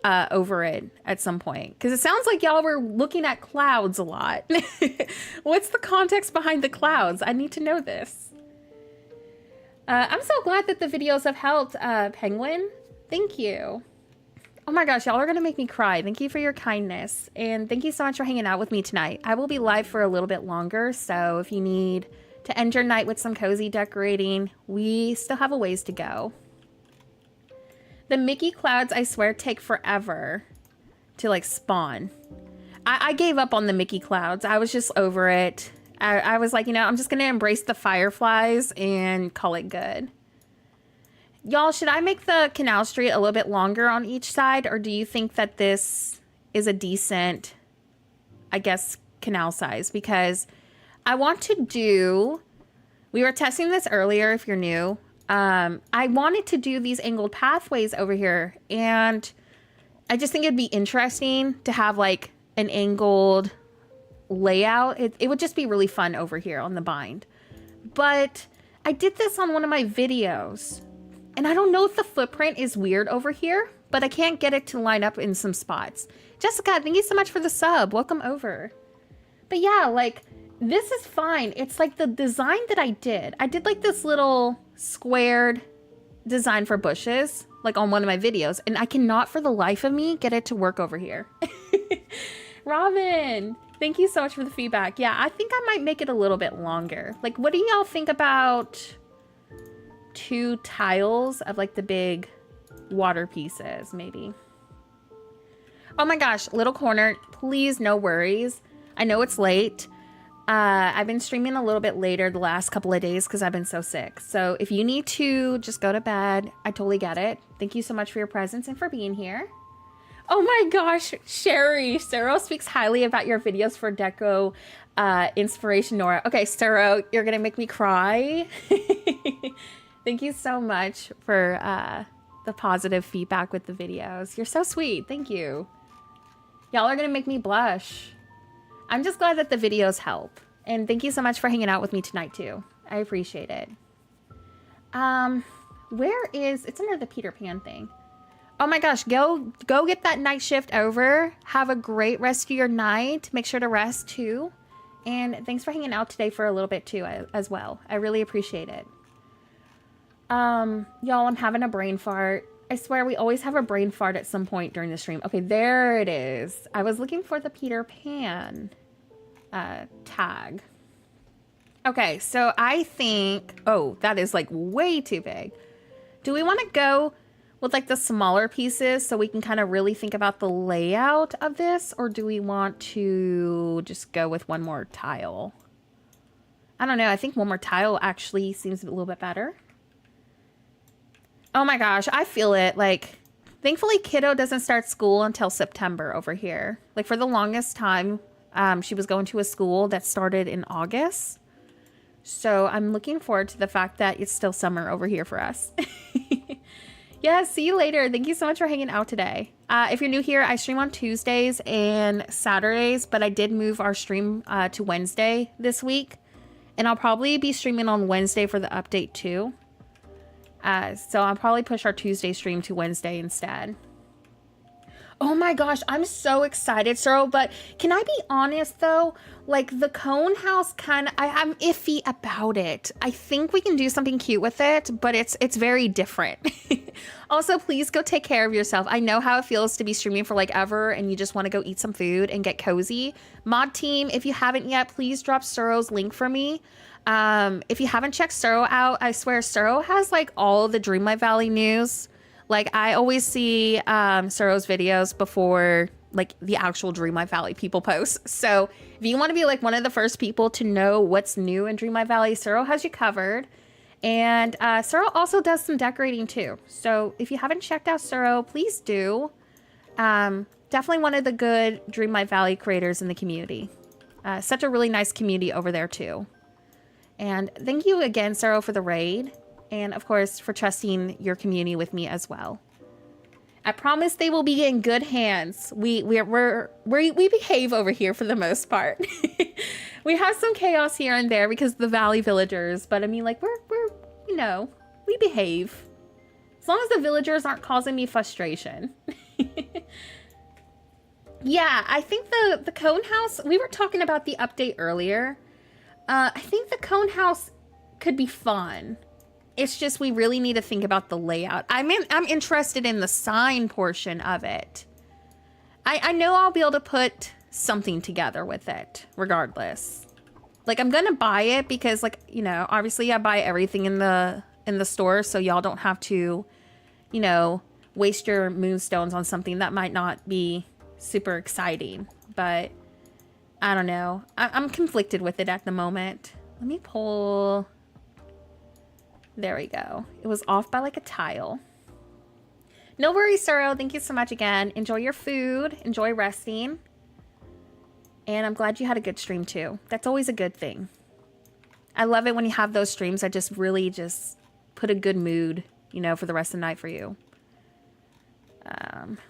over it at some point? Because it sounds like y'all were looking at clouds a lot. What's the context behind the clouds? I need to know this. I'm so glad that the videos have helped, Penguin. Thank you. Oh my gosh, y'all are gonna make me cry. Thank you for your kindness. And thank you so much for hanging out with me tonight. I will be live for a little bit longer, so if you need to end your night with some cozy decorating, we still have a ways to go. The Mickey clouds, I swear, take forever to like spawn. I gave up on the Mickey clouds. I was just over it. I was like, you know, I'm just gonna embrace the fireflies and call it good. Y'all, should I make the Canal Street a little bit longer on each side, or do you think that this is a decent, I guess, canal size? Because I want to do, we were testing this earlier if you're new. I wanted to do these angled pathways over here, and I just think it'd be interesting to have like an angled layout. It would just be really fun over here on the bind. But I did this on one of my videos. And I don't know if the footprint is weird over here, but I can't get it to line up in some spots. Jessica, thank you so much for the sub. Welcome over. But yeah, like, this is fine. It's like the design that I did like this little squared design for bushes, like on one of my videos, and I cannot for the life of me get it to work over here. Robin, thank you so much for the feedback. Yeah, I think I might make it a little bit longer. Like, what do y'all think about 2 tiles of like the big water pieces, maybe? Oh my gosh, little corner, please, no worries. I know it's late. I've been streaming a little bit later the last couple of days because I've been so sick. So if you need to just go to bed, I totally get it. Thank you so much for your presence and for being here. Oh my gosh, Sherry, Suro speaks highly about your videos for deco inspiration, Nora. Okay, Suro, you're gonna make me cry. Thank you so much for the positive feedback with the videos. You're so sweet. Thank you. Y'all are going to make me blush. I'm just glad that the videos help. And thank you so much for hanging out with me tonight, too. I appreciate it. Where is... It's under the Peter Pan thing. Oh my gosh. Go get that night shift over. Have a great rest of your night. Make sure to rest, too. And thanks for hanging out today for a little bit, too, as well. I really appreciate it. Y'all, I'm having a brain fart. I swear we always have a brain fart at some point during the stream. Okay, there it is. I was looking for the Peter Pan tag. Okay, so I think, oh, that is like way too big. Do we want to go with like the smaller pieces so we can kind of really think about the layout of this? Or do we want to just go with one more tile? I don't know. I think one more tile actually seems a little bit better. Oh my gosh, I feel it. Like, thankfully, kiddo doesn't start school until September over here. Like, for the longest time, she was going to a school that started in August. So I'm looking forward to the fact that it's still summer over here for us. Yeah, see you later. Thank you so much for hanging out today. If you're new here, I stream on Tuesdays and Saturdays, but I did move our stream to Wednesday this week. And I'll probably be streaming on Wednesday for the update too. So I'll probably push our Tuesday stream to Wednesday instead. Oh my gosh, I'm so excited, Suro. But can I be honest though? Like the cone house I'm iffy about it. I think we can do something cute with it, but it's very different. Also, please go take care of yourself. I know how it feels to be streaming for like ever and you just want to go eat some food and get cozy. Mod team, if you haven't yet, please drop Suro's link for me. If you haven't checked Suro out, I swear Suro has like all the Dreamlight Valley news. Like I always see Suro's videos before like the actual Dreamlight Valley people post. So if you want to be like one of the first people to know what's new in Dreamlight Valley, Cyril has you covered. And Cyril also does some decorating too. So if you haven't checked out Cyril, please do. Definitely one of the good Dreamlight Valley creators in the community. Such a really nice community over there too. And thank you again, Cyril, for the raid. And of course, for trusting your community with me as well. I promise they will be in good hands. We behave over here for the most part. We have some chaos here and there because of the Valley villagers, but I mean, like, we're you know, we behave. As long as the villagers aren't causing me frustration. Yeah, I think the cone house, we were talking about the update earlier. I think the cone house could be fun. It's just we really need to think about the layout. I'm interested in the sign portion of it. I know I'll be able to put something together with it, regardless. Like, I'm gonna buy it because, like, you know, obviously I buy everything in the store, so y'all don't have to, you know, waste your moonstones on something that might not be super exciting. But I don't know. I'm conflicted with it at the moment. Let me pull... There we go. It was off by like a tile. No worries, Cyril. Thank you so much again. Enjoy your food. Enjoy resting. And I'm glad you had a good stream too. That's always a good thing. I love it when you have those streams that just really just put a good mood, you know, for the rest of the night for you.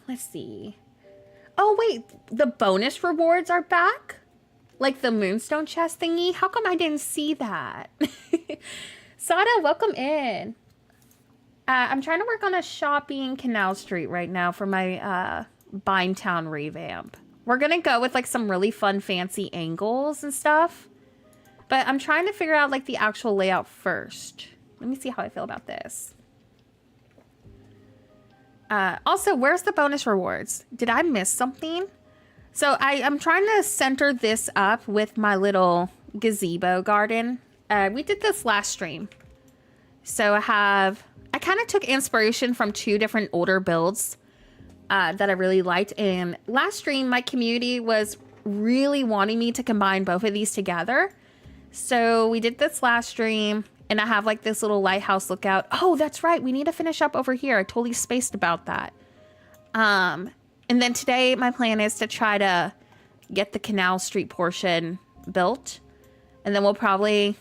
Let's see. Oh, wait. The bonus rewards are back? Like the moonstone chest thingy? How come I didn't see that? Sada, welcome in. I'm trying to work on a shopping Canal Street right now for my Town revamp. We're going to go with like some really fun fancy angles and stuff. But I'm trying to figure out like the actual layout first. Let me see how I feel about this. Also, where's the bonus rewards? Did I miss something? So I'm trying to center this up with my little gazebo garden. We did this last stream. So I kind of took inspiration from two different older builds that I really liked. And last stream, my community was really wanting me to combine both of these together. So we did this last stream and I have like this little lighthouse lookout. Oh, that's right. We need to finish up over here. I totally spaced about that. And then today my plan is to try to get the Canal Street portion built. And then we'll probably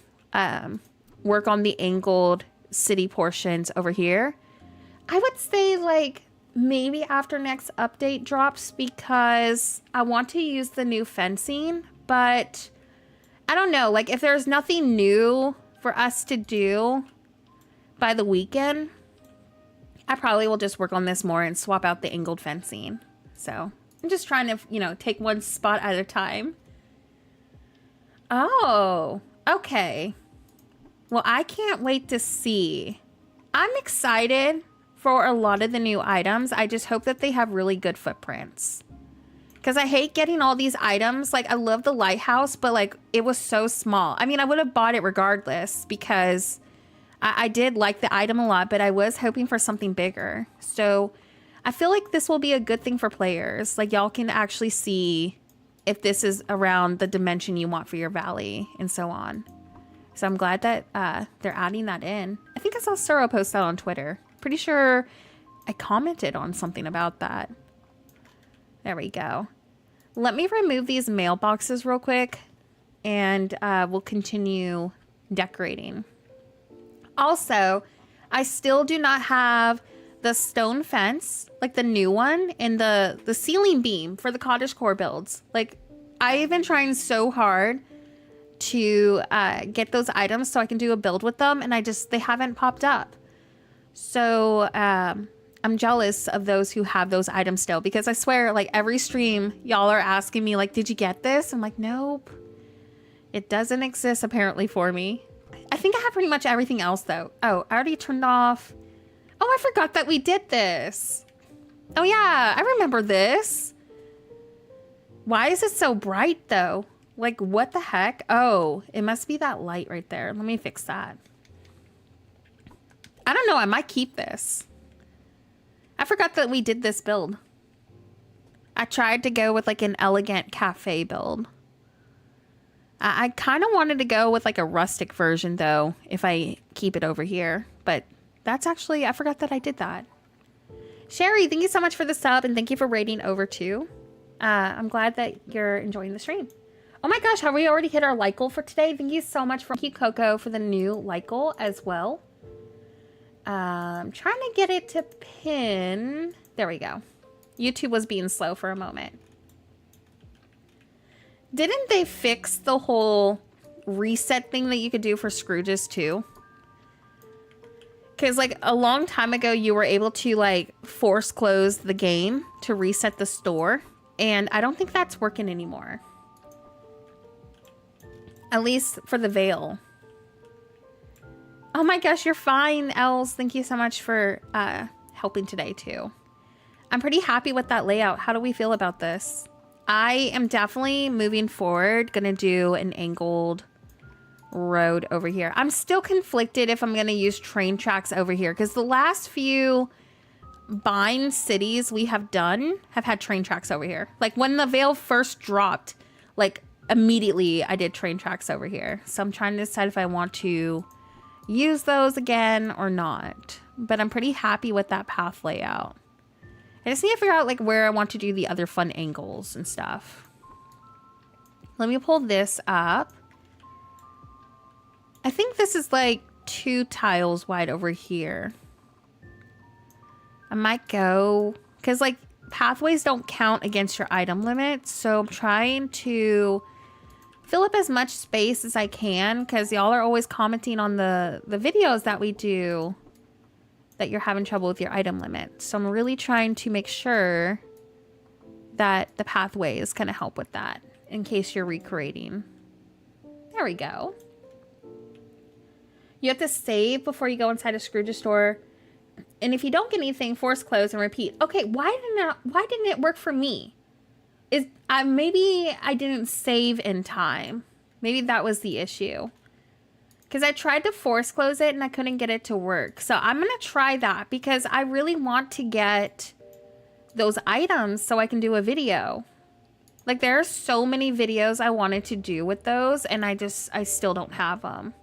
work on the angled city portions over here. I would say like maybe after next update drops because I want to use the new fencing, but I don't know, like if there's nothing new for us to do by the weekend, I probably will just work on this more and swap out the angled fencing. So I'm just trying to, you know, take one spot at a time. Oh, okay. Well, I can't wait to see. I'm excited for a lot of the new items. I just hope that they have really good footprints. Because I hate getting all these items. Like, I love the lighthouse, but, like, it was so small. I mean, I would have bought it regardless because I did like the item a lot, but I was hoping for something bigger. So, I feel like this will be a good thing for players. Like, y'all can actually see if this is around the dimension you want for your valley and so on. So I'm glad that they're adding that in. I think I saw Suro post that on Twitter. Pretty sure I commented on something about that. There we go. Let me remove these mailboxes real quick and we'll continue decorating. Also, I still do not have the stone fence, like the new one, and the ceiling beam for the cottagecore builds. Like, I've been trying so hard to get those items so I can do a build with them, and they haven't popped up. So I'm jealous of those who have those items still, because I swear, like, every stream y'all are asking me, like, did you get this? I'm like, nope, it doesn't exist apparently for me. I think I have pretty much everything else though. Oh, I already turned off. Oh, I forgot that we did this. Oh yeah, I remember this. Why is it so bright though? Like, what the heck? Oh, it must be that light right there. Let me fix that. I don't know. I might keep this. I forgot that we did this build. I tried to go with like an elegant cafe build. I kind of wanted to go with like a rustic version though, if I keep it over here. But that's actually, I forgot that I did that. Sherry, thank you so much for the sub and thank you for rating over too. I'm glad that you're enjoying the stream. Oh my gosh, have we already hit our like goal for today? Thank you so much for thank you, Coco, for the new like goal as well. I'm trying to get it to pin. There we go. YouTube was being slow for a moment. Didn't they fix the whole reset thing that you could do for Scrooge's too? Because like a long time ago, you were able to like force close the game to reset the store. And I don't think that's working anymore. At least for the veil. Oh my gosh, you're fine, Els. Thank you so much for helping today too. I'm pretty happy with that layout. How do we feel about this? I am definitely moving forward, gonna do an angled road over here. I'm still conflicted if I'm gonna use train tracks over here because the last few bind cities we have done have had train tracks over here. Like when the veil first dropped, like immediately I did train tracks over here. So I'm trying to decide if I want to use those again or not. But I'm pretty happy with that path layout. I just need to figure out like where I want to do the other fun angles and stuff. Let me pull this up. I think this is like 2 tiles wide over here. I might go, because like pathways don't count against your item limit. So I'm trying to fill up as much space as I can because y'all are always commenting on the videos that we do that you're having trouble with your item limit. So I'm really trying to make sure that the pathways kind of help with that in case you're recreating. There we go. You have to save before you go inside a Scrooge's store. And if you don't get anything, force close and repeat. Okay, why didn't it work for me? Maybe I didn't save in time. Maybe that was the issue. Because I tried to force close it and I couldn't get it to work. So I'm going to try that because I really want to get those items so I can do a video. Like there are so many videos I wanted to do with those and I still don't have them.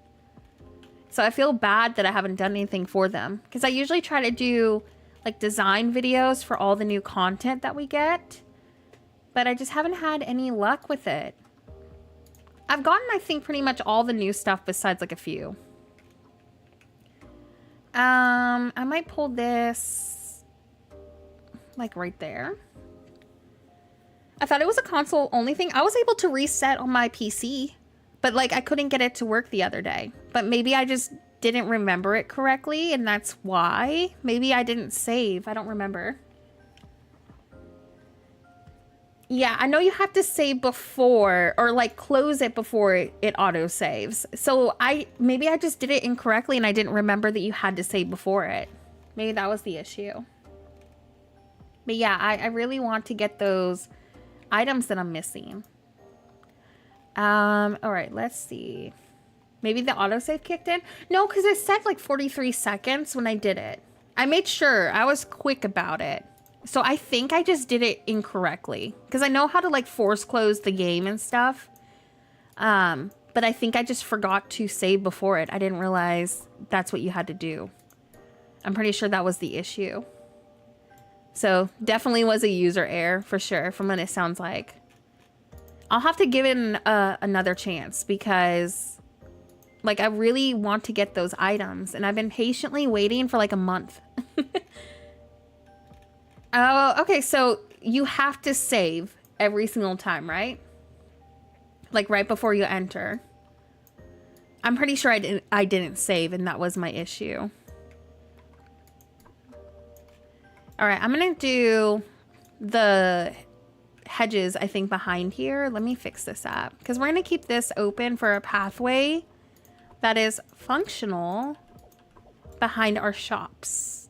So I feel bad that I haven't done anything for them. Because I usually try to do like design videos for all the new content that we get. But I just haven't had any luck with it. I've gotten, I think, pretty much all the new stuff besides like a few. I might pull this like right there. I thought it was a console only thing. I was able to reset on my PC, but like I couldn't get it to work the other day. But maybe I just didn't remember it correctly and that's why. Maybe I didn't save. I don't remember. Yeah, I know you have to save before or like close it before it auto saves. So maybe I just did it incorrectly and I didn't remember that you had to save before it. Maybe that was the issue. But yeah, I really want to get those items that I'm missing. All right, let's see. Maybe the autosave kicked in? No, because it said like 43 seconds when I did it. I made sure I was quick about it. So I think I just did it incorrectly because I know how to like force close the game and stuff. But I think I just forgot to save before it. I didn't realize that's what you had to do. I'm pretty sure that was the issue. So definitely was a user error for sure from what it sounds like. I'll have to give it another chance because like I really want to get those items and I've been patiently waiting for like a month. Oh, okay. So you have to save every single time, right? Like right before you enter. I'm pretty sure I didn't save and that was my issue. All right, I'm going to do the hedges, I think, behind here. Let me fix this up because we're going to keep this open for a pathway that is functional behind our shops.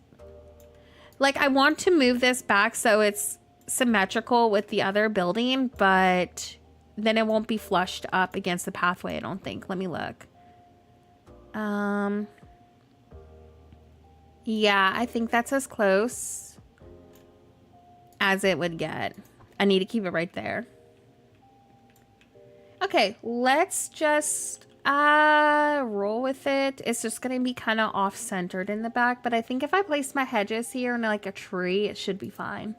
Like, I want to move this back so it's symmetrical with the other building, but then it won't be flushed up against the pathway, I don't think. Let me look. Yeah, I think that's as close as it would get. I need to keep it right there. Okay, let's just roll with it. It's just gonna be kind of off-centered in the back, but I think if I place my hedges here in like a tree, it should be fine.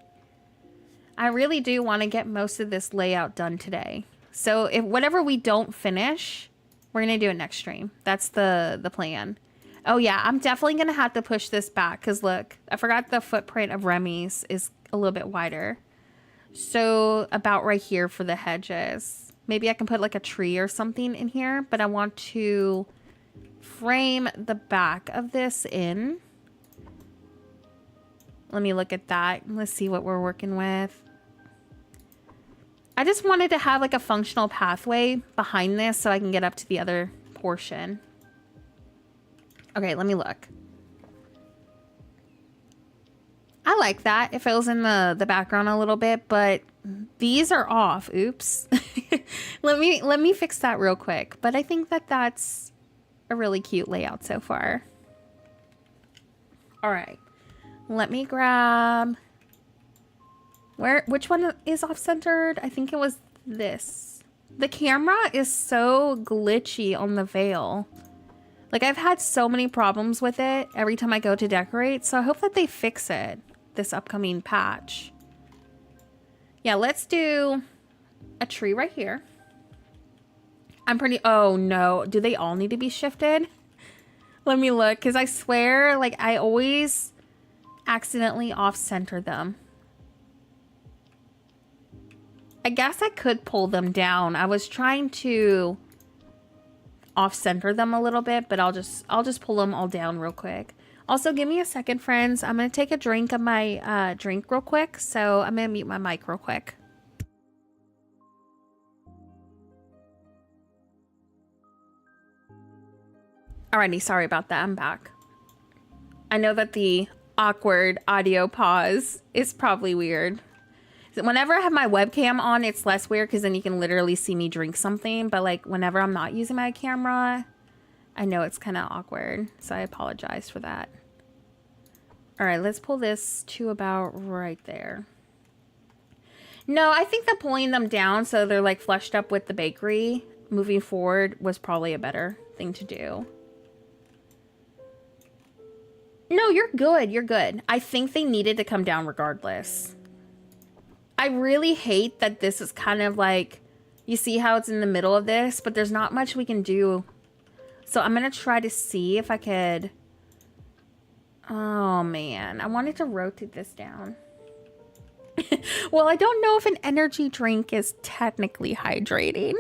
I really do want to get most of this layout done today. So if whatever we don't finish, we're gonna do it next stream. That's the plan. Oh yeah, I'm definitely gonna have to push this back because look, I forgot the footprint of Remy's is a little bit wider. So about right here for the hedges. Maybe I can put like a tree or something in here, but I want to frame the back of this in. Let me look at that. Let's see what we're working with. I just wanted to have like a functional pathway behind this so I can get up to the other portion. Okay, let me look. I like that. It fills in the background a little bit, but these are off. Oops. Let me fix that real quick. But I think that that's a really cute layout so far. All right. Let me grab... Which one is off-centered? I think it was this. The camera is so glitchy on the veil. Like, I've had so many problems with it every time I go to decorate, so I hope that they fix it this upcoming patch. Yeah, let's do a tree right here. I'm pretty... Oh, no. Do they all need to be shifted? Let me look, because I swear, like, I always accidentally off-center them. I guess I could pull them down. I was trying to off-center them a little bit, but I'll just pull them all down real quick. Also, give me a second, friends. I'm going to take a drink of my drink real quick, so I'm going to mute my mic real quick. Alrighty, sorry about that. I'm back. I know that the awkward audio pause is probably weird. Whenever I have my webcam on, it's less weird because then you can literally see me drink something. But like whenever I'm not using my camera, I know it's kind of awkward. So I apologize for that. All right, let's pull this to about right there. No, I think that pulling them down so they're like flushed up with the bakery moving forward was probably a better thing to do. No, you're good. You're good. I think they needed to come down regardless. I really hate that this is kind of like, you see how it's in the middle of this, but there's not much we can do. So I'm going to try to see if I could. Oh man, I wanted to rotate this down. Well, I don't know if an energy drink is technically hydrating.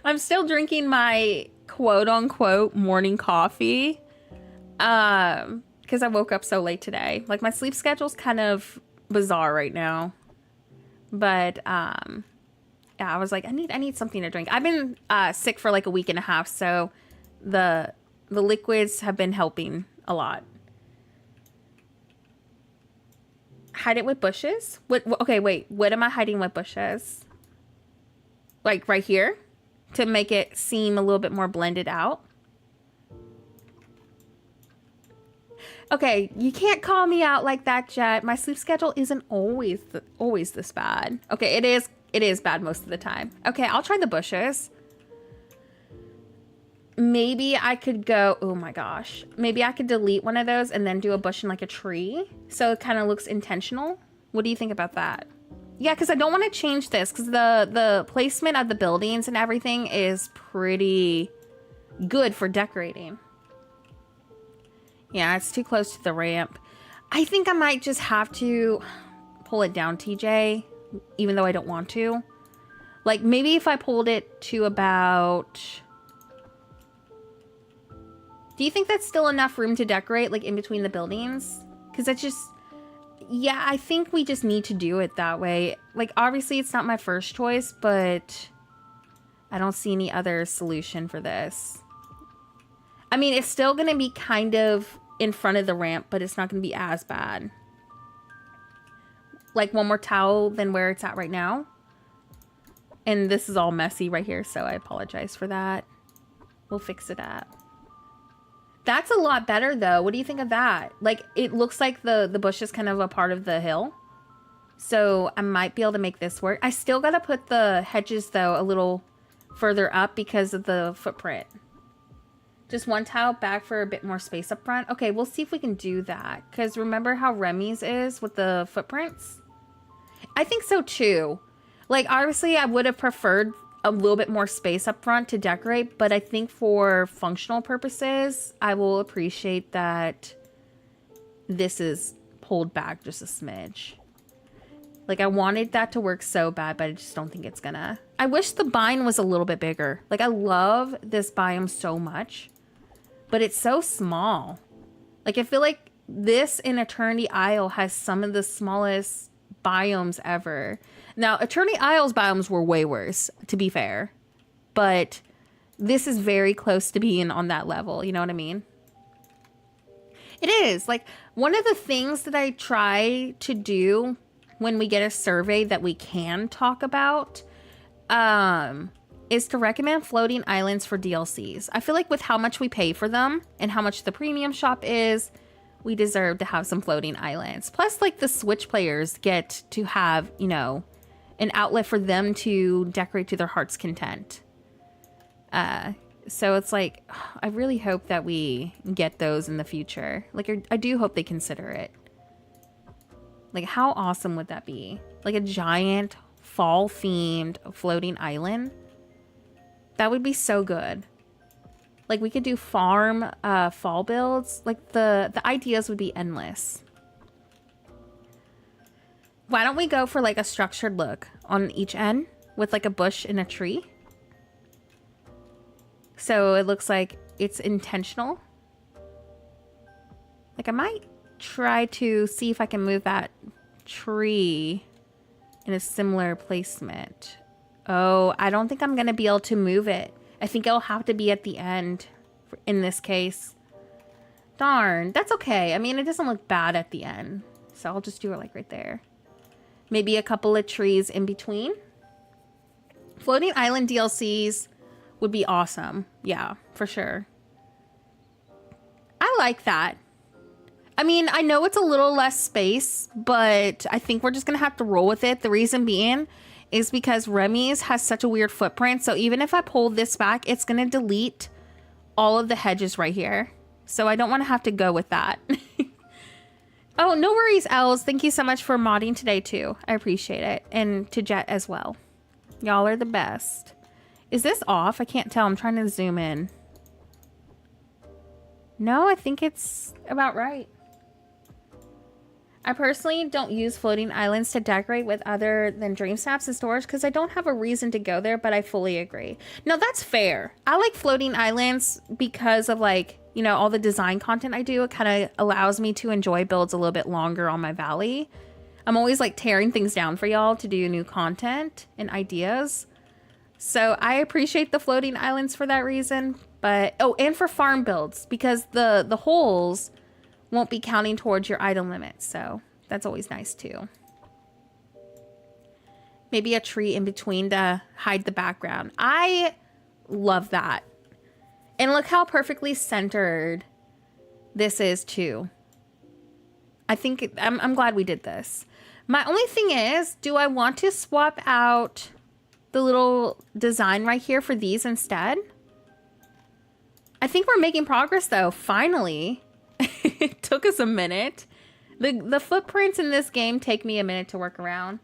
I'm still drinking my quote unquote morning coffee. Because I woke up so late today. Like my sleep schedule's kind of bizarre right now. But yeah, I was like, I need something to drink. I've been sick for like a week and a half, so the liquids have been helping a lot. Hide it with bushes? Okay, wait. What am I hiding with bushes? Like right here? To make it seem a little bit more blended out? Okay, you can't call me out like that, Jet. My sleep schedule isn't always this bad. Okay, it is bad most of the time. Okay, I'll try the bushes. Maybe I could go, oh my gosh. Maybe I could delete one of those and then do a bush in like a tree. So it kind of looks intentional. What do you think about that? Yeah, because I don't want to change this because the placement of the buildings and everything is pretty good for decorating. Yeah, it's too close to the ramp. I think I might just have to pull it down, TJ, even though I don't want to. Like, maybe if I pulled it to about... Do you think that's still enough room to decorate, like, in between the buildings? Because that's just... Yeah, I think we just need to do it that way. Like, obviously, it's not my first choice, but I don't see any other solution for this. I mean, it's still going to be kind of in front of the ramp, but it's not going to be as bad. Like one more towel than where it's at right now. And this is all messy right here, so I apologize for that. We'll fix it up. That's a lot better, though. What do you think of that? Like, it looks like the bush is kind of a part of the hill. So I might be able to make this work. I still got to put the hedges, though, a little further up because of the footprint. Just one tile back for a bit more space up front. Okay, we'll see if we can do that. Because remember how Remy's is with the footprints? I think so, too. Like, obviously, I would have preferred a little bit more space up front to decorate. But I think for functional purposes, I will appreciate that this is pulled back just a smidge. Like, I wanted that to work so bad, but I just don't think it's gonna. I wish the biome was a little bit bigger. Like, I love this biome so much, but it's so small. Like, I feel like this in Eternity Isle has some of the smallest biomes ever. Now, Eternity Isle's biomes were way worse, to be fair. But this is very close to being on that level, you know what I mean? It is. Like, one of the things that I try to do when we get a survey that we can talk about is to recommend floating islands for DLCs. I feel like with how much we pay for them and how much the premium shop is, we deserve to have some floating islands. Plus, like, the Switch players get to have, you know, an outlet for them to decorate to their heart's content. So it's like, I really hope that we get those in the future. Like, I do hope they consider it. Like, how awesome would that be? Like a giant fall-themed floating island? That would be so good. Like, we could do farm fall builds. Like, the ideas would be endless. Why don't we go for, like, a structured look on each end with, like, a bush and a tree? So it looks like it's intentional. Like, I might try to see if I can move that tree in a similar placement. Oh, I don't think I'm going to be able to move it. I think it'll have to be at the end in this case. Darn, that's okay. I mean, it doesn't look bad at the end. So I'll just do it like right there. Maybe a couple of trees in between. Floating island DLCs would be awesome. Yeah, for sure. I like that. I mean, I know it's a little less space, but I think we're just going to have to roll with it. The reason being is because Remy's has such a weird footprint. So even if I pull this back, it's going to delete all of the hedges right here. So I don't want to have to go with that. Oh, no worries, Els. Thank you so much for modding today, too. I appreciate it. And to Jet as well. Y'all are the best. Is this off? I can't tell. I'm trying to zoom in. No, I think it's about right. I personally don't use floating islands to decorate with other than Dreamsnaps and storage because I don't have a reason to go there, but I fully agree. No, that's fair. I like floating islands because of, like, you know, all the design content I do. It kind of allows me to enjoy builds a little bit longer on my valley. I'm always, like, tearing things down for y'all to do new content and ideas. So I appreciate the floating islands for that reason. But, oh, and for farm builds because the holes won't be counting towards your item limit, so that's always nice too. Maybe a tree in between to hide the background. I love that. And look how perfectly centered this is too. I think I'm glad we did this. My only thing is, do I want to swap out the little design right here for these instead? I think we're making progress though, finally. It took us a minute. The footprints in this game take me a minute to work around.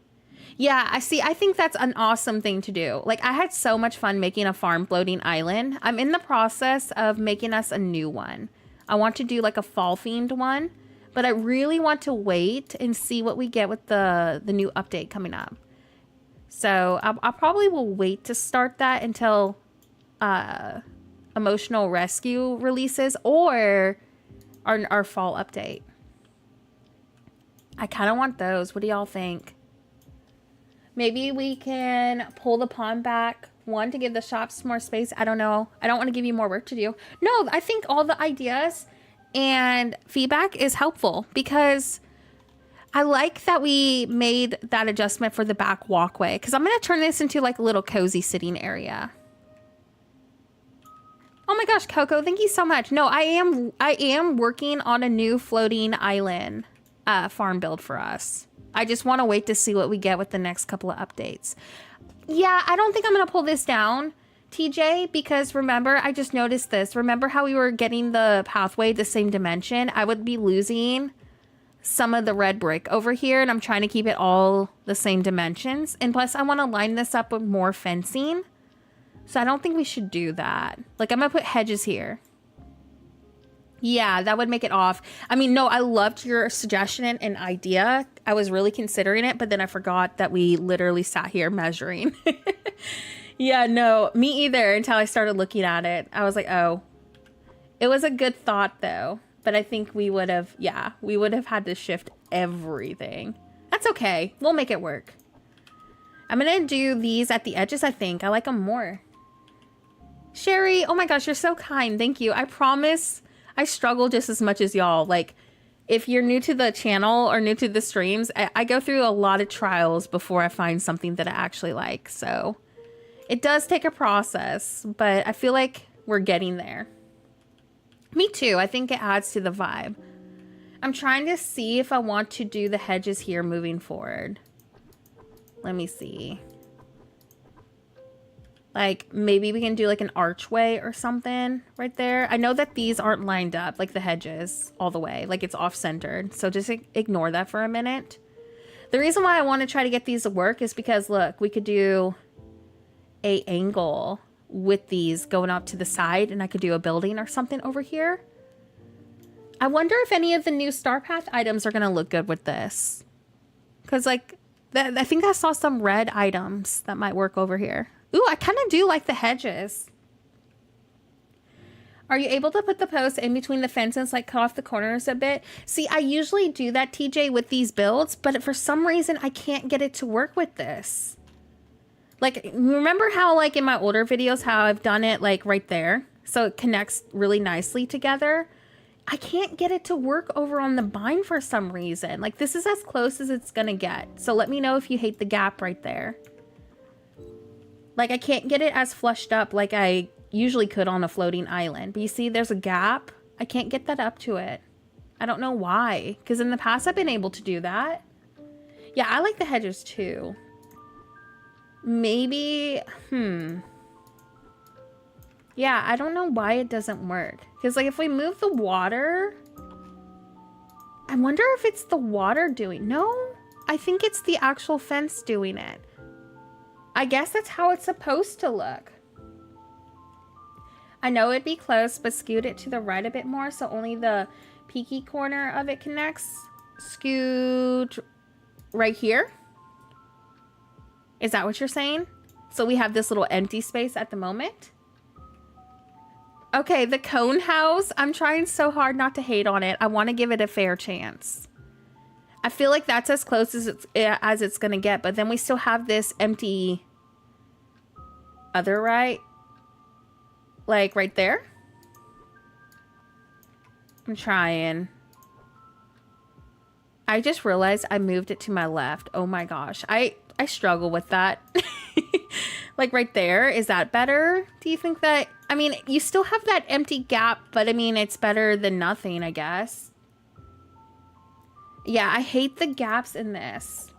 Yeah, I think that's an awesome thing to do. Like, I had so much fun making a farm floating island. I'm in the process of making us a new one. I want to do like a fall themed one, but I really want to wait and see what we get with the new update coming up. So I probably will wait to start that until Emotional Rescue releases or our fall update. I kind of want those. What do y'all think? Maybe we can pull the pond back. One, to give the shops more space. I don't know. I don't want to give you more work to do. No, I think all the ideas and feedback is helpful because I like that we made that adjustment for the back walkway because I'm going to turn this into like a little cozy sitting area. Oh my gosh, Coco, thank you so much. No, I am working on a new floating island farm build for us. I just want to wait to see what we get with the next couple of updates. Yeah, I don't think I'm going to pull this down, TJ, because remember, I just noticed this. Remember how we were getting the pathway the same dimension? I would be losing some of the red brick over here, and I'm trying to keep it all the same dimensions. And plus, I want to line this up with more fencing. So I don't think we should do that. Like, I'm going to put hedges here. Yeah, that would make it off. I mean, no, I loved your suggestion and idea. I was really considering it, but then I forgot that we literally sat here measuring. Yeah, no, me either until I started looking at it. I was like, oh, it was a good thought though. But I think we would have, yeah, we would have had to shift everything. That's okay. We'll make it work. I'm going to do these at the edges, I think. I like them more. Sherry, oh my gosh, you're so kind. Thank you. I promise I struggle just as much as y'all. Like, if you're new to the channel or new to the streams, I go through a lot of trials before I find something that I actually like. So it does take a process, but I feel like we're getting there. Me too. I think it adds to the vibe. I'm trying to see if I want to do the hedges here moving forward. Let me see. Like, maybe we can do like an archway or something right there. I know that these aren't lined up, like the hedges, all the way. Like, it's off-centered. So just ignore that for a minute. The reason why I want to try to get these to work is because, look, we could do a angle with these going up to the side, and I could do a building or something over here. I wonder if any of the new Star Path items are going to look good with this. Because, like, I think I saw some red items that might work over here. Ooh, I kind of do like the hedges. Are you able to put the posts in between the fences, like cut off the corners a bit? See, I usually do that, TJ, with these builds, but for some reason, I can't get it to work with this. Like, remember how, like, in my older videos, how I've done it, like, right there? So it connects really nicely together. I can't get it to work over on the bind for some reason. Like, this is as close as it's gonna get. So let me know if you hate the gap right there. Like, I can't get it as flushed up like I usually could on a floating island. But you see, there's a gap. I can't get that up to it. I don't know why. Because in the past, I've been able to do that. Yeah, I like the hedges too. Maybe, yeah, I don't know why it doesn't work. Because, like, if we move the water, I wonder if it's the water doing... No, I think it's the actual fence doing it. I guess that's how it's supposed to look. I know it'd be close, but scoot it to the right a bit more so only the peaky corner of it connects. Scoot right here. Is that what you're saying? So we have this little empty space at the moment. Okay, the cone house. I'm trying so hard not to hate on it. I want to give it a fair chance. I feel like that's as close as it's going to get, but then we still have this empty other right. Like right there. I'm trying. I just realized I moved it to my left. Oh my gosh. I struggle with that. Like right there. Is that better? Do you think that... I mean, you still have that empty gap, but I mean, it's better than nothing, I guess. Yeah, I hate the gaps in this.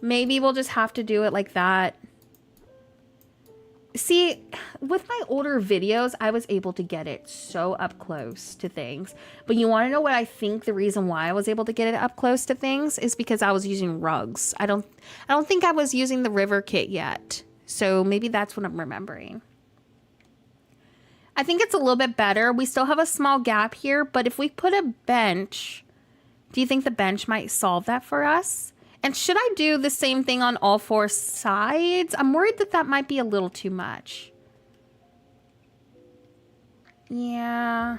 Maybe we'll just have to do it like that. See, with my older videos, I was able to get it so up close to things. But you want to know what I think the reason why I was able to get it up close to things is because I was using rugs. I don't think I was using the river kit yet. So maybe that's what I'm remembering. I think it's a little bit better. We still have a small gap here, but if we put a bench, do you think the bench might solve that for us? And should I do the same thing on all four sides? I'm worried that that might be a little too much. Yeah.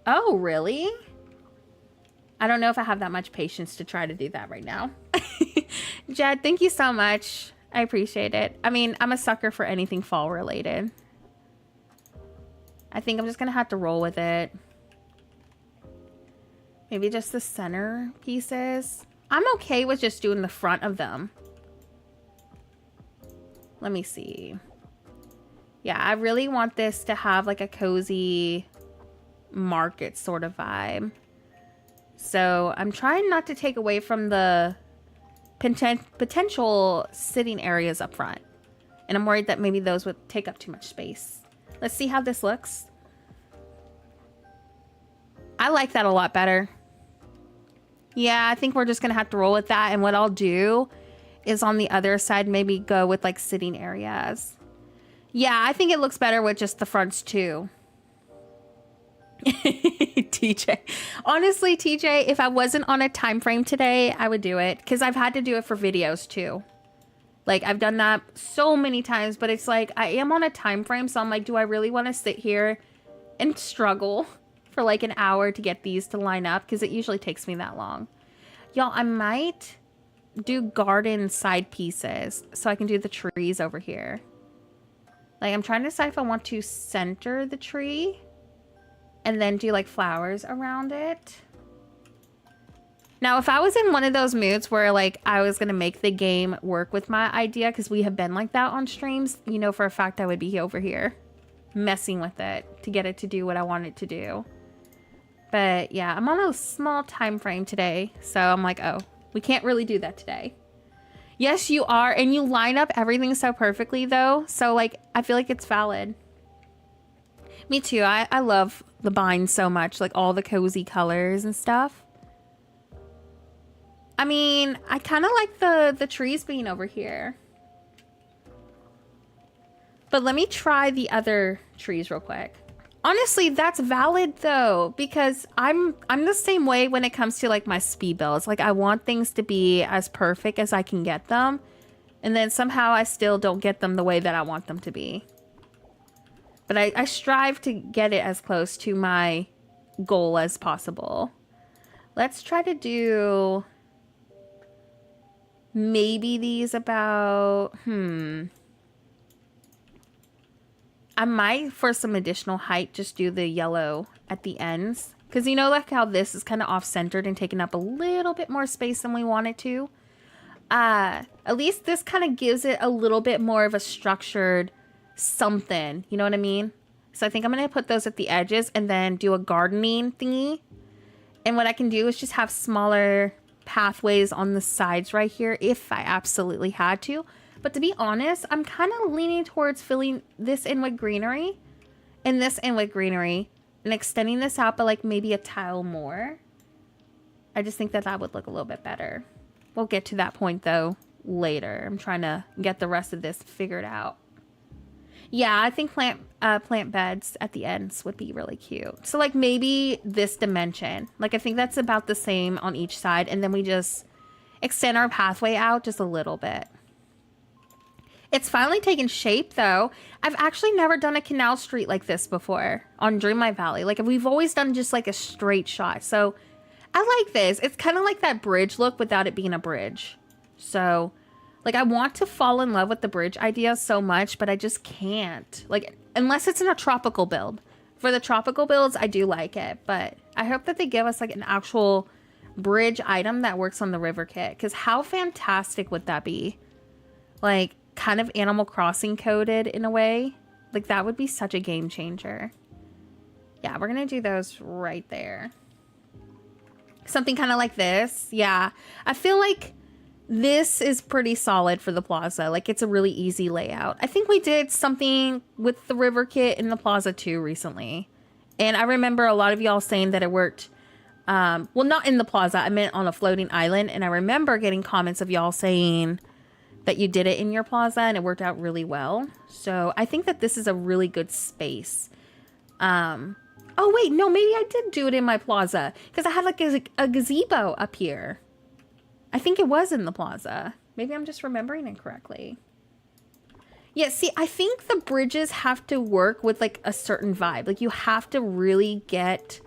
Oh, really? I don't know if I have that much patience to try to do that right now. Jed, thank you so much. I appreciate it. I mean, I'm a sucker for anything fall related. I think I'm just going to have to roll with it. Maybe just the center pieces. I'm okay with just doing the front of them. Let me see. Yeah, I really want this to have like a cozy market sort of vibe. So I'm trying not to take away from the potential sitting areas up front. And I'm worried that maybe those would take up too much space. Let's see how this looks. I like that a lot better. Yeah, I think we're just gonna have to roll with that. And what I'll do is on the other side, maybe go with like sitting areas. Yeah, I think it looks better with just the fronts too. TJ. Honestly, TJ, if I wasn't on a time frame today, I would do it. Because I've had to do it for videos too. Like, I've done that so many times, but it's like, I am on a time frame, so I'm like, do I really want to sit here and struggle for like an hour to get these to line up? Because it usually takes me that long. Y'all, I might do garden side pieces so I can do the trees over here. Like, I'm trying to decide if I want to center the tree and then do like flowers around it. Now, if I was in one of those moods where like I was going to make the game work with my idea, because we have been like that on streams, you know for a fact I would be over here messing with it to get it to do what I want it to do. But yeah, I'm on a small time frame today. So I'm like, oh, we can't really do that today. Yes, you are. And you line up everything so perfectly though. So like, I feel like it's valid. Me too. I love the bind so much, like all the cozy colors and stuff. I mean, I kind of like the trees being over here. But let me try the other trees real quick. Honestly, that's valid though, because I'm the same way when it comes to like my speed builds. Like, I want things to be as perfect as I can get them. And then somehow I still don't get them the way that I want them to be. But I strive to get it as close to my goal as possible. Let's try to do maybe these about, I might, for some additional height, just do the yellow at the ends. Because you know, like how this is kind of off-centered and taking up a little bit more space than we want it to. At least this kind of gives it a little bit more of a structured something. You know what I mean? So I think I'm going to put those at the edges and then do a gardening thingy. And what I can do is just have smaller pathways on the sides right here if I absolutely had to. But to be honest, I'm kind of leaning towards filling this in with greenery and this in with greenery and extending this out by like maybe a tile more. I just think that that would look a little bit better. We'll get to that point though later. I'm trying to get the rest of this figured out. Yeah, I think plant beds at the ends would be really cute. So like maybe this dimension, like I think that's about the same on each side. And then we just extend our pathway out just a little bit. It's finally taken shape though. I've actually never done a canal street like this before on Dreamlight Valley. Like we've always done just like a straight shot. So I like this. It's kind of like that bridge look without it being a bridge. So like I want to fall in love with the bridge idea so much, but I just can't. Like unless it's in a tropical build. For the tropical builds, I do like it. But I hope that they give us like an actual bridge item that works on the river kit. Because how fantastic would that be? Like kind of Animal Crossing coded in a way. Like that would be such a game changer. Yeah, we're going to do those right there. Something kind of like this. Yeah, I feel like this is pretty solid for the plaza. Like it's a really easy layout. I think we did something with the river kit in the plaza too recently. And I remember a lot of y'all saying that it worked. Well, not in the plaza. I meant on a floating island. And I remember getting comments of y'all saying that you did it in your plaza and it worked out really well. So I think that this is a really good space. Oh wait, no, maybe I did do it in my plaza because I had like a gazebo up here. I think it was in the plaza. Maybe I'm just remembering incorrectly. Yeah, see, I think the bridges have to work with like a certain vibe. Like you have to really get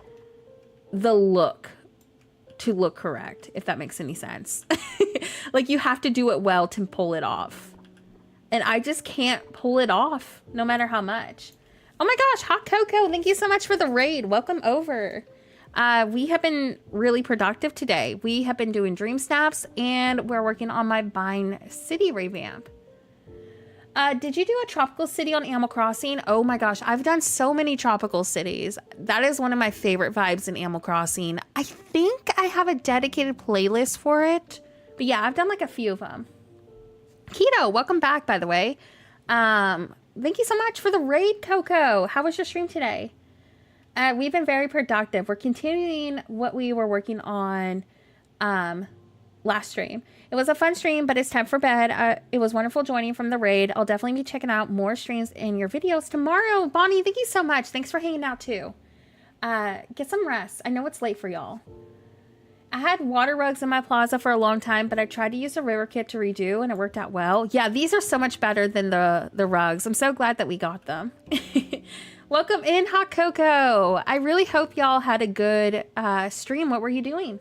the look to look correct, if that makes any sense. Like you have to do it well to pull it off. And I just can't pull it off no matter how much. Oh my gosh, Hot Cocoa, thank you so much for the raid. Welcome over. We have been really productive today. We have been doing Dreamsnaps and we're working on my Bind City revamp. Did you do a tropical city on Animal Crossing? Oh my gosh, I've done so many tropical cities. That is one of my favorite vibes in Animal Crossing. I think I have a dedicated playlist for it. But yeah, I've done like a few of them. Keto, welcome back, by the way. Thank you so much for the raid, Coco. How was your stream today? We've been very productive. We're continuing what we were working on last stream. It was a fun stream, but it's time for bed. It was wonderful joining from the raid. I'll definitely be checking out more streams in your videos tomorrow. Bonnie, thank you so much. Thanks for hanging out too. Get some rest. I know it's late for y'all. I had water rugs in my plaza for a long time, but I tried to use a river kit to redo and it worked out well. Yeah, these are so much better than the rugs. I'm so glad that we got them. Welcome in, Hot Cocoa. I really hope y'all had a good stream. What were you doing?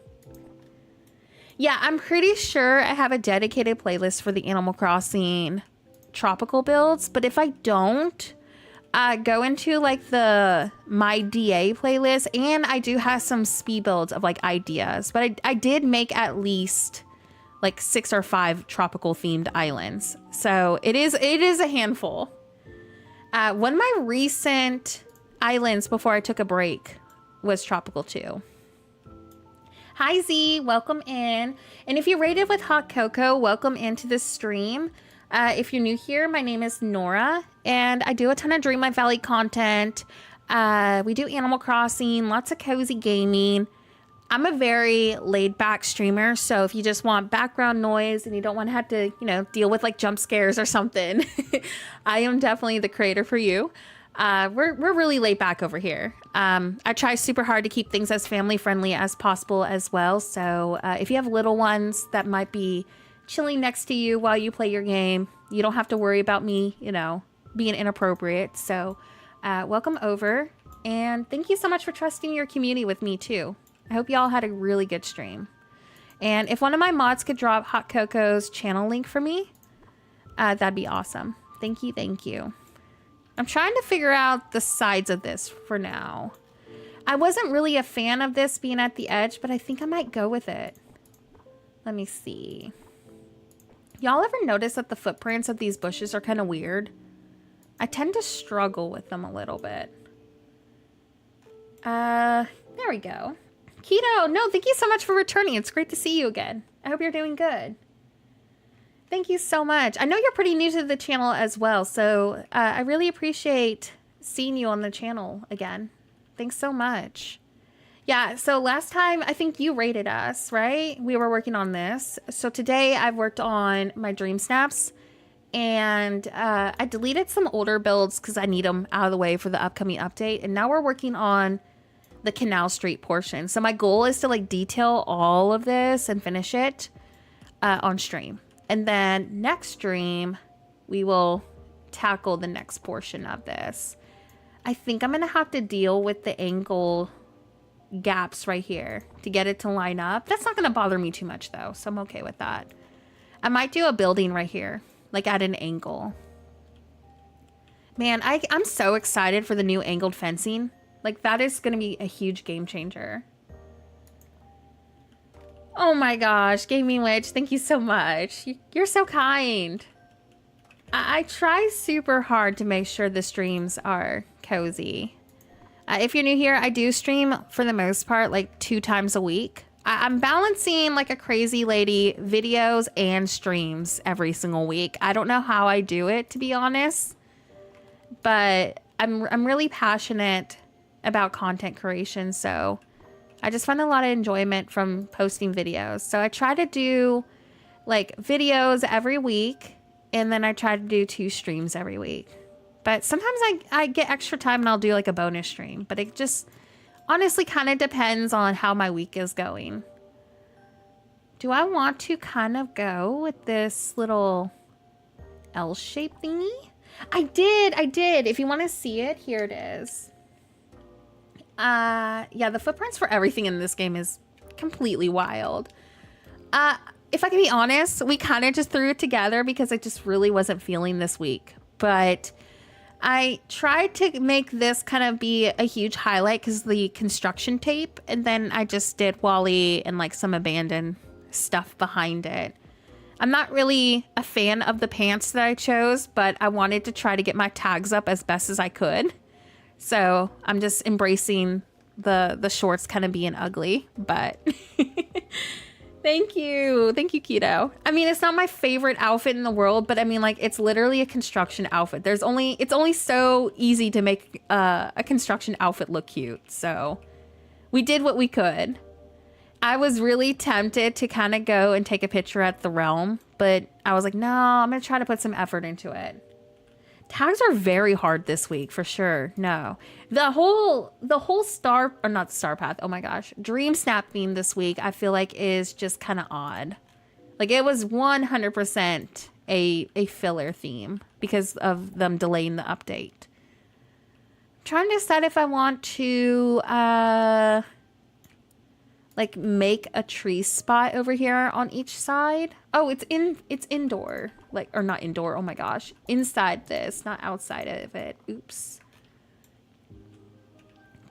Yeah, I'm pretty sure I have a dedicated playlist for the Animal Crossing tropical builds, but if I don't, go into like the My DA playlist, and I do have some speed builds of like ideas, but I did make at least like 6 or 5 tropical themed islands. So it is a handful. One of my recent islands before I took a break was tropical too. Hi Z, welcome in. And if you rated with Hot Cocoa, welcome into the stream. If you're new here, my name is Nora, and I do a ton of Dreamlight Valley content. We do Animal Crossing, lots of cozy gaming. I'm a very laid back streamer, so if you just want background noise and you don't want to have to, deal with like jump scares or something, I am definitely the creator for you. We're really laid back over here. I try super hard to keep things as family friendly as possible as well. So if you have little ones that might be chilling next to you while you play your game, you don't have to worry about me, being inappropriate. So welcome over, and thank you so much for trusting your community with me too. I hope y'all had a really good stream. And if one of my mods could drop Hot Cocoa's channel link for me, that'd be awesome. Thank you. Thank you. I'm trying to figure out the sides of this for now. I wasn't really a fan of this being at the edge, but I think I might go with it. Let me see. Y'all ever notice that the footprints of these bushes are kind of weird? I tend to struggle with them a little bit. There we go. Keto, no, thank you so much for returning. It's great to see you again. I hope you're doing good. Thank you so much. I know you're pretty new to the channel as well, so I really appreciate seeing you on the channel again. Thanks so much. Yeah, so last time, I think you rated us, right? We were working on this. So today I've worked on my Dreamsnaps, and I deleted some older builds because I need them out of the way for the upcoming update. And now we're working on the Canal Street portion. So my goal is to like detail all of this and finish it on stream. And then next stream, we will tackle the next portion of this. I think I'm going to have to deal with the angle gaps right here to get it to line up. That's not going to bother me too much though, so I'm okay with that. I might do a building right here, like at an angle. Man, I'm so excited for the new angled fencing. Like that is going to be a huge game changer. Oh my gosh, Gaming Witch, thank you so much. You're so kind. I try super hard to make sure the streams are cozy. If you're new here, I do stream for the most part like 2 times a week. I'm balancing like a crazy lady videos and streams every single week. I don't know how I do it, to be honest, but I'm really passionate about content creation, so I just find a lot of enjoyment from posting videos. So I try to do like videos every week, and then I try to do 2 streams every week. But sometimes I get extra time and I'll do like a bonus stream. But it just honestly kind of depends on how my week is going. Do I want to kind of go with this little L-shaped thingy? I did. If you want to see it, here it is. Yeah, the footprints for everything in this game is completely wild. If I can be honest, we kind of just threw it together because I just really wasn't feeling this week. But I tried to make this kind of be a huge highlight because the construction tape, and then I just did Wally and like some abandoned stuff behind it. I'm not really a fan of the pants that I chose, but I wanted to try to get my tags up as best as I could. So I'm just embracing the shorts kind of being ugly, but thank you. Thank you, Keto. I mean, it's not my favorite outfit in the world, but I mean, like, it's literally a construction outfit. It's only so easy to make a construction outfit look cute. So we did what we could. I was really tempted to kind of go and take a picture at the Realm, but I was like, no, I'm going to try to put some effort into it. Tags are very hard this week for sure. No, the whole star, or not star path. Oh my gosh. Dreamsnap theme this week, I feel like is just kind of odd. Like it was 100% a filler theme because of them delaying the update. I'm trying to decide if I want to, like make a tree spot over here on each side. Oh, it's indoor, like, or not indoor. Oh my gosh. Inside this, not outside of it. Oops.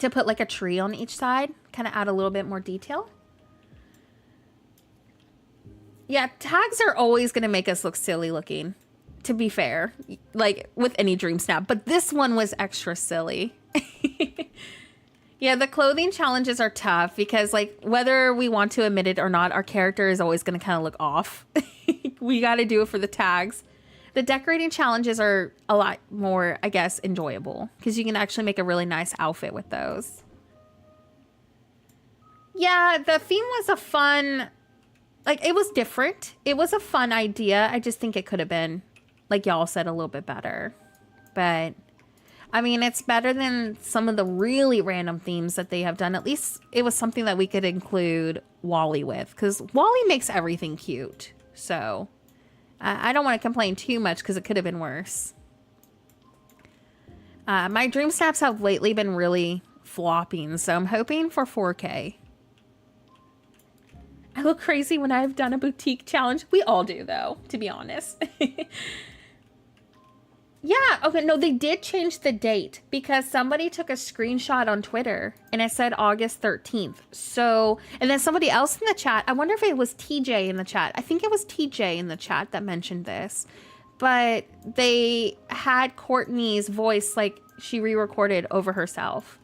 To put like a tree on each side, kind of add a little bit more detail. Yeah, tags are always going to make us look silly looking, to be fair, like with any dream snap, but this one was extra silly. Yeah, the clothing challenges are tough because, like, whether we want to admit it or not, our character is always going to kind of look off. We got to do it for the tags. The decorating challenges are a lot more, I guess, enjoyable because you can actually make a really nice outfit with those. Yeah, the theme was a fun, like, it was different. It was a fun idea. I just think it could have been, like y'all said, a little bit better. But I mean, it's better than some of the really random themes that they have done. At least it was something that we could include Wally with, because Wally makes everything cute. So I don't want to complain too much because it could have been worse. My dream snaps have lately been really flopping, so I'm hoping for 4K. I look crazy when I've done a boutique challenge. We all do, though, to be honest. Yeah, okay, no, they did change the date because somebody took a screenshot on Twitter and it said August 13th. So, and then somebody else in the chat, I wonder if it was TJ in the chat. I think it was TJ in the chat that mentioned this. But they had Courtney's voice, like, she re-recorded over herself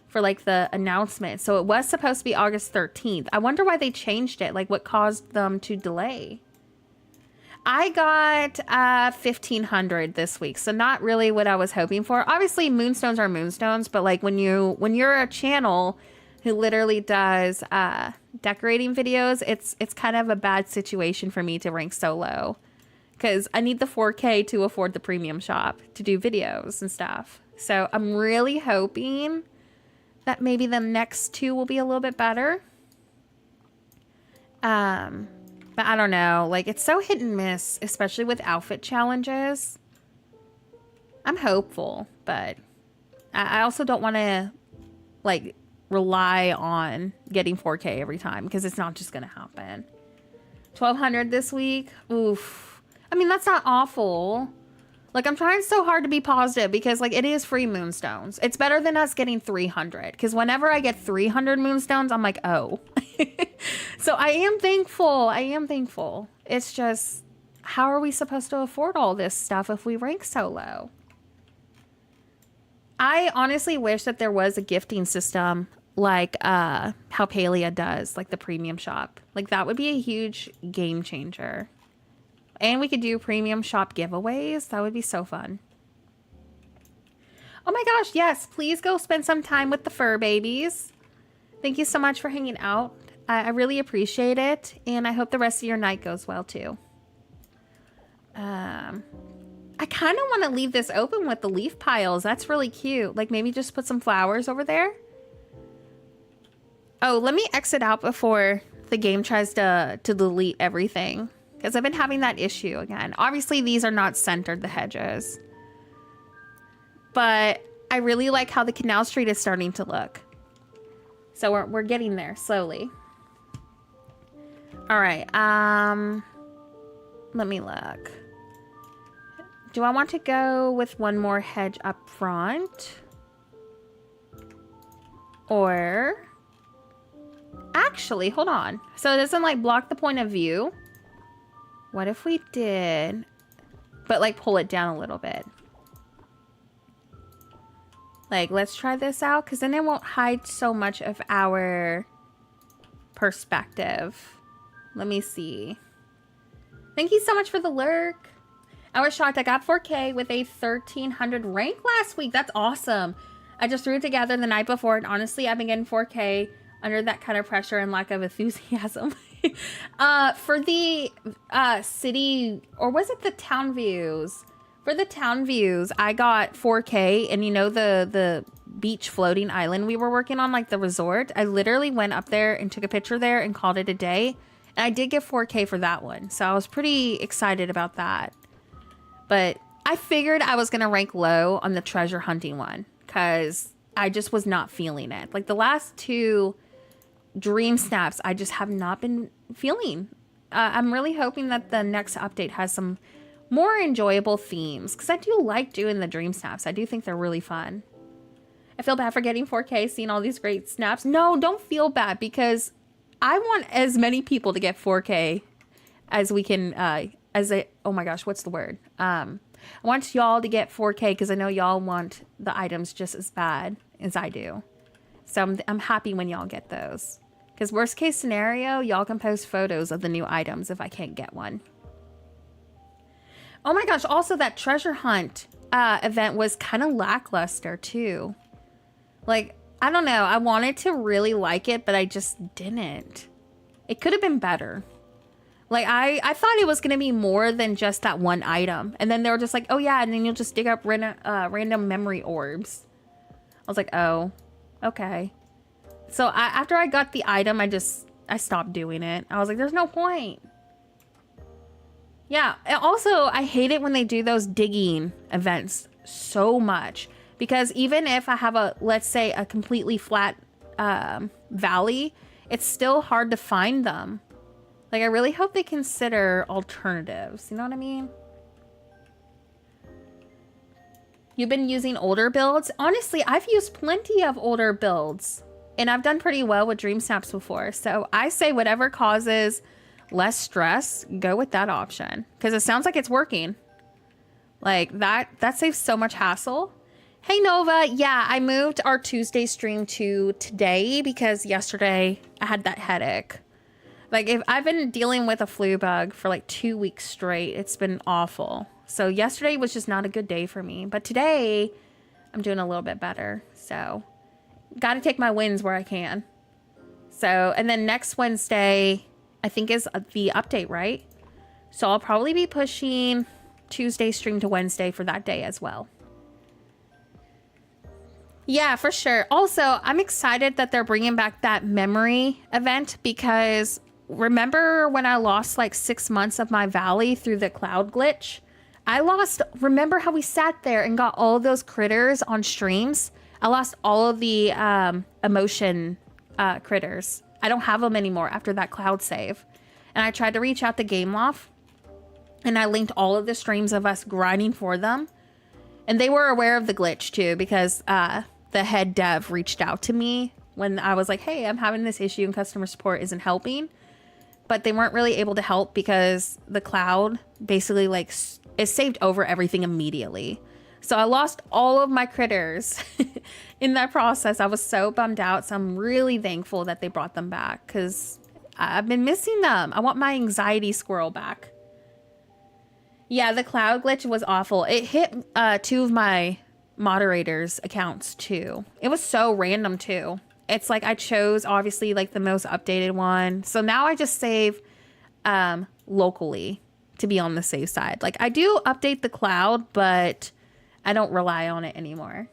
for, like, the announcement. So it was supposed to be August 13th. I wonder why they changed it, like, what caused them to delay. I got 1,500 this week, so not really what I was hoping for. Obviously, moonstones are moonstones, but like when you're a channel who literally does decorating videos, it's kind of a bad situation for me to rank so low because I need the 4K to afford the premium shop to do videos and stuff. So I'm really hoping that maybe the next two will be a little bit better. But I don't know, like, it's so hit and miss, especially with outfit challenges. I'm hopeful, but I also don't want to, like, rely on getting 4K every time because it's not just going to happen. 1,200 this week? Oof. I mean, that's not awful. Like, I'm trying so hard to be positive because, like, it is free moonstones. It's better than us getting 300 because whenever I get 300 moonstones, I'm like, oh. So I am thankful. I am thankful. It's just, how are we supposed to afford all this stuff if we rank so low? I honestly wish that there was a gifting system like how Palia does, like the premium shop. Like, that would be a huge game changer. And we could do premium shop giveaways. That would be so fun. Oh my gosh, yes. Please go spend some time with the fur babies. Thank you so much for hanging out. I really appreciate it. And I hope the rest of your night goes well too. I kind of want to leave this open with the leaf piles. That's really cute. Like, maybe just put some flowers over there. Oh, let me exit out before the game tries to delete everything. Because I've been having that issue again. Obviously, these are not centered, the hedges. But I really like how the Canal Street is starting to look. So we're getting there slowly. All right. Let me look. Do I want to go with one more hedge up front? Or actually, hold on. So it doesn't like block the point of view. What if we did, but like pull it down a little bit? Like, let's try this out, because then it won't hide so much of our perspective. Let me see. Thank you so much for the lurk. I was shocked. I got 4K with a 1300 rank last week. That's awesome. I just threw it together the night before, and honestly, I've been getting 4K under that kind of pressure and lack of enthusiasm. For the city, or was it the town views? For the town views, I got 4K, and you know the beach floating island we were working on, like the resort? I literally went up there and took a picture there and called it a day. And I did get 4K for that one, so I was pretty excited about that. But I figured I was going to rank low on the treasure hunting one, because I just was not feeling it. Like the last two Dreamsnaps, I just have not been feeling. I'm really hoping that the next update has some more enjoyable themes, because I do like doing the Dreamsnaps. I do think they're really fun. I feel bad for getting 4K, seeing all these great snaps. No, don't feel bad, because I want as many people to get 4K as we can, oh my gosh, what's the word? I want y'all to get 4K, because I know y'all want the items just as bad as I do. So I'm happy when y'all get those. Because worst case scenario, y'all can post photos of the new items if I can't get one. Oh my gosh, also that treasure hunt event was kind of lackluster too. Like, I don't know, I wanted to really like it, but I just didn't. It could have been better. Like, I thought it was going to be more than just that one item. And then they were just like, oh yeah, and then you'll just dig up random memory orbs. I was like, oh, okay. So after I got the item, I stopped doing it. I was like, there's no point. Yeah, and also, I hate it when they do those digging events so much. Because even if I have let's say, a completely flat valley, it's still hard to find them. Like, I really hope they consider alternatives. You know what I mean? You've been using older builds? Honestly, I've used plenty of older builds. And I've done pretty well with Dreamsnaps before. So I say whatever causes less stress, go with that option. Because it sounds like it's working. Like, that saves so much hassle. Hey, Nova. Yeah, I moved our Tuesday stream to today because yesterday I had that headache. Like, if I've been dealing with a flu bug for like 2 weeks straight, it's been awful. So yesterday was just not a good day for me. But today, I'm doing a little bit better. So, got to take my wins where I can. So, and then next Wednesday, I think is the update, right? So I'll probably be pushing Tuesday stream to Wednesday for that day as well. Yeah, for sure. Also, I'm excited that they're bringing back that memory event, because remember when I lost like 6 months of my valley through the cloud glitch? Remember how we sat there and got all those critters on streams? I lost all of the emotion critters. I don't have them anymore after that cloud save. And I tried to reach out to Gameloft, and I linked all of the streams of us grinding for them. And they were aware of the glitch too, because the head dev reached out to me when I was like, hey, I'm having this issue and customer support isn't helping. But they weren't really able to help because the cloud basically like it saved over everything immediately. So I lost all of my critters in that process. I was so bummed out. So I'm really thankful that they brought them back, because I've been missing them. I want my anxiety squirrel back. Yeah, the cloud glitch was awful. It hit 2 of my moderators' accounts too. It was so random too. It's like I chose obviously like the most updated one. So now I just save locally to be on the safe side. Like, I do update the cloud, but I don't rely on it anymore.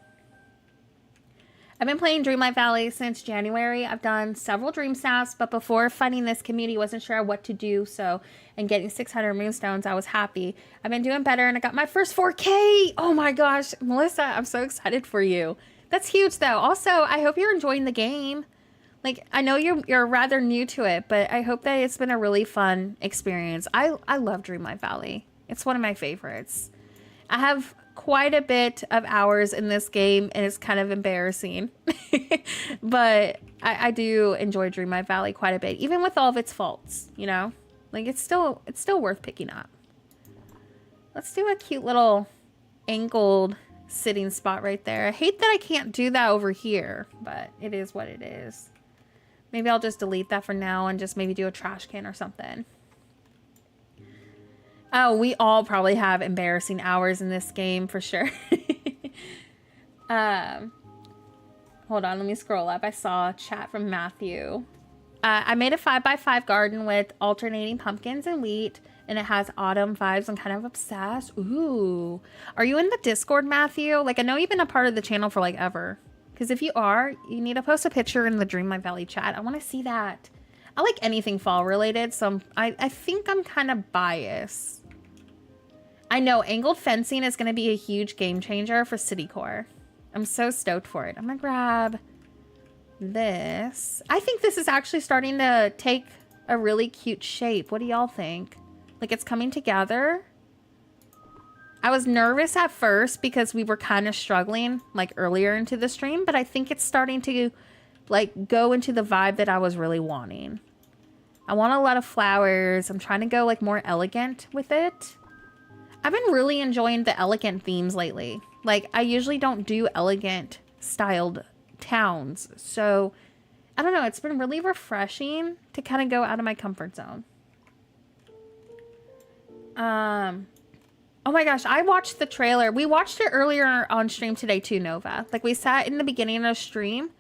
I've been playing Dreamlight Valley since January. I've done several Dreamsnaps, but before finding this community, wasn't sure what to do. So, and getting 600 moonstones, I was happy. I've been doing better, and I got my first 4K. Oh my gosh, Melissa, I'm so excited for you. That's huge, though. Also, I hope you're enjoying the game. Like, I know you're rather new to it, but I hope that it's been a really fun experience. I love Dreamlight Valley. It's one of my favorites. I have quite a bit of hours in this game, and it's kind of embarrassing. But I do enjoy Dreamlight Valley quite a bit, even with all of its faults, you know? Like it's still worth picking up. Let's do a cute little angled sitting spot right there. I hate that I can't do that over here, but it is what it is. Maybe I'll just delete that for now and just maybe do a trash can or something. Oh, we all probably have embarrassing hours in this game for sure. Hold on, let me scroll up. I saw a chat from Matthew. I made a 5x5 garden with alternating pumpkins and wheat, and it has autumn vibes. I'm kind of obsessed. Ooh. Are you in the Discord, Matthew? Like, I know you've been a part of the channel for like ever. Because if you are, you need to post a picture in the Dreamlight Valley chat. I want to see that. I like anything fall related, so I think I'm kind of biased. I know angled fencing is going to be a huge game changer for city core. I'm so stoked for it. I'm going to grab this. I think this is actually starting to take a really cute shape. What do y'all think? Like it's coming together. I was nervous at first because we were kind of struggling like earlier into the stream, but I think it's starting to like go into the vibe that I was really wanting. I want a lot of flowers. I'm trying to go like more elegant with it. I've been really enjoying the elegant themes lately. Like I usually don't do elegant styled towns. So I don't know. It's been really refreshing to kind of go out of my comfort zone. Oh my gosh, I watched the trailer. We watched it earlier on stream today too, Nova. Like we sat in the beginning of stream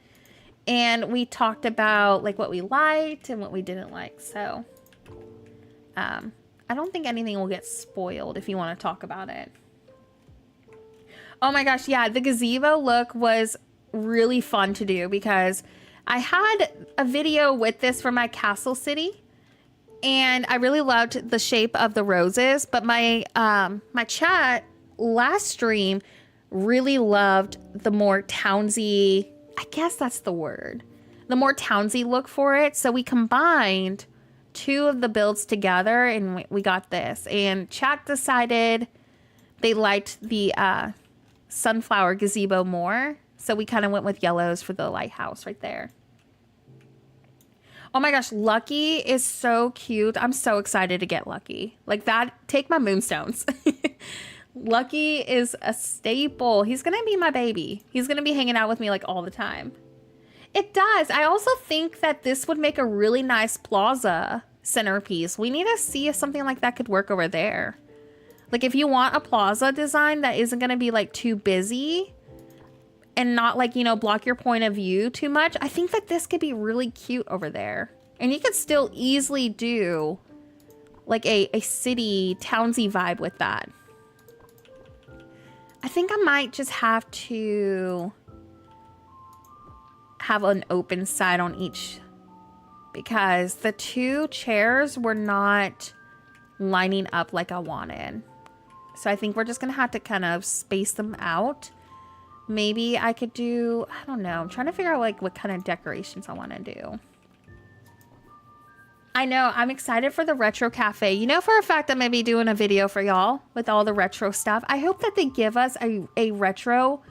and we talked about like what we liked and what we didn't like. So I don't think anything will get spoiled if you want to talk about it. Oh my gosh, yeah, the gazebo look was really fun to do because I had a video with this for my castle city. And I really loved the shape of the roses, but my my chat last stream really loved the more townsy, I guess that's the word, the more townsy look for it. So we combined two of the builds together and we got this. And chat decided they liked the sunflower gazebo more. So we kind of went with yellows for the lighthouse right there. Oh my gosh, Lucky is so cute. I'm so excited to get Lucky. Like that, take my moonstones. Lucky is a staple. He's going to be my baby. He's going to be hanging out with me like all the time. It does. I also think that this would make a really nice plaza centerpiece. We need to see if something like that could work over there. Like if you want a plaza design that isn't going to be like too busy and not like, you know, block your point of view too much, I think that this could be really cute over there. And you could still easily do like a city townsy vibe with that. I think I might just have to have an open side on each because the two chairs were not lining up like I wanted. So I think we're just going to have to kind of space them out. Maybe I could do, I don't know. I'm trying to figure out like what kind of decorations I want to do. I know, I'm excited for the retro cafe. You know for a fact I'm going to be doing a video for y'all with all the retro stuff. I hope that they give us a retro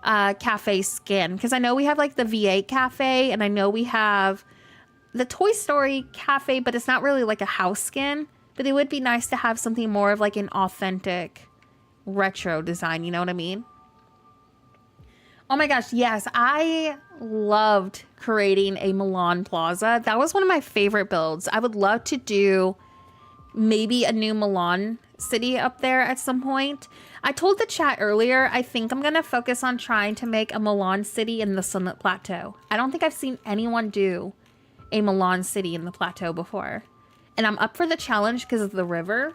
cafe skin. Because I know we have like the V8 cafe and I know we have the Toy Story cafe, but it's not really like a house skin. But it would be nice to have something more of like an authentic retro design. You know what I mean? Oh my gosh, yes, I loved creating a Milan Plaza. That was one of my favorite builds. I would love to do maybe a new Milan city up there at some point. I told the chat earlier, I think I'm going to focus on trying to make a Milan city in the Summit Plateau. I don't think I've seen anyone do a Milan city in the plateau before. And I'm up for the challenge because of the river.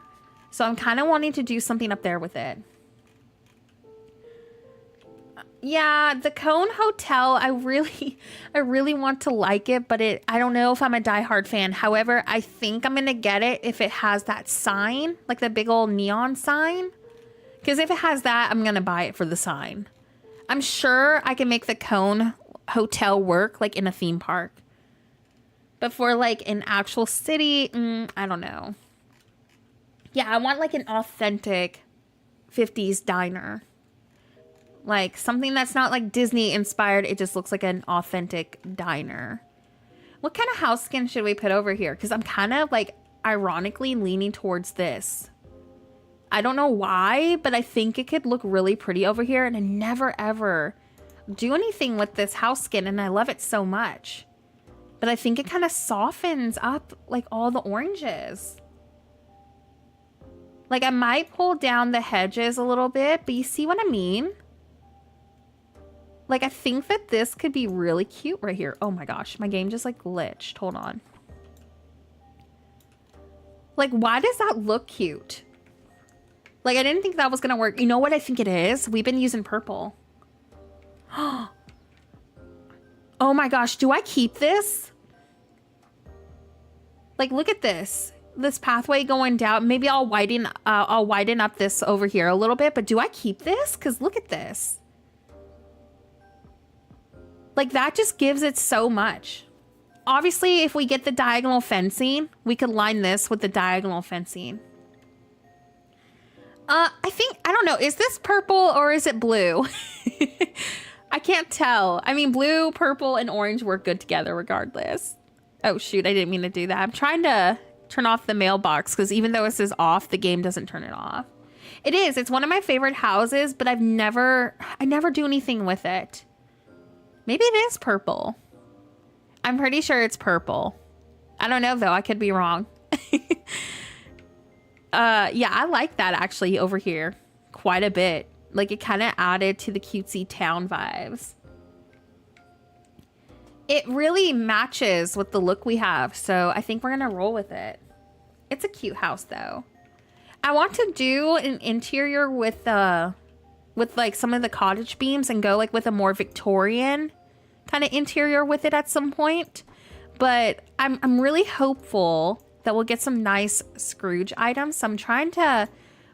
So I'm kind of wanting to do something up there with it. Yeah, the Cone Hotel, I really want to like it, but I don't know if I'm a diehard fan. However, I think I'm going to get it if it has that sign, like the big old neon sign. Because if it has that, I'm going to buy it for the sign. I'm sure I can make the Cone Hotel work like in a theme park. But for like an actual city, I don't know. Yeah, I want like an authentic 50s diner. Like something that's not like Disney inspired. It just looks like an authentic diner. What kind of house skin should we put over here? Because I'm kind of like ironically leaning towards this. I don't know why, but I think it could look really pretty over here, and I never ever do anything with this house skin, and I love it so much. But I think it kind of softens up like all the oranges. Like I might pull down the hedges a little bit, but you see what I mean? Like I think that this could be really cute right here. Oh my gosh, my game just like glitched. Hold on. Like why does that look cute? Like I didn't think that was gonna work. You know what I think it is? We've been using purple. Oh my gosh, do I keep this? Like look at this. This pathway going down. Maybe I'll widen up this over here a little bit, but do I keep this? Because look at this. Like that just gives it so much. Obviously, if we get the diagonal fencing, we could line this with the diagonal fencing. I don't know, is this purple or is it blue? I can't tell. I mean, blue, purple, and orange work good together regardless. Oh shoot, I didn't mean to do that. I'm trying to turn off the mailbox because even though this is off, the game doesn't turn it off. It is. It's one of my favorite houses, but I never do anything with it. Maybe it is purple. I'm pretty sure it's purple. I don't know though. I could be wrong. Yeah, I like that actually over here quite a bit. Like it kind of added to the cutesy town vibes. It really matches with the look we have, so I think we're gonna roll with it. It's a cute house though. I want to do an interior with like some of the cottage beams and go like with a more Victorian kind of interior with it at some point. But I'm really hopeful that we'll get some nice Scrooge items. So I'm trying to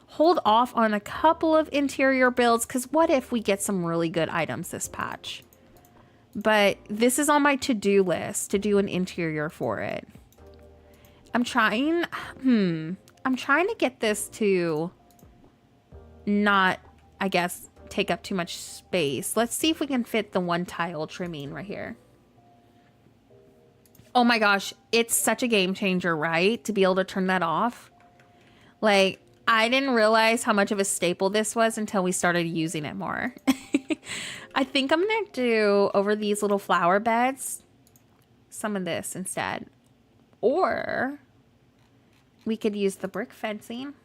hold off on a couple of interior builds because what if we get some really good items this patch? But this is on my to-do list to do an interior for it. I'm trying to get this to not, I guess, take up too much space. Let's see if we can fit the one tile trimming right here. Oh my gosh, it's such a game changer, right? To be able to turn that off. Like, I didn't realize how much of a staple this was until we started using it more. I think I'm gonna do over these little flower beds some of this instead. Or we could use the brick fencing.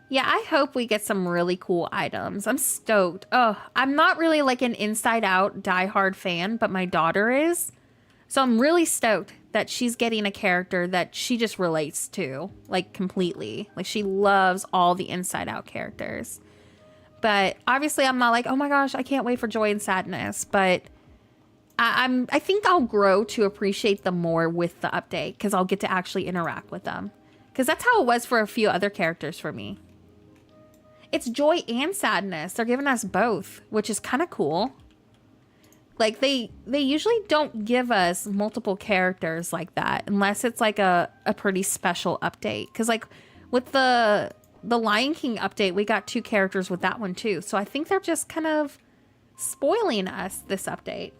Yeah, I hope we get some really cool items. I'm stoked. Oh, I'm not really like an Inside Out diehard fan, but my daughter is. So I'm really stoked that she's getting a character that she just relates to, like completely. Like she loves all the Inside Out characters. But obviously I'm not like, oh my gosh, I can't wait for Joy and Sadness. But I think I'll grow to appreciate them more with the update because I'll get to actually interact with them. Because that's how it was for a few other characters for me. It's Joy and Sadness. They're giving us both, which is kind of cool. Like they usually don't give us multiple characters like that unless it's like a pretty special update. Because like with the Lion King update, we got 2 characters with that one too. So I think they're just kind of spoiling us this update.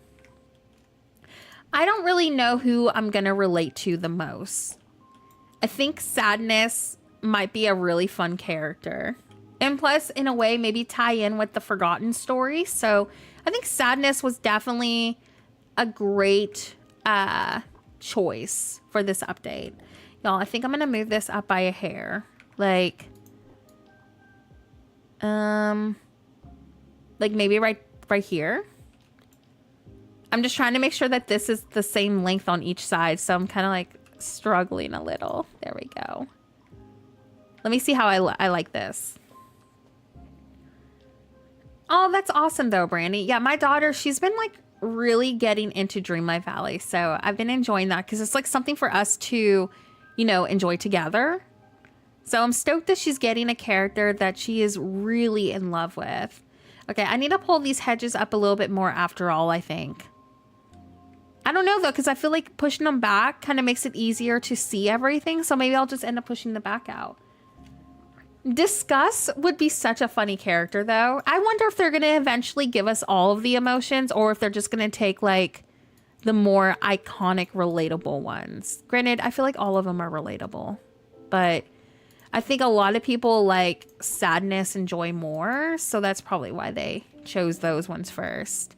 I don't really know who I'm going to relate to the most. I think Sadness might be a really fun character. And plus, in a way, maybe tie in with the Forgotten story. So I think Sadness was definitely a great choice for this update. Y'all, I think I'm going to move this up by a hair. Like maybe right here. I'm just trying to make sure that this is the same length on each side. So I'm kind of like struggling a little. There we go. Let me see how I like this. Oh, that's awesome though, Brandy. Yeah, my daughter, she's been like really getting into Dreamlight Valley. So I've been enjoying that because it's like something for us to, you know, enjoy together. So I'm stoked that she's getting a character that she is really in love with. Okay, I need to pull these hedges up a little bit more after all, I think. I don't know though, because I feel like pushing them back kind of makes it easier to see everything. So maybe I'll just end up pushing the back out. Discuss would be such a funny character though. I wonder if they're going to eventually give us all of the emotions or if they're just going to take like the more iconic, relatable ones. Granted, I feel like all of them are relatable, but I think a lot of people like sadness and joy more, so that's probably why they chose those ones first.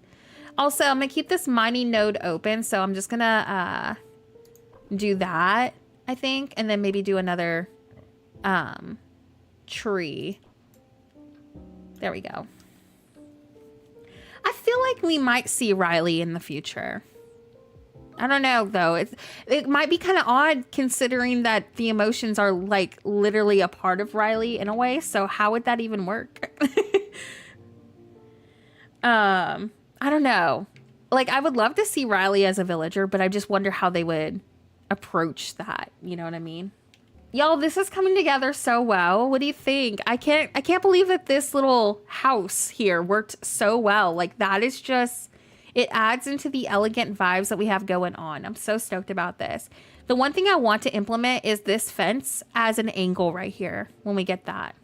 Also, I'm gonna keep this mining node open, so I'm just gonna do that, I think, and then maybe do another tree. There we go. I feel like we might see Riley in the future. I don't know, though. It might be kind of odd considering that the emotions are like literally a part of Riley in a way. So how would that even work? I don't know. Like, I would love to see Riley as a villager, but I just wonder how they would approach that. You know what I mean? Y'all, this is coming together so well. What do you think? I can't believe that this little house here worked so well. Like, that is just... It adds into the elegant vibes that we have going on. I'm so stoked about this. The one thing I want to implement is this fence as an angle right here when we get that.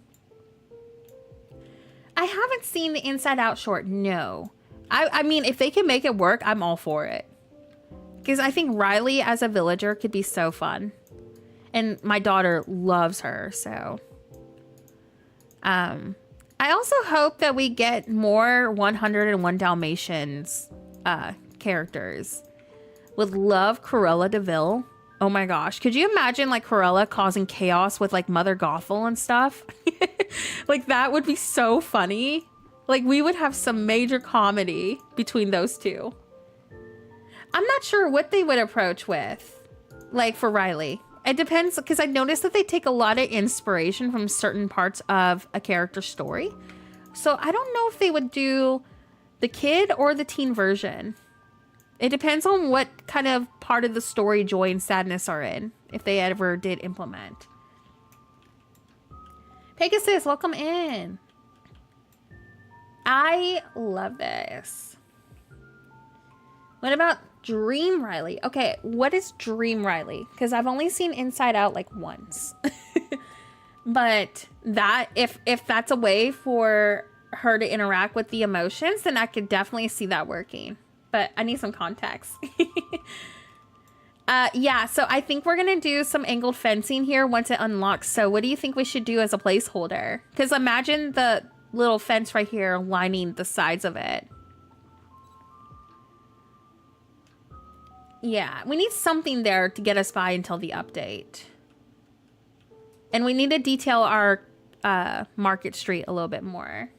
I haven't seen the Inside Out short. No. I mean, if they can make it work, I'm all for it. Because I think Riley as a villager could be so fun. And my daughter loves her, so... I also hope that we get more 101 Dalmatians characters. Would love Cruella de Vil. Oh my gosh. Could you imagine like Cruella causing chaos with like Mother Gothel and stuff? Like that would be so funny. Like we would have some major comedy between those two. I'm not sure what they would approach with. Like for Riley. It depends, because I noticed that they take a lot of inspiration from certain parts of a character's story. So I don't know if they would do the kid or the teen version. It depends on what kind of part of the story joy and sadness are in, if they ever did implement. Pegasus, welcome in. I love this. What about Dream Riley? Okay, what is Dream Riley? Because I've only seen Inside Out like once. But that if that's a way for her to interact with the emotions, then I could definitely see that working. But I need some context. Yeah, so I think we're going to do some angled fencing here once it unlocks. So what do you think we should do as a placeholder? Because imagine the little fence right here lining the sides of it. Yeah, we need something there to get us by until the update. And we need to detail our Market Street a little bit more.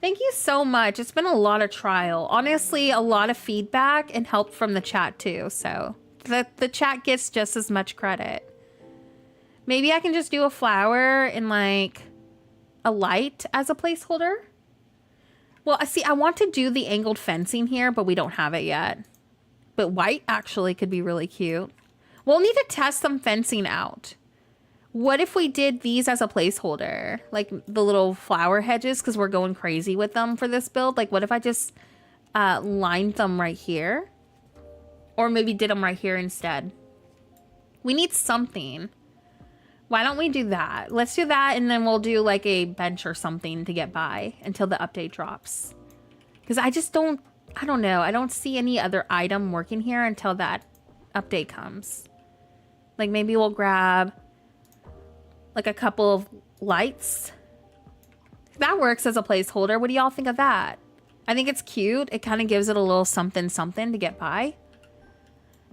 Thank you so much. It's been a lot of trial. Honestly, a lot of feedback and help from the chat too. So the chat gets just as much credit. Maybe I can just do a flower and like a light as a placeholder. Well, see, I want to do the angled fencing here, but we don't have it yet. But white actually could be really cute. We'll need to test some fencing out. What if we did these as a placeholder? Like the little flower hedges, because we're going crazy with them for this build. Like what if I just lined them right here? Or maybe did them right here instead. We need something. Why don't we do that? Let's do that and then we'll do like a bench or something to get by until the update drops. Because I just don't... I don't know. I don't see any other item working here until that update comes. Like maybe we'll grab like a couple of lights. That works as a placeholder. What do y'all think of that? I think it's cute. It kind of gives it a little something something to get by.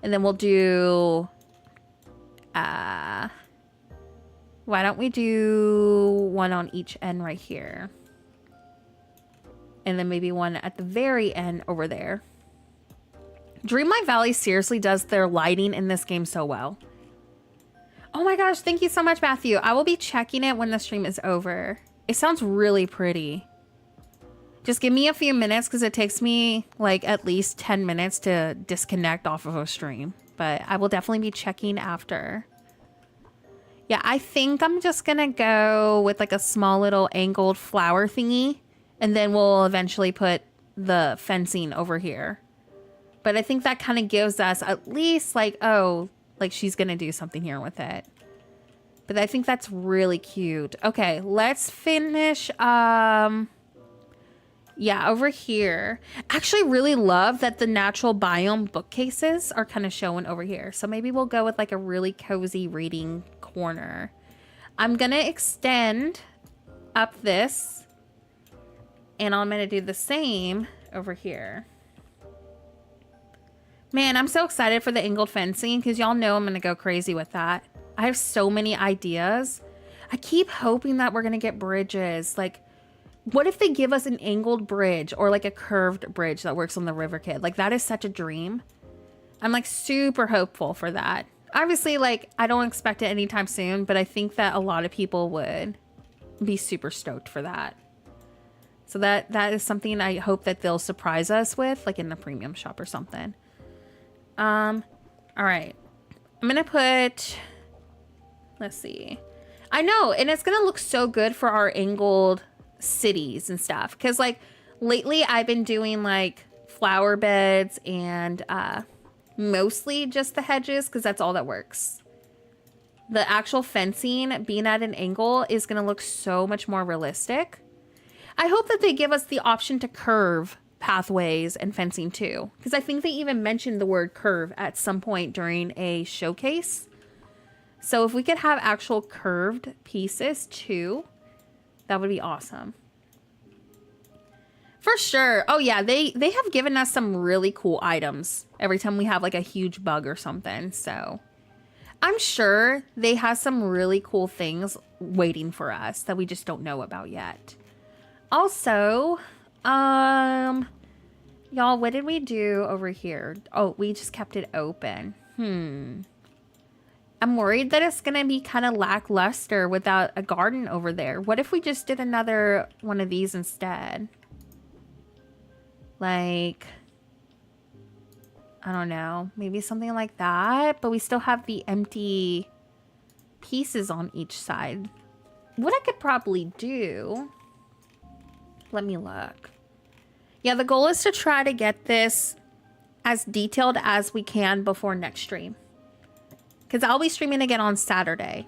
And then we'll do... why don't we do one on each end right here? And then maybe one at the very end over there. Dreamlight Valley seriously does their lighting in this game so well. Oh my gosh, thank you so much, Matthew. I will be checking it when the stream is over. It sounds really pretty. Just give me a few minutes because it takes me like at least 10 minutes to disconnect off of a stream. But I will definitely be checking after. Yeah, I think I'm just gonna go with like a small little angled flower thingy. And then we'll eventually put the fencing over here. But I think that kind of gives us at least like, oh, like she's going to do something here with it. But I think that's really cute. Okay, let's finish. Yeah, Yeah, over here. Actually really love that the natural biome bookcases are kind of showing over here. So maybe we'll go with like a really cozy reading corner. I'm gonna extend up this, and I'm gonna do the same over here. Man, I'm so excited for the angled fencing because y'all know I'm gonna go crazy with that. I have so many ideas. I keep hoping that we're gonna get bridges. Like, what if they give us an angled bridge or like a curved bridge that works on the River Kid? Like, that is such a dream. I'm like super hopeful for that. Obviously, like, I don't expect it anytime soon, but I think that a lot of people would be super stoked for that. So that is something I hope that they'll surprise us with, like in the premium shop or something. All right. I'm gonna put, let's see. I know, and it's gonna look so good for our angled cities and stuff, because like lately I've been doing like flower beds and mostly just the hedges, because that's all that works. The actual fencing being at an angle is going to look so much more realistic. I hope that they give us the option to curve pathways and fencing too, because I think they even mentioned the word curve at some point during a showcase. So if we could have actual curved pieces too, that would be awesome. For sure. Oh yeah, they have given us some really cool items every time we have like a huge bug or something. So I'm sure they have some really cool things waiting for us that we just don't know about yet. Also, y'all, what did we do over here? Oh, we just kept it open. I'm worried that it's going to be kind of lackluster without a garden over there. What if we just did another one of these instead? Like, I don't know, maybe something like that, but we still have the empty pieces on each side. What I could probably do, let me look. Yeah, the goal is to try to get this as detailed as we can before next stream, because I'll be streaming again on Saturday.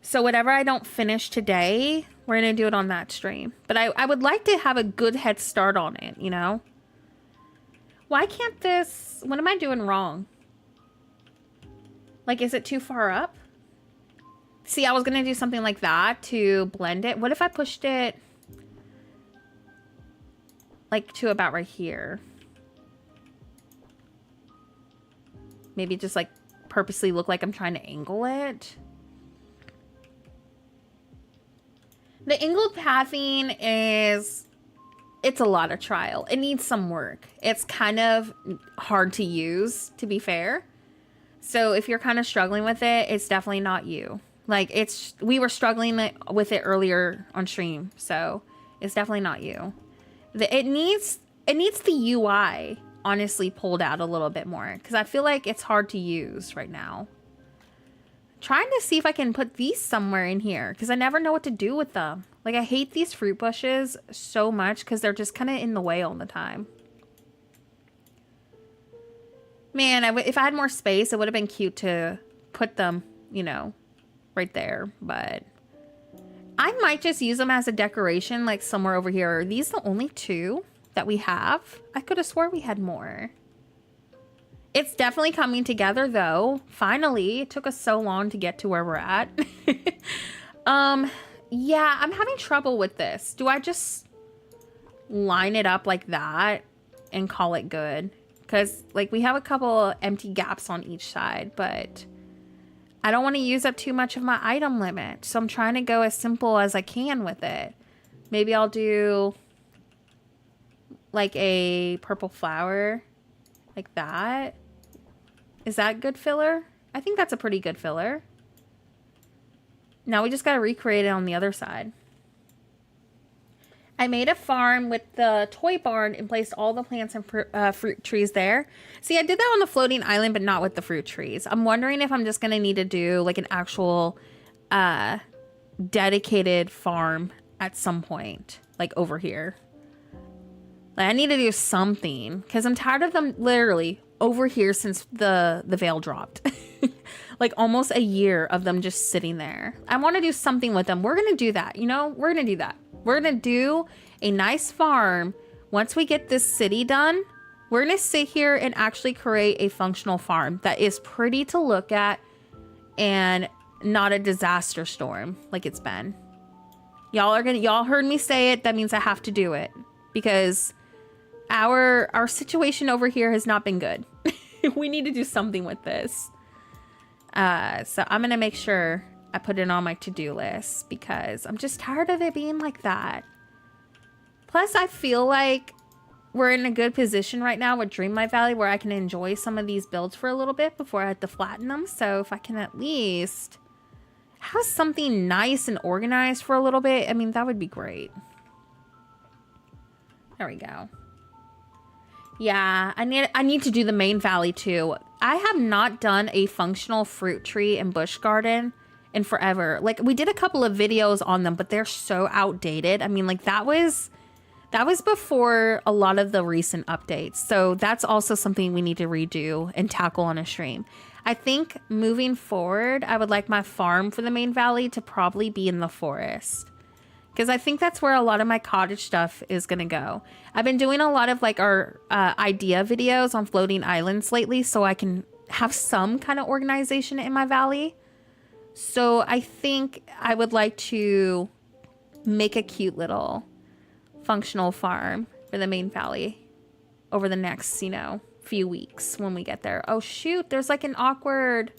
So whatever I don't finish today, we're going to do it on that stream. But I would like to have a good head start on it, you know? Why can't this... What am I doing wrong? Like, is it too far up? See, I was going to do something like that to blend it. What if I pushed it... like, to about right here? Maybe just, like, purposely look like I'm trying to angle it. The angled pathing is, it's a lot of trial. It needs some work. It's kind of hard to use, to be fair. So if you're kind of struggling with it, it's definitely not you. Like, we were struggling with it earlier on stream, so it's definitely not you. It needs the UI honestly pulled out a little bit more, because I feel like it's hard to use right now. Trying to see if I can put these somewhere in here, because I never know what to do with them. Like, I hate these fruit bushes so much because they're just kind of in the way all the time. Man, if I had more space, it would have been cute to put them, you know, right there. But I might just use them as a decoration, like somewhere over here. Are these the only two that we have? I could have swore we had more. It's definitely coming together, though. Finally, it took us so long to get to where we're at. Yeah, I'm having trouble with this. Do I just line it up like that and call it good? Because, like, we have a couple empty gaps on each side, but I don't want to use up too much of my item limit. So I'm trying to go as simple as I can with it. Maybe I'll do, like, a purple flower like that. Is that good filler? I think that's a pretty good filler. Now we just got to recreate it on the other side. I made a farm with the toy barn and placed all the plants and fruit trees there. See, I did that on the floating island, but not with the fruit trees. I'm wondering if I'm just going to need to do like an actual dedicated farm at some point, like over here. Like, I need to do something because I'm tired of them literally over here since the veil dropped. Like almost a year of them just sitting there. I want to do something with them. We're going to do that. You know, we're going to do that. We're going to do a nice farm. Once we get this city done, we're going to sit here and actually create a functional farm that is pretty to look at and not a disaster storm like it's been. Y'all heard me say it. That means I have to do it because our situation over here has not been good. We need to do something with this. So I'm going to make sure I put it on my to-do list because I'm just tired of it being like that. Plus, I feel like we're in a good position right now with Dreamlight Valley where I can enjoy some of these builds for a little bit before I have to flatten them. So if I can at least have something nice and organized for a little bit, I mean, that would be great. There we go. Yeah, I need to do the main valley too. I have not done a functional fruit tree and bush garden in forever. Like, we did a couple of videos on them, but they're so outdated. I mean, like, that was before a lot of the recent updates. So that's also something we need to redo and tackle on a stream. I think moving forward, I would like my farm for the main valley to probably be in the forest. Because I think that's where a lot of my cottage stuff is going to go. I've been doing a lot of like our idea videos on floating islands lately so I can have some kind of organization in my valley. So I think I would like to make a cute little functional farm for the main valley over the next, you know, few weeks when we get there. Oh shoot, there's like an awkward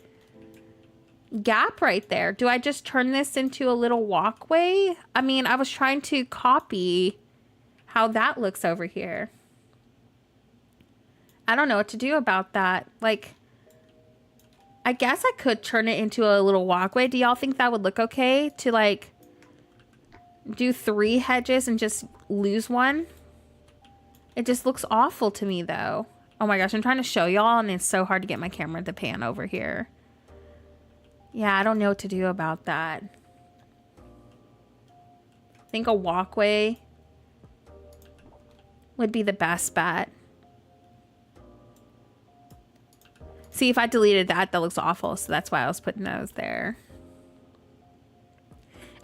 gap right there. Do I just turn this into a little walkway? I mean, I was trying to copy how that looks over here. I don't know what to do about that. Like, I guess I could turn it into a little walkway. Do y'all think that would look okay to like do 3 hedges and just lose one? It just looks awful to me though. Oh my gosh, I'm trying to show y'all and it's so hard to get my camera to pan over here. Yeah, I don't know what to do about that. I think a walkway would be the best bet. See, if I deleted that, that looks awful. So that's why I was putting those there.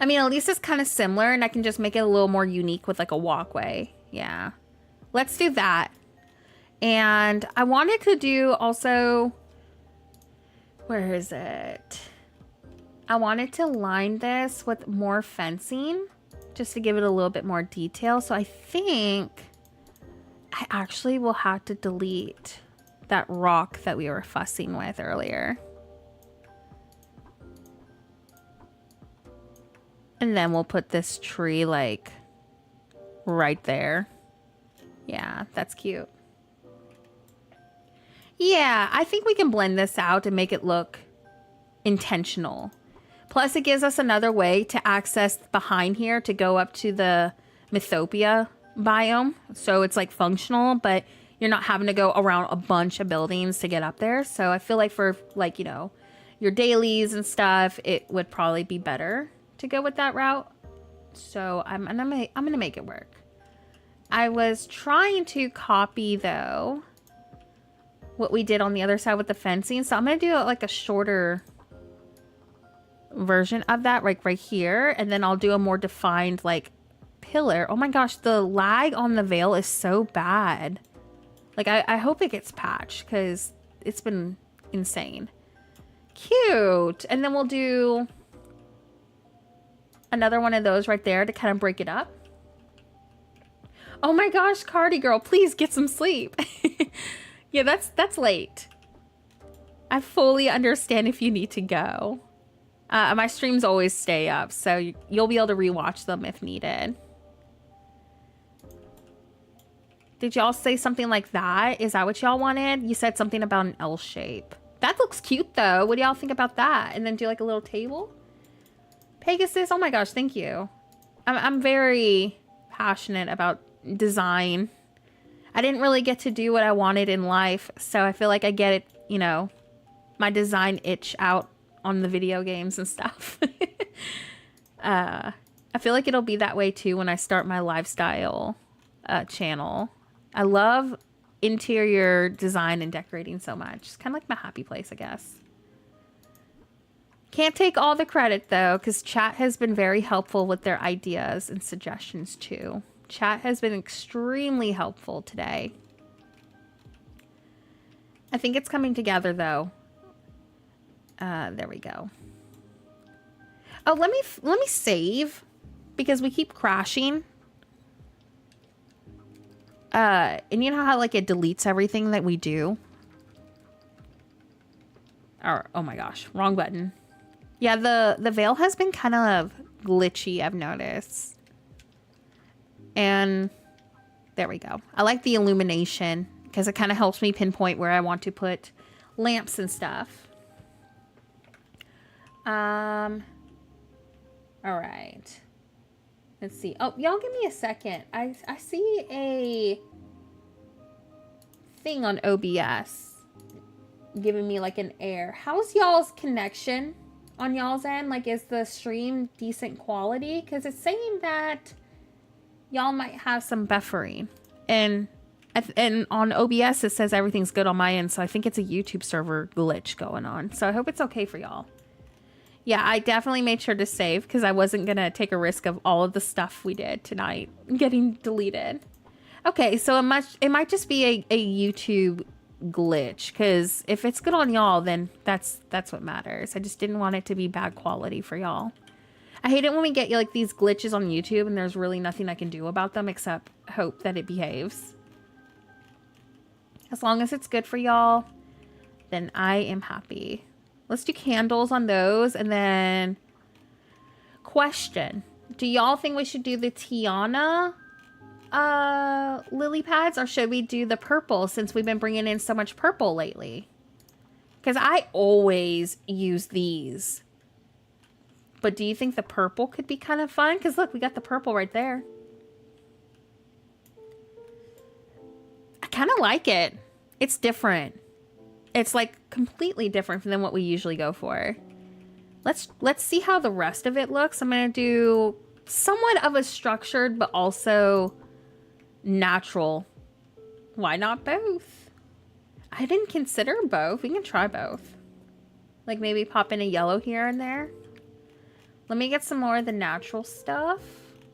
I mean, at least it's kind of similar and I can just make it a little more unique with like a walkway. Yeah. Let's do that. And I wanted to do also, where is it? I wanted to line this with more fencing just to give it a little bit more detail. So I think I actually will have to delete that rock that we were fussing with earlier. And then we'll put this tree like right there. Yeah, that's cute. Yeah, I think we can blend this out and make it look intentional. Plus, it gives us another way to access behind here to go up to the Mythopia biome. So it's like functional, but you're not having to go around a bunch of buildings to get up there. So I feel like for like, you know, your dailies and stuff, it would probably be better to go with that route. So I'm gonna make it work. I was trying to copy though what we did on the other side with the fencing. So I'm gonna do like a shorter version of that right here, and then I'll do a more defined like pillar. Oh my gosh, the lag on the veil is so bad. Like I hope it gets patched because it's been insane. Cute. And then we'll do another one of those right there to kind of break it up. Oh my gosh, Cardi girl, please get some sleep. Yeah, that's late. I fully understand if you need to go. My streams always stay up, so you'll be able to rewatch them if needed. Did y'all say something like that? Is that what y'all wanted? You said something about an L shape. That looks cute, though. What do y'all think about that? And then do like a little table? Pegasus, oh my gosh, thank you. I'm very passionate about design. I didn't really get to do what I wanted in life, so I feel like I get it, you know, my design itch out on the video games and stuff. I feel like it'll be that way too when I start my lifestyle channel. I love interior design and decorating so much. It's kind of like my happy place, I guess. Can't take all the credit though, because chat has been very helpful with their ideas and suggestions too. Chat has been extremely helpful today. I think it's coming together though. There we go. Oh, let me save because we keep crashing. And you know how like it deletes everything that we do? Or, oh my gosh, wrong button. Yeah, the veil has been kind of glitchy, I've noticed. And there we go. I like the illumination because it kind of helps me pinpoint where I want to put lamps and stuff. All right. Let's see. Oh, y'all give me a second. I see a thing on OBS giving me like an error. How's y'all's connection on y'all's end? Like, is the stream decent quality? Because it's saying that y'all might have some buffering. And on OBS, it says everything's good on my end. So I think it's a YouTube server glitch going on. So I hope it's okay for y'all. Yeah, I definitely made sure to save because I wasn't going to take a risk of all of the stuff we did tonight getting deleted. Okay, so it might just be a YouTube glitch because if it's good on y'all, then that's what matters. I just didn't want it to be bad quality for y'all. I hate it when we get like these glitches on YouTube and there's really nothing I can do about them except hope that it behaves. As long as it's good for y'all, then I am happy. Let's do candles on those. And then question. Do y'all think we should do the Tiana lily pads or should we do the purple since we've been bringing in so much purple lately? Because I always use these. But do you think the purple could be kind of fun? Because look, we got the purple right there. I kind of like it. It's different. It's like completely different than what we usually go for. Let's see how the rest of it looks. I'm going to do somewhat of a structured, but also natural. Why not both? I didn't consider both. We can try both. Like maybe pop in a yellow here and there. Let me get some more of the natural stuff.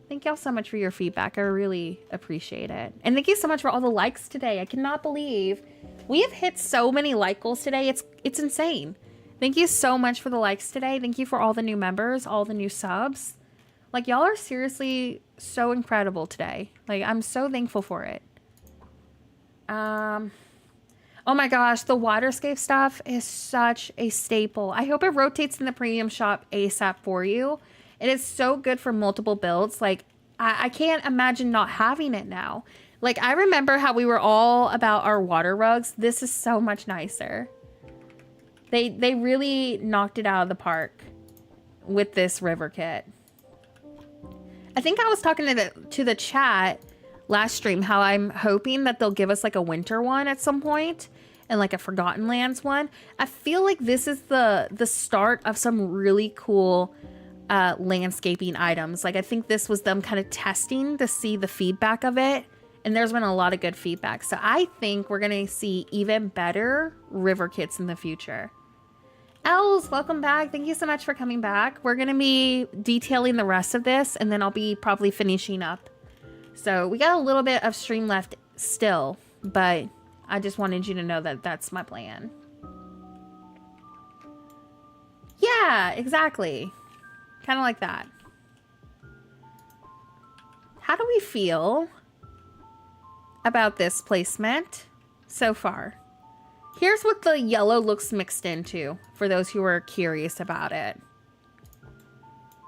Thank y'all so much for your feedback. I really appreciate it. And thank you so much for all the likes today. I cannot believe we have hit so many like goals today. It's insane. Thank you so much for the likes today. Thank you for all the new members, all the new subs. Like y'all are seriously so incredible today. Like I'm so thankful for it. Oh my gosh, the waterscape stuff is such a staple. I hope it rotates in the premium shop ASAP for you. It is so good for multiple builds. Like, I can't imagine not having it now. Like, I remember how we were all about our water rugs. This is so much nicer. They really knocked it out of the park with this river kit. I think I was talking to the chat last stream how I'm hoping that they'll give us like a winter one at some point and like a Forgotten Lands one. I feel like this is the start of some really cool landscaping items. Like I think this was them kind of testing to see the feedback of it, and there's been a lot of good feedback. So I think we're gonna see even better river kits in the future. Els, welcome back. Thank you so much for coming back. We're gonna be detailing the rest of this, and then I'll be probably finishing up. So we got a little bit of stream left still, but I just wanted you to know that that's my plan. Yeah, exactly. Kind of like that. How do we feel about this placement so far? Here's what the yellow looks mixed into for those who are curious about it.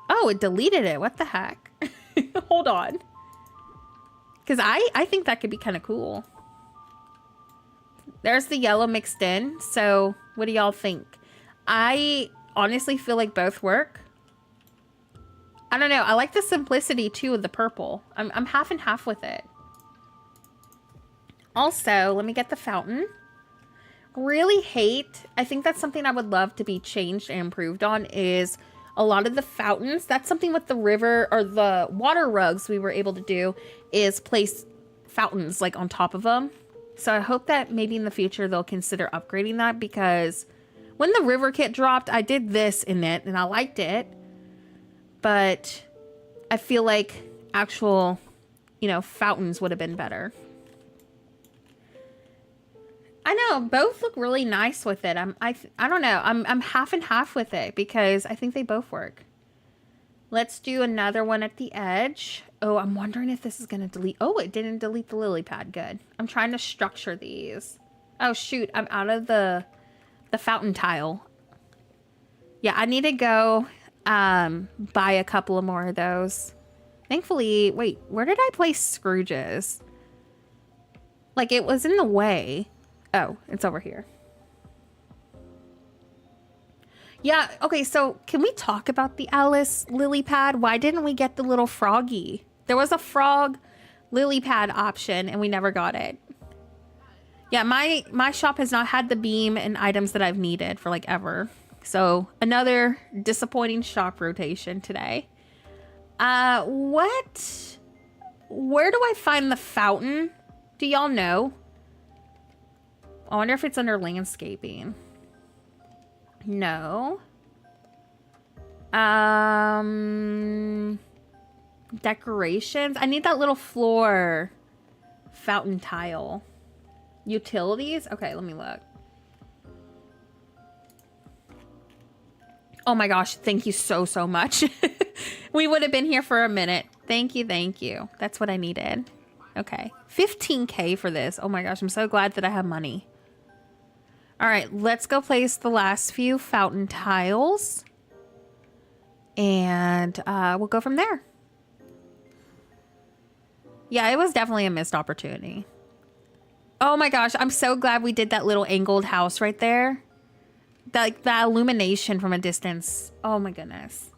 Oh, it deleted it. What the heck? Hold on. Because I think that could be kind of cool. There's the yellow mixed in. So what do y'all think? I honestly feel like both work. I don't know. I like the simplicity too of the purple. I'm half and half with it. Also, let me get the fountain. Really hate. I think that's something I would love to be changed and improved on is a lot of the fountains. That's something with the river or the water rugs we were able to do is place fountains like on top of them. So I hope that maybe in the future they'll consider upgrading that because when the river kit dropped, I did this in it and I liked it. But I feel like actual you know, fountains would have been better. I know, both look really nice with it. I don't know. I'm half and half with it because I think they both work. Let's do another one at the edge. Oh, I'm wondering if this is going to delete. Oh, it didn't delete the lily pad. Good. I'm trying to structure these. Oh, shoot. I'm out of the fountain tile. Yeah, I need to go buy a couple of more of those. Thankfully, wait, where did I place Scrooge's? Like, it was in the way. Oh, it's over here. Yeah, okay, so can we talk about the Alice lily pad? Why didn't we get the little froggy? There was a frog lily pad option and we never got it. Yeah, my shop has not had the beam and items that I've needed for like ever. So another disappointing shop rotation today. Where do I find the fountain? Do y'all know? I wonder if it's under landscaping. No. Decorations. I need that little floor fountain tile. Utilities? Okay, let me look. Oh my gosh, thank you so much. We would have been here for a minute. Thank you, thank you. That's what I needed. Okay, 15K for this. Oh my gosh, I'm so glad that I have money. All right, let's go place the last few fountain tiles. And we'll go from there. Yeah, it was definitely a missed opportunity. Oh my gosh, I'm so glad we did that little angled house right there. Like that illumination from a distance. Oh my goodness.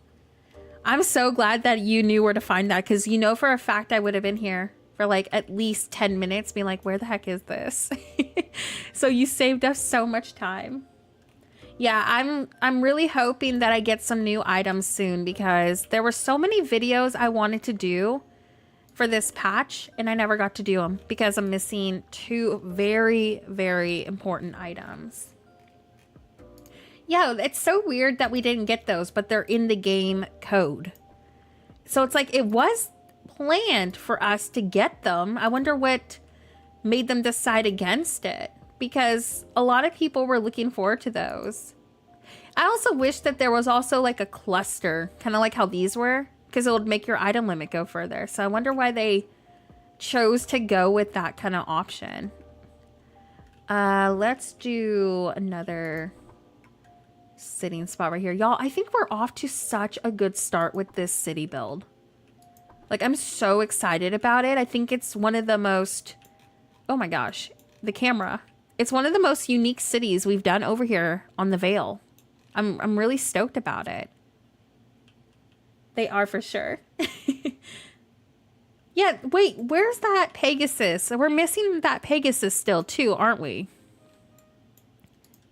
I'm so glad that you knew where to find that, because you know for a fact I would have been here for like at least 10 minutes being like, where the heck is this? So you saved us so much time. Yeah, I'm really hoping that I get some new items soon, because there were so many videos I wanted to do for this patch and I never got to do them because I'm missing two very, very important items. Yeah, it's so weird that we didn't get those, but they're in the game code. So it's like it was planned for us to get them. I wonder what made them decide against it, because a lot of people were looking forward to those. I also wish that there was also like a cluster, kind of like how these were, because it would make your item limit go further. So I wonder why they chose to go with that kind of option. Let's do another sitting spot right here. Y'all, I think we're off to such a good start with this city build. Like, I'm so excited about it. I think it's one of the most... Oh my gosh, the camera. It's one of the most unique cities we've done over here on the Vale. I'm really stoked about it. They are for sure. Yeah, wait, where's that Pegasus? We're missing that Pegasus still too, aren't we?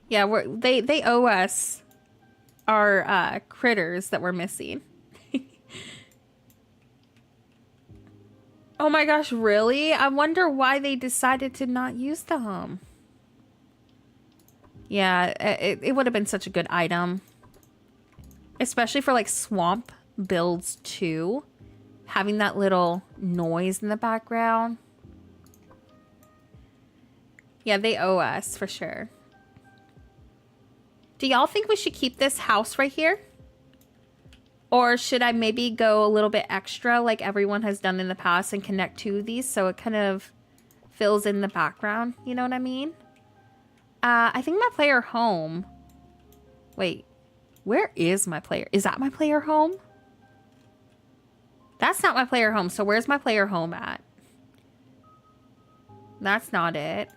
Yeah, they owe us our critters that we're missing. Oh my gosh, really? I wonder why they decided to not use them. Yeah, it would have been such a good item. Especially for like swamp builds too. Having that little noise in the background. Yeah, they owe us for sure. Do y'all think we should keep this house right here? Or should I maybe go a little bit extra like everyone has done in the past and connect to these so it kind of fills in the background? You know what I mean? I think my player home... Wait, where is my player? Is that my player home? That's not my player home. So where's my player home at? That's not it.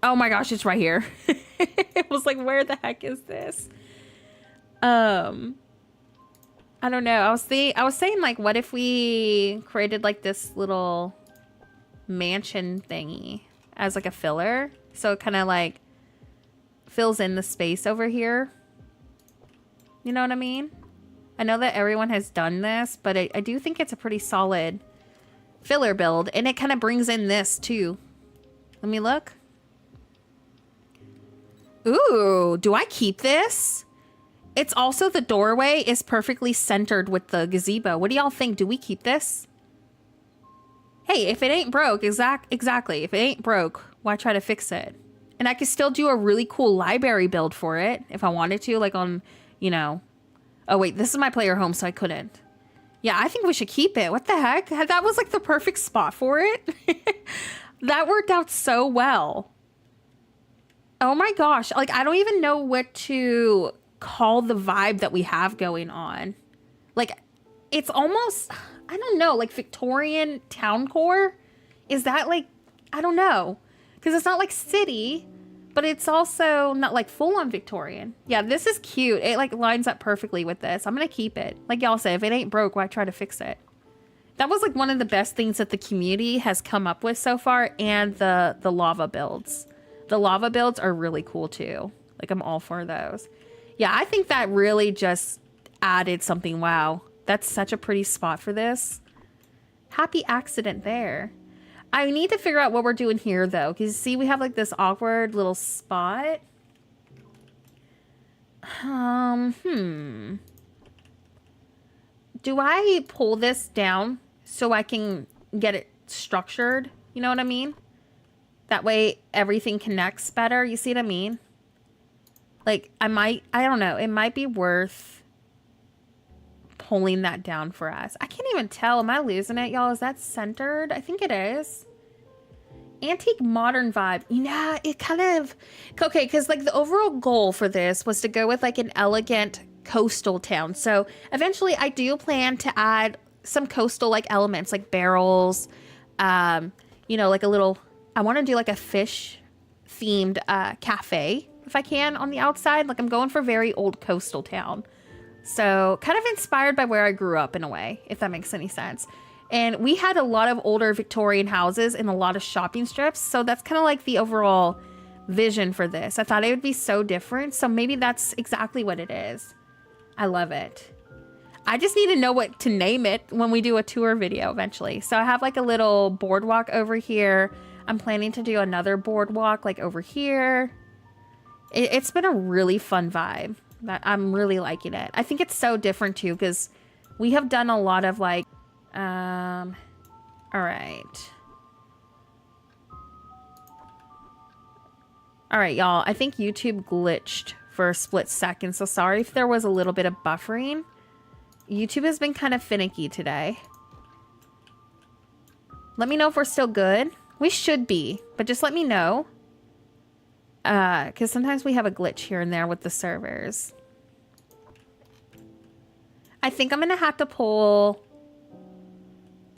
Oh my gosh, it's right here. It was like, where the heck is this? I don't know. I was saying like, what if we created like this little mansion thingy as like a filler? So it kind of like fills in the space over here. You know what I mean? I know that everyone has done this, but I do think it's a pretty solid filler build. And it kind of brings in this too. Let me look. Ooh, do I keep this? It's also the doorway is perfectly centered with the gazebo. What do y'all think? Do we keep this? Hey, if it ain't broke, exactly. If it ain't broke, why try to fix it? And I could still do a really cool library build for it if I wanted to, like on, you know. Oh wait, this is my player home, so I couldn't. Yeah, I think we should keep it. What the heck? That was like the perfect spot for it. That worked out so well. Oh my gosh. Like, I don't even know what to call the vibe that we have going on. Like, it's almost, I don't know, like Victorian town core. Is that like, I don't know. Because it's not like city, but it's also not like full on Victorian. Yeah, this is cute. It like lines up perfectly with this. I'm going to keep it. Like y'all say, if it ain't broke, why try to fix it? That was like one of the best things that the community has come up with so far, and the lava builds. The lava builds are really cool too. Like I'm all for those. Yeah, I think that really just added something. Wow, that's such a pretty spot for this. Happy accident there. I need to figure out what we're doing here though, because see, we have like this awkward little spot. Do I pull this down so I can get it structured? You know what I mean? That way everything connects better. You see what I mean? Like I don't know. It might be worth pulling that down for us. I can't even tell. Am I losing it, y'all? Is that centered? I think it is. Antique modern vibe. Yeah, it kind of, okay, because like the overall goal for this was to go with like an elegant coastal town. So eventually I do plan to add some coastal like elements like barrels, you know, like a little, I want to do like a fish themed cafe if I can on the outside. Like I'm going for very old coastal town. So kind of inspired by where I grew up in a way, if that makes any sense. And we had a lot of older Victorian houses and a lot of shopping strips. So that's kind of like the overall vision for this. I thought it would be so different. So maybe that's exactly what it is. I love it. I just need to know what to name it when we do a tour video eventually. So I have like a little boardwalk over here. I'm planning to do another boardwalk like over here. It's been a really fun vibe. I'm really liking it. I think it's so different too, because we have done a lot of like, all right. All right, y'all. I think YouTube glitched for a split second. So sorry if there was a little bit of buffering. YouTube has been kind of finicky today. Let me know if we're still good. We should be, but just let me know. Because sometimes we have a glitch here and there with the servers. I think I'm going to have to pull...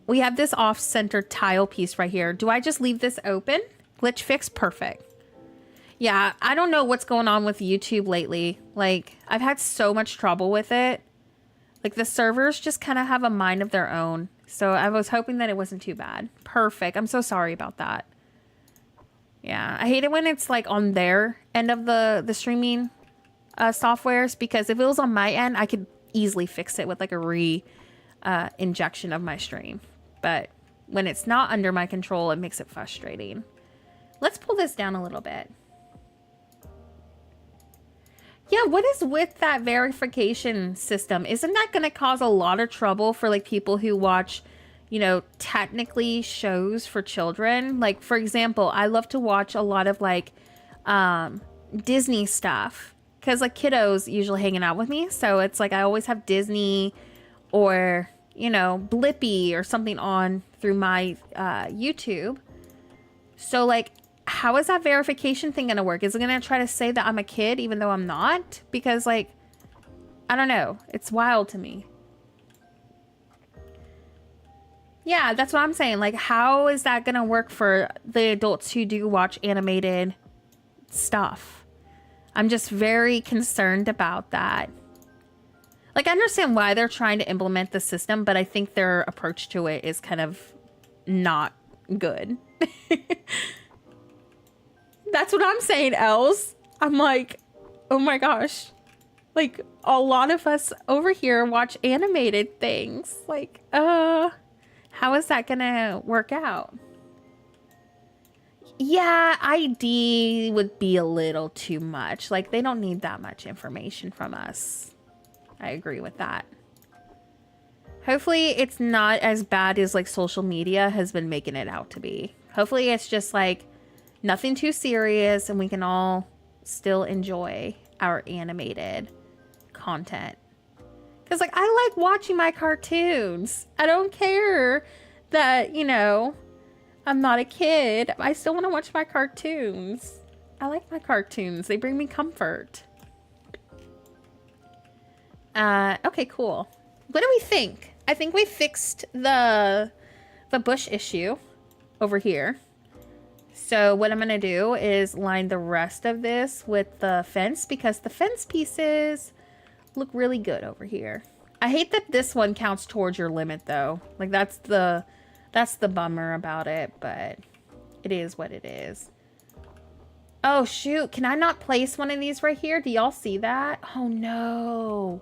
We have this off-center tile piece right here. Do I just leave this open? Glitch fix? Perfect. Yeah, I don't know what's going on with YouTube lately. Like, I've had so much trouble with it. Like, the servers just kind of have a mind of their own. So I was hoping that it wasn't too bad. Perfect. I'm so sorry about that. Yeah, I hate it when it's like on their end of the streaming softwares, because if it was on my end, I could easily fix it with like a injection of my stream. But when it's not under my control, it makes it frustrating. Let's pull this down a little bit. Yeah, what is with that verification system? Isn't that going to cause a lot of trouble for like people who watch, you know, technically shows for children? Like, for example, I love to watch a lot of like Disney stuff, because like kiddos usually hanging out with me. So it's like I always have Disney or, you know, Blippi or something on through my YouTube. So like, how is that verification thing going to work? Is it going to try to say that I'm a kid even though I'm not? Because like, I don't know. It's wild to me. Yeah, that's what I'm saying. Like, how is that going to work for the adults who do watch animated stuff? I'm just very concerned about that. Like, I understand why they're trying to implement the system, but I think their approach to it is kind of not good. That's what I'm saying, Els. I'm like, oh my gosh. Like, a lot of us over here watch animated things. Like, how is that gonna work out? Yeah, ID would be a little too much. Like, they don't need that much information from us. I agree with that. Hopefully it's not as bad as like social media has been making it out to be. Hopefully it's just like nothing too serious and we can all still enjoy our animated content. Because like I like watching my cartoons. I don't care that, you know, I'm not a kid. I still want to watch my cartoons. I like my cartoons. They bring me comfort. Okay, cool. What do we think? I think we fixed the bush issue over here. So what I'm going to do is line the rest of this with the fence because the fence pieces look really good over here. I hate that this one counts towards your limit though. Like that's the bummer about it, but it is what it is. Oh shoot, can I not place one of these right here? Do y'all see that? Oh no.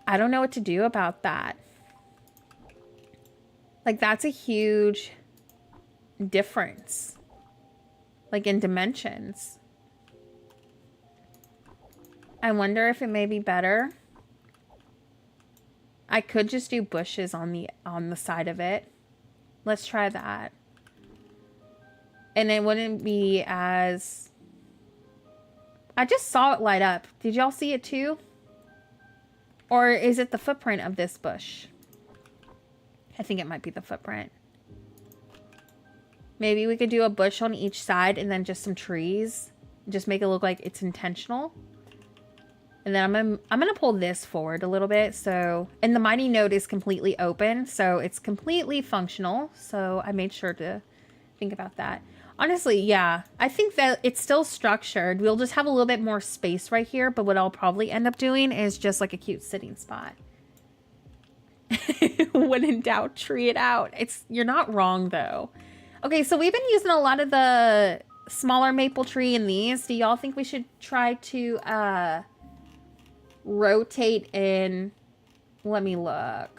I don't know what to do about that. Like that's a huge difference. Like in dimensions. I wonder if it may be better. I could just do bushes on the side of it. Let's try that. And it wouldn't be as... I just saw it light up. Did y'all see it too? Or is it the footprint of this bush? I think it might be the footprint. Maybe we could do a bush on each side and then just some trees. Just make it look like it's intentional. And then I'm gonna pull this forward a little bit. So, and the mighty node is completely open, so it's completely functional. So I made sure to think about that. Honestly, yeah, I think that it's still structured. We'll just have a little bit more space right here, but what I'll probably end up doing is just like a cute sitting spot. When in doubt, tree it out. You're not wrong though. Okay, so we've been using a lot of the smaller maple tree in these. Do y'all think we should try to rotate in? Let me look.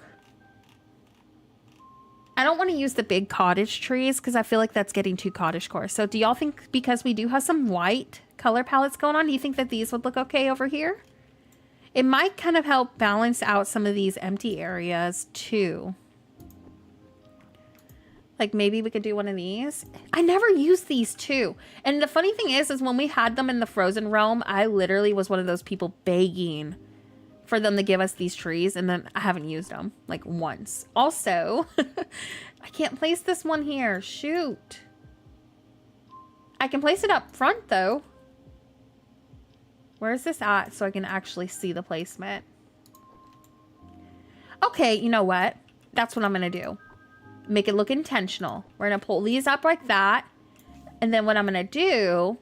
I don't want to use the big cottage trees because I feel like that's getting too cottagecore. So do y'all think, because we do have some white color palettes going on, do you think that these would look okay over here? It might kind of help balance out some of these empty areas too. Like maybe we could do one of these. I never used these too. And the funny thing is when we had them in the frozen realm, I literally was one of those people begging for them to give us these trees, and then I haven't used them like once. Also, I can't place this one here. Shoot. I can place it up front though. Where is this at so I can actually see the placement? Okay, you know what? That's what I'm gonna do. Make it look intentional. We're gonna pull these up like that, and then what I'm gonna do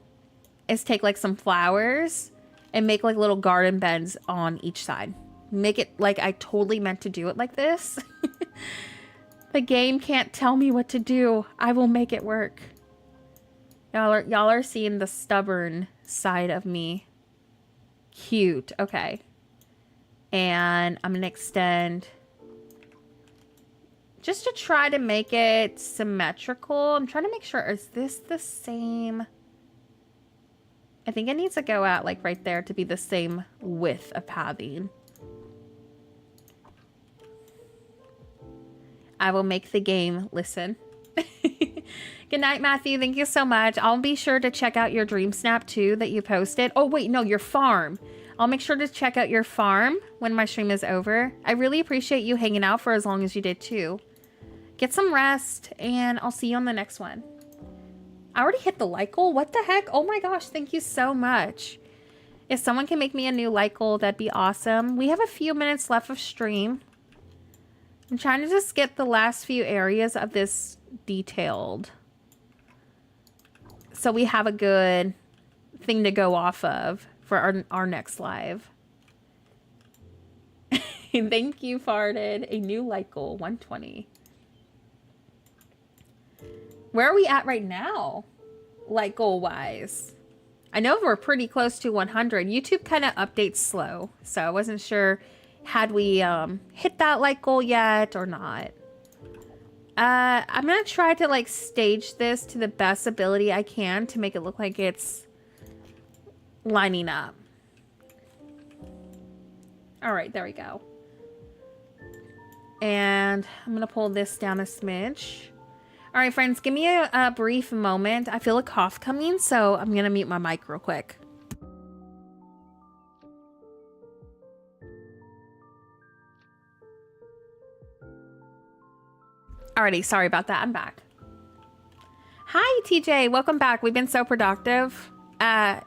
is take like some flowers and make like little garden beds on each side. Make it like I totally meant to do it like this. The game can't tell me what to do. I will make it work. Y'all are seeing the stubborn side of me. Cute. Okay. And I'm gonna extend just to try to make it symmetrical. I'm trying to make sure, is this the same? I think it needs to go out like right there to be the same width of pathing. I will make the game listen. Good night, Matthew. Thank you so much. I'll be sure to check out your Dreamsnap too that you posted. Oh, wait, no, your farm. I'll make sure to check out your farm when my stream is over. I really appreciate you hanging out for as long as you did too. Get some rest, and I'll see you on the next one. I already hit the like goal. What the heck? Oh my gosh, thank you so much. If someone can make me a new like goal, that'd be awesome. We have a few minutes left of stream. I'm trying to just get the last few areas of this detailed, so we have a good thing to go off of for our next live. Thank you, Farted. A new like goal, 120. Where are we at right now? Like goal wise. I know we're pretty close to 100. YouTube kind of updates slow, so I wasn't sure had we hit that like goal yet or not. I'm gonna try to like stage this to the best ability I can to make it look like it's lining up. All right, there we go. And I'm going to pull this down a smidge. All right, friends, give me a brief moment. I feel a cough coming, so I'm going to mute my mic real quick. Alrighty, sorry about that. I'm back. Hi, TJ. Welcome back. We've been so productive.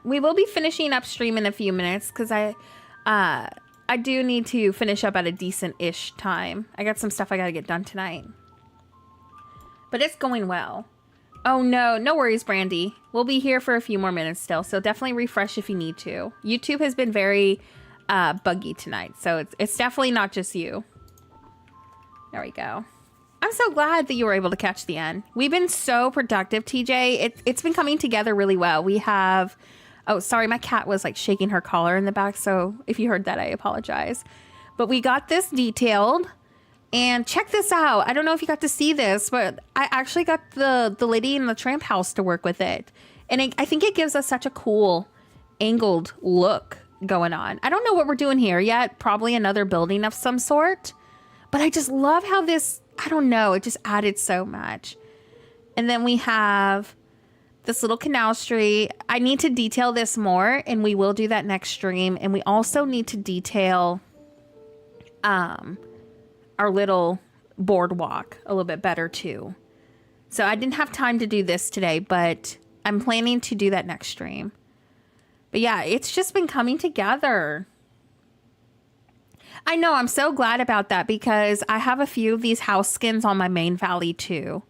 We will be finishing up stream in a few minutes because I do need to finish up at a decent-ish time. I got some stuff I got to get done tonight. But it's going well. Oh, no. No worries, Brandy. We'll be here for a few more minutes still, so definitely refresh if you need to. YouTube has been very buggy tonight, so it's definitely not just you. There we go. I'm so glad that you were able to catch the end. We've been so productive, TJ. It's been coming together really well. We have... Oh, sorry, my cat was like shaking her collar in the back, so if you heard that, I apologize. But we got this detailed, and check this out. I don't know if you got to see this, but I actually got the lady in the tramp house to work with it. And I think it gives us such a cool angled look going on. I don't know what we're doing here yet. Probably another building of some sort. But I just love how this... I don't know. It just added so much. And then we have this little canal street. I need to detail this more, and we will do that next stream. And we also need to detail our little boardwalk a little bit better too. So I didn't have time to do this today, but I'm planning to do that next stream. But yeah, it's just been coming together. I know, I'm so glad about that because I have a few of these house skins on my main valley too.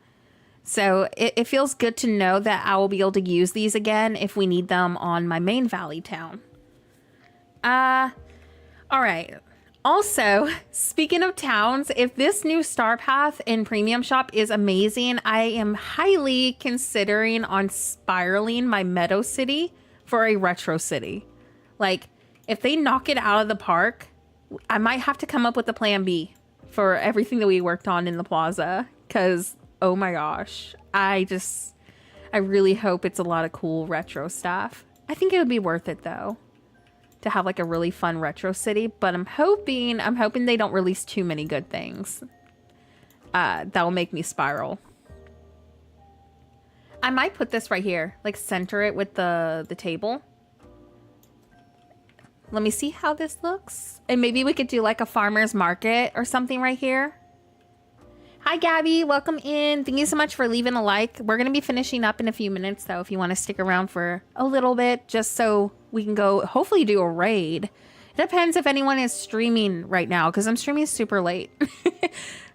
So it feels good to know that I will be able to use these again if we need them on my main valley town. All right. Also, speaking of towns, if this new Star Path in Premium Shop is amazing, I am highly considering on spiraling my Meadow City for a retro city. Like, if they knock it out of the park, I might have to come up with a plan B for everything that we worked on in the plaza. Because, oh my gosh, I really hope it's a lot of cool retro stuff. I think it would be worth it though, to have like a really fun retro city. But I'm hoping they don't release too many good things that will make me spiral. I might put this right here, like center it with the table. Let me see how this looks. And maybe we could do like a farmer's market or something right here. Hi, Gabby. Welcome in. Thank you so much for leaving a like. We're going to be finishing up in a few minutes, though, if you want to stick around for a little bit, just so we can go hopefully do a raid. It depends if anyone is streaming right now, because I'm streaming super late.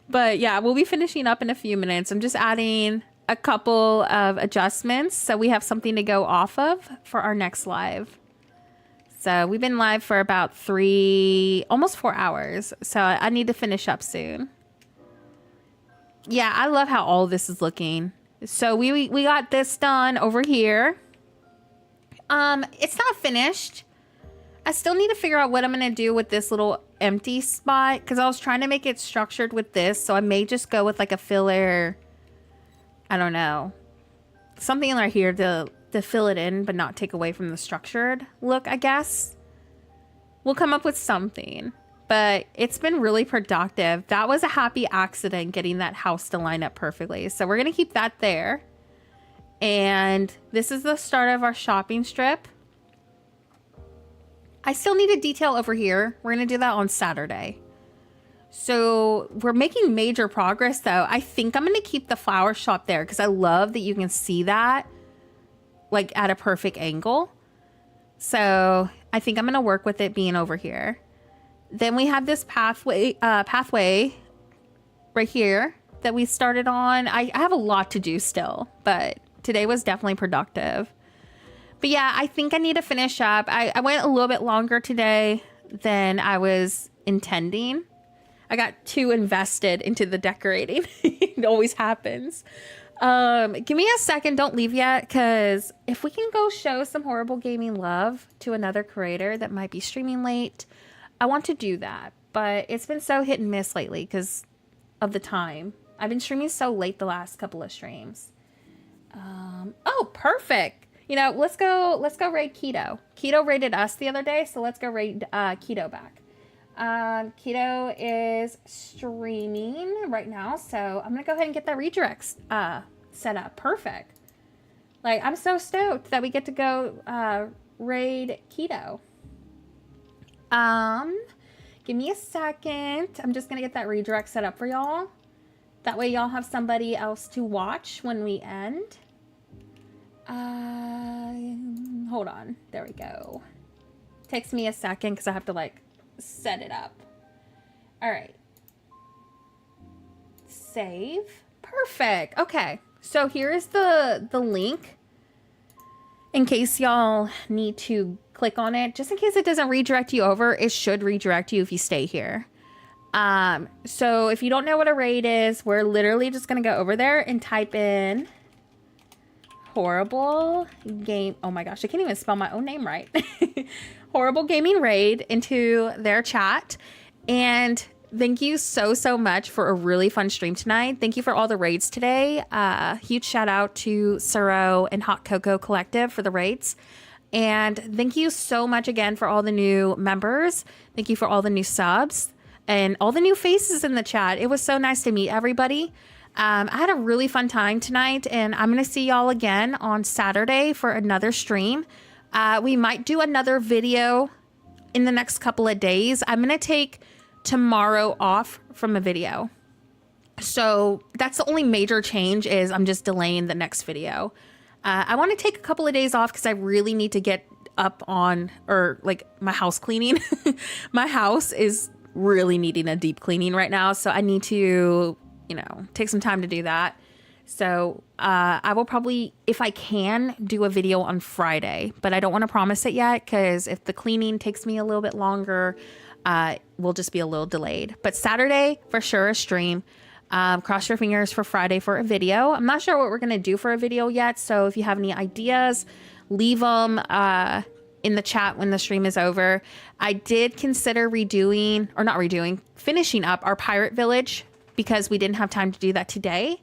But yeah, we'll be finishing up in a few minutes. I'm just adding a couple of adjustments so we have something to go off of for our next live. So we've been live for about almost 4 hours. So I need to finish up soon. Yeah, I love how all this is looking. So we got this done over here. It's not finished. I still need to figure out what I'm going to do with this little empty spot. Because I was trying to make it structured with this. So I may just go with like a filler. I don't know. Something right here to fill it in, but not take away from the structured look, I guess. We'll come up with something, but it's been really productive. That was a happy accident getting that house to line up perfectly. So we're going to keep that there. And this is the start of our shopping strip. I still need a detail over here. We're going to do that on Saturday. So we're making major progress though. I think I'm going to keep the flower shop there because I love that you can see that like at a perfect angle. So I think I'm going to work with it being over here. Then we have this pathway right here that we started on. I have a lot to do still, but today was definitely productive. But yeah, I think I need to finish up. I went a little bit longer today than I was intending. I got too invested into the decorating. It always happens. Give me a second. Don't leave yet, because if we can go show some horrible gaming love to another creator that might be streaming late, I want to do that. But it's been so hit and miss lately because of the time. I've been streaming so late the last couple of streams. Oh, perfect. You know, let's go raid Keto. Keto raided us the other day, so let's go raid Keto back. Keto is streaming right now, so I'm gonna go ahead and get that redirects set up. Perfect. Like, I'm so stoked that we get to go raid Keto. Give me a second. I'm just gonna get that redirect set up for y'all. That way y'all have somebody else to watch when we end. Hold on. There we go. Takes me a second because I have to like set it up. All right. Save. Perfect. Okay. So here's the link in case y'all need to click on it. Just in case it doesn't redirect you over, it should redirect you if you stay here. So if you don't know what a raid is, we're literally just going to go over there and type in horrible game. Oh my gosh, I can't even spell my own name right. Horrible gaming raid into their chat. And thank you so much for a really fun stream tonight. Thank you for all the raids today. Huge shout out to Suro and Hot Cocoa Collective for the raids. And thank you so much again for all the new members. Thank you for all the new subs and all the new faces in the chat. It was so nice to meet everybody. I had a really fun time tonight, and I'm going to see y'all again on Saturday for another stream. We might do another video in the next couple of days. I'm going to take tomorrow off from a video. So that's the only major change, is I'm just delaying the next video. I want to take a couple of days off because I really need to get up on, or like, my house cleaning. My house is really needing a deep cleaning right now. So I need to, you know, take some time to do that. So I will probably, if I can, do a video on Friday, but I don't want to promise it yet because if the cleaning takes me a little bit longer, we'll just be a little delayed. But Saturday, for sure, a stream. Cross your fingers for Friday for a video. I'm not sure what we're going to do for a video yet. So if you have any ideas, leave them in the chat when the stream is over. I did consider finishing up our pirate village because we didn't have time to do that today.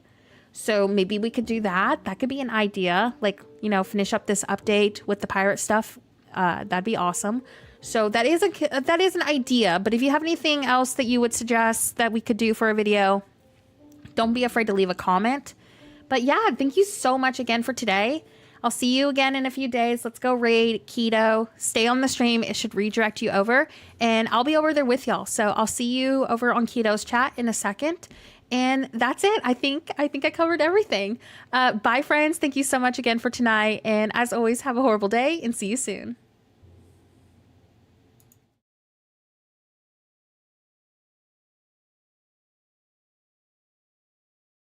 So maybe we could do that. That could be an idea. Like, you know, finish up this update with the pirate stuff. That'd be awesome. So that is an idea. But if you have anything else that you would suggest that we could do for a video, don't be afraid to leave a comment. But yeah, thank you so much again for today. I'll see you again in a few days. Let's go raid Keto. Stay on the stream. It should redirect you over. And I'll be over there with y'all. So I'll see you over on Keto's chat in a second. And that's it. I think I covered everything. Bye, friends. Thank you so much again for tonight. And as always, have a horrible day and see you soon.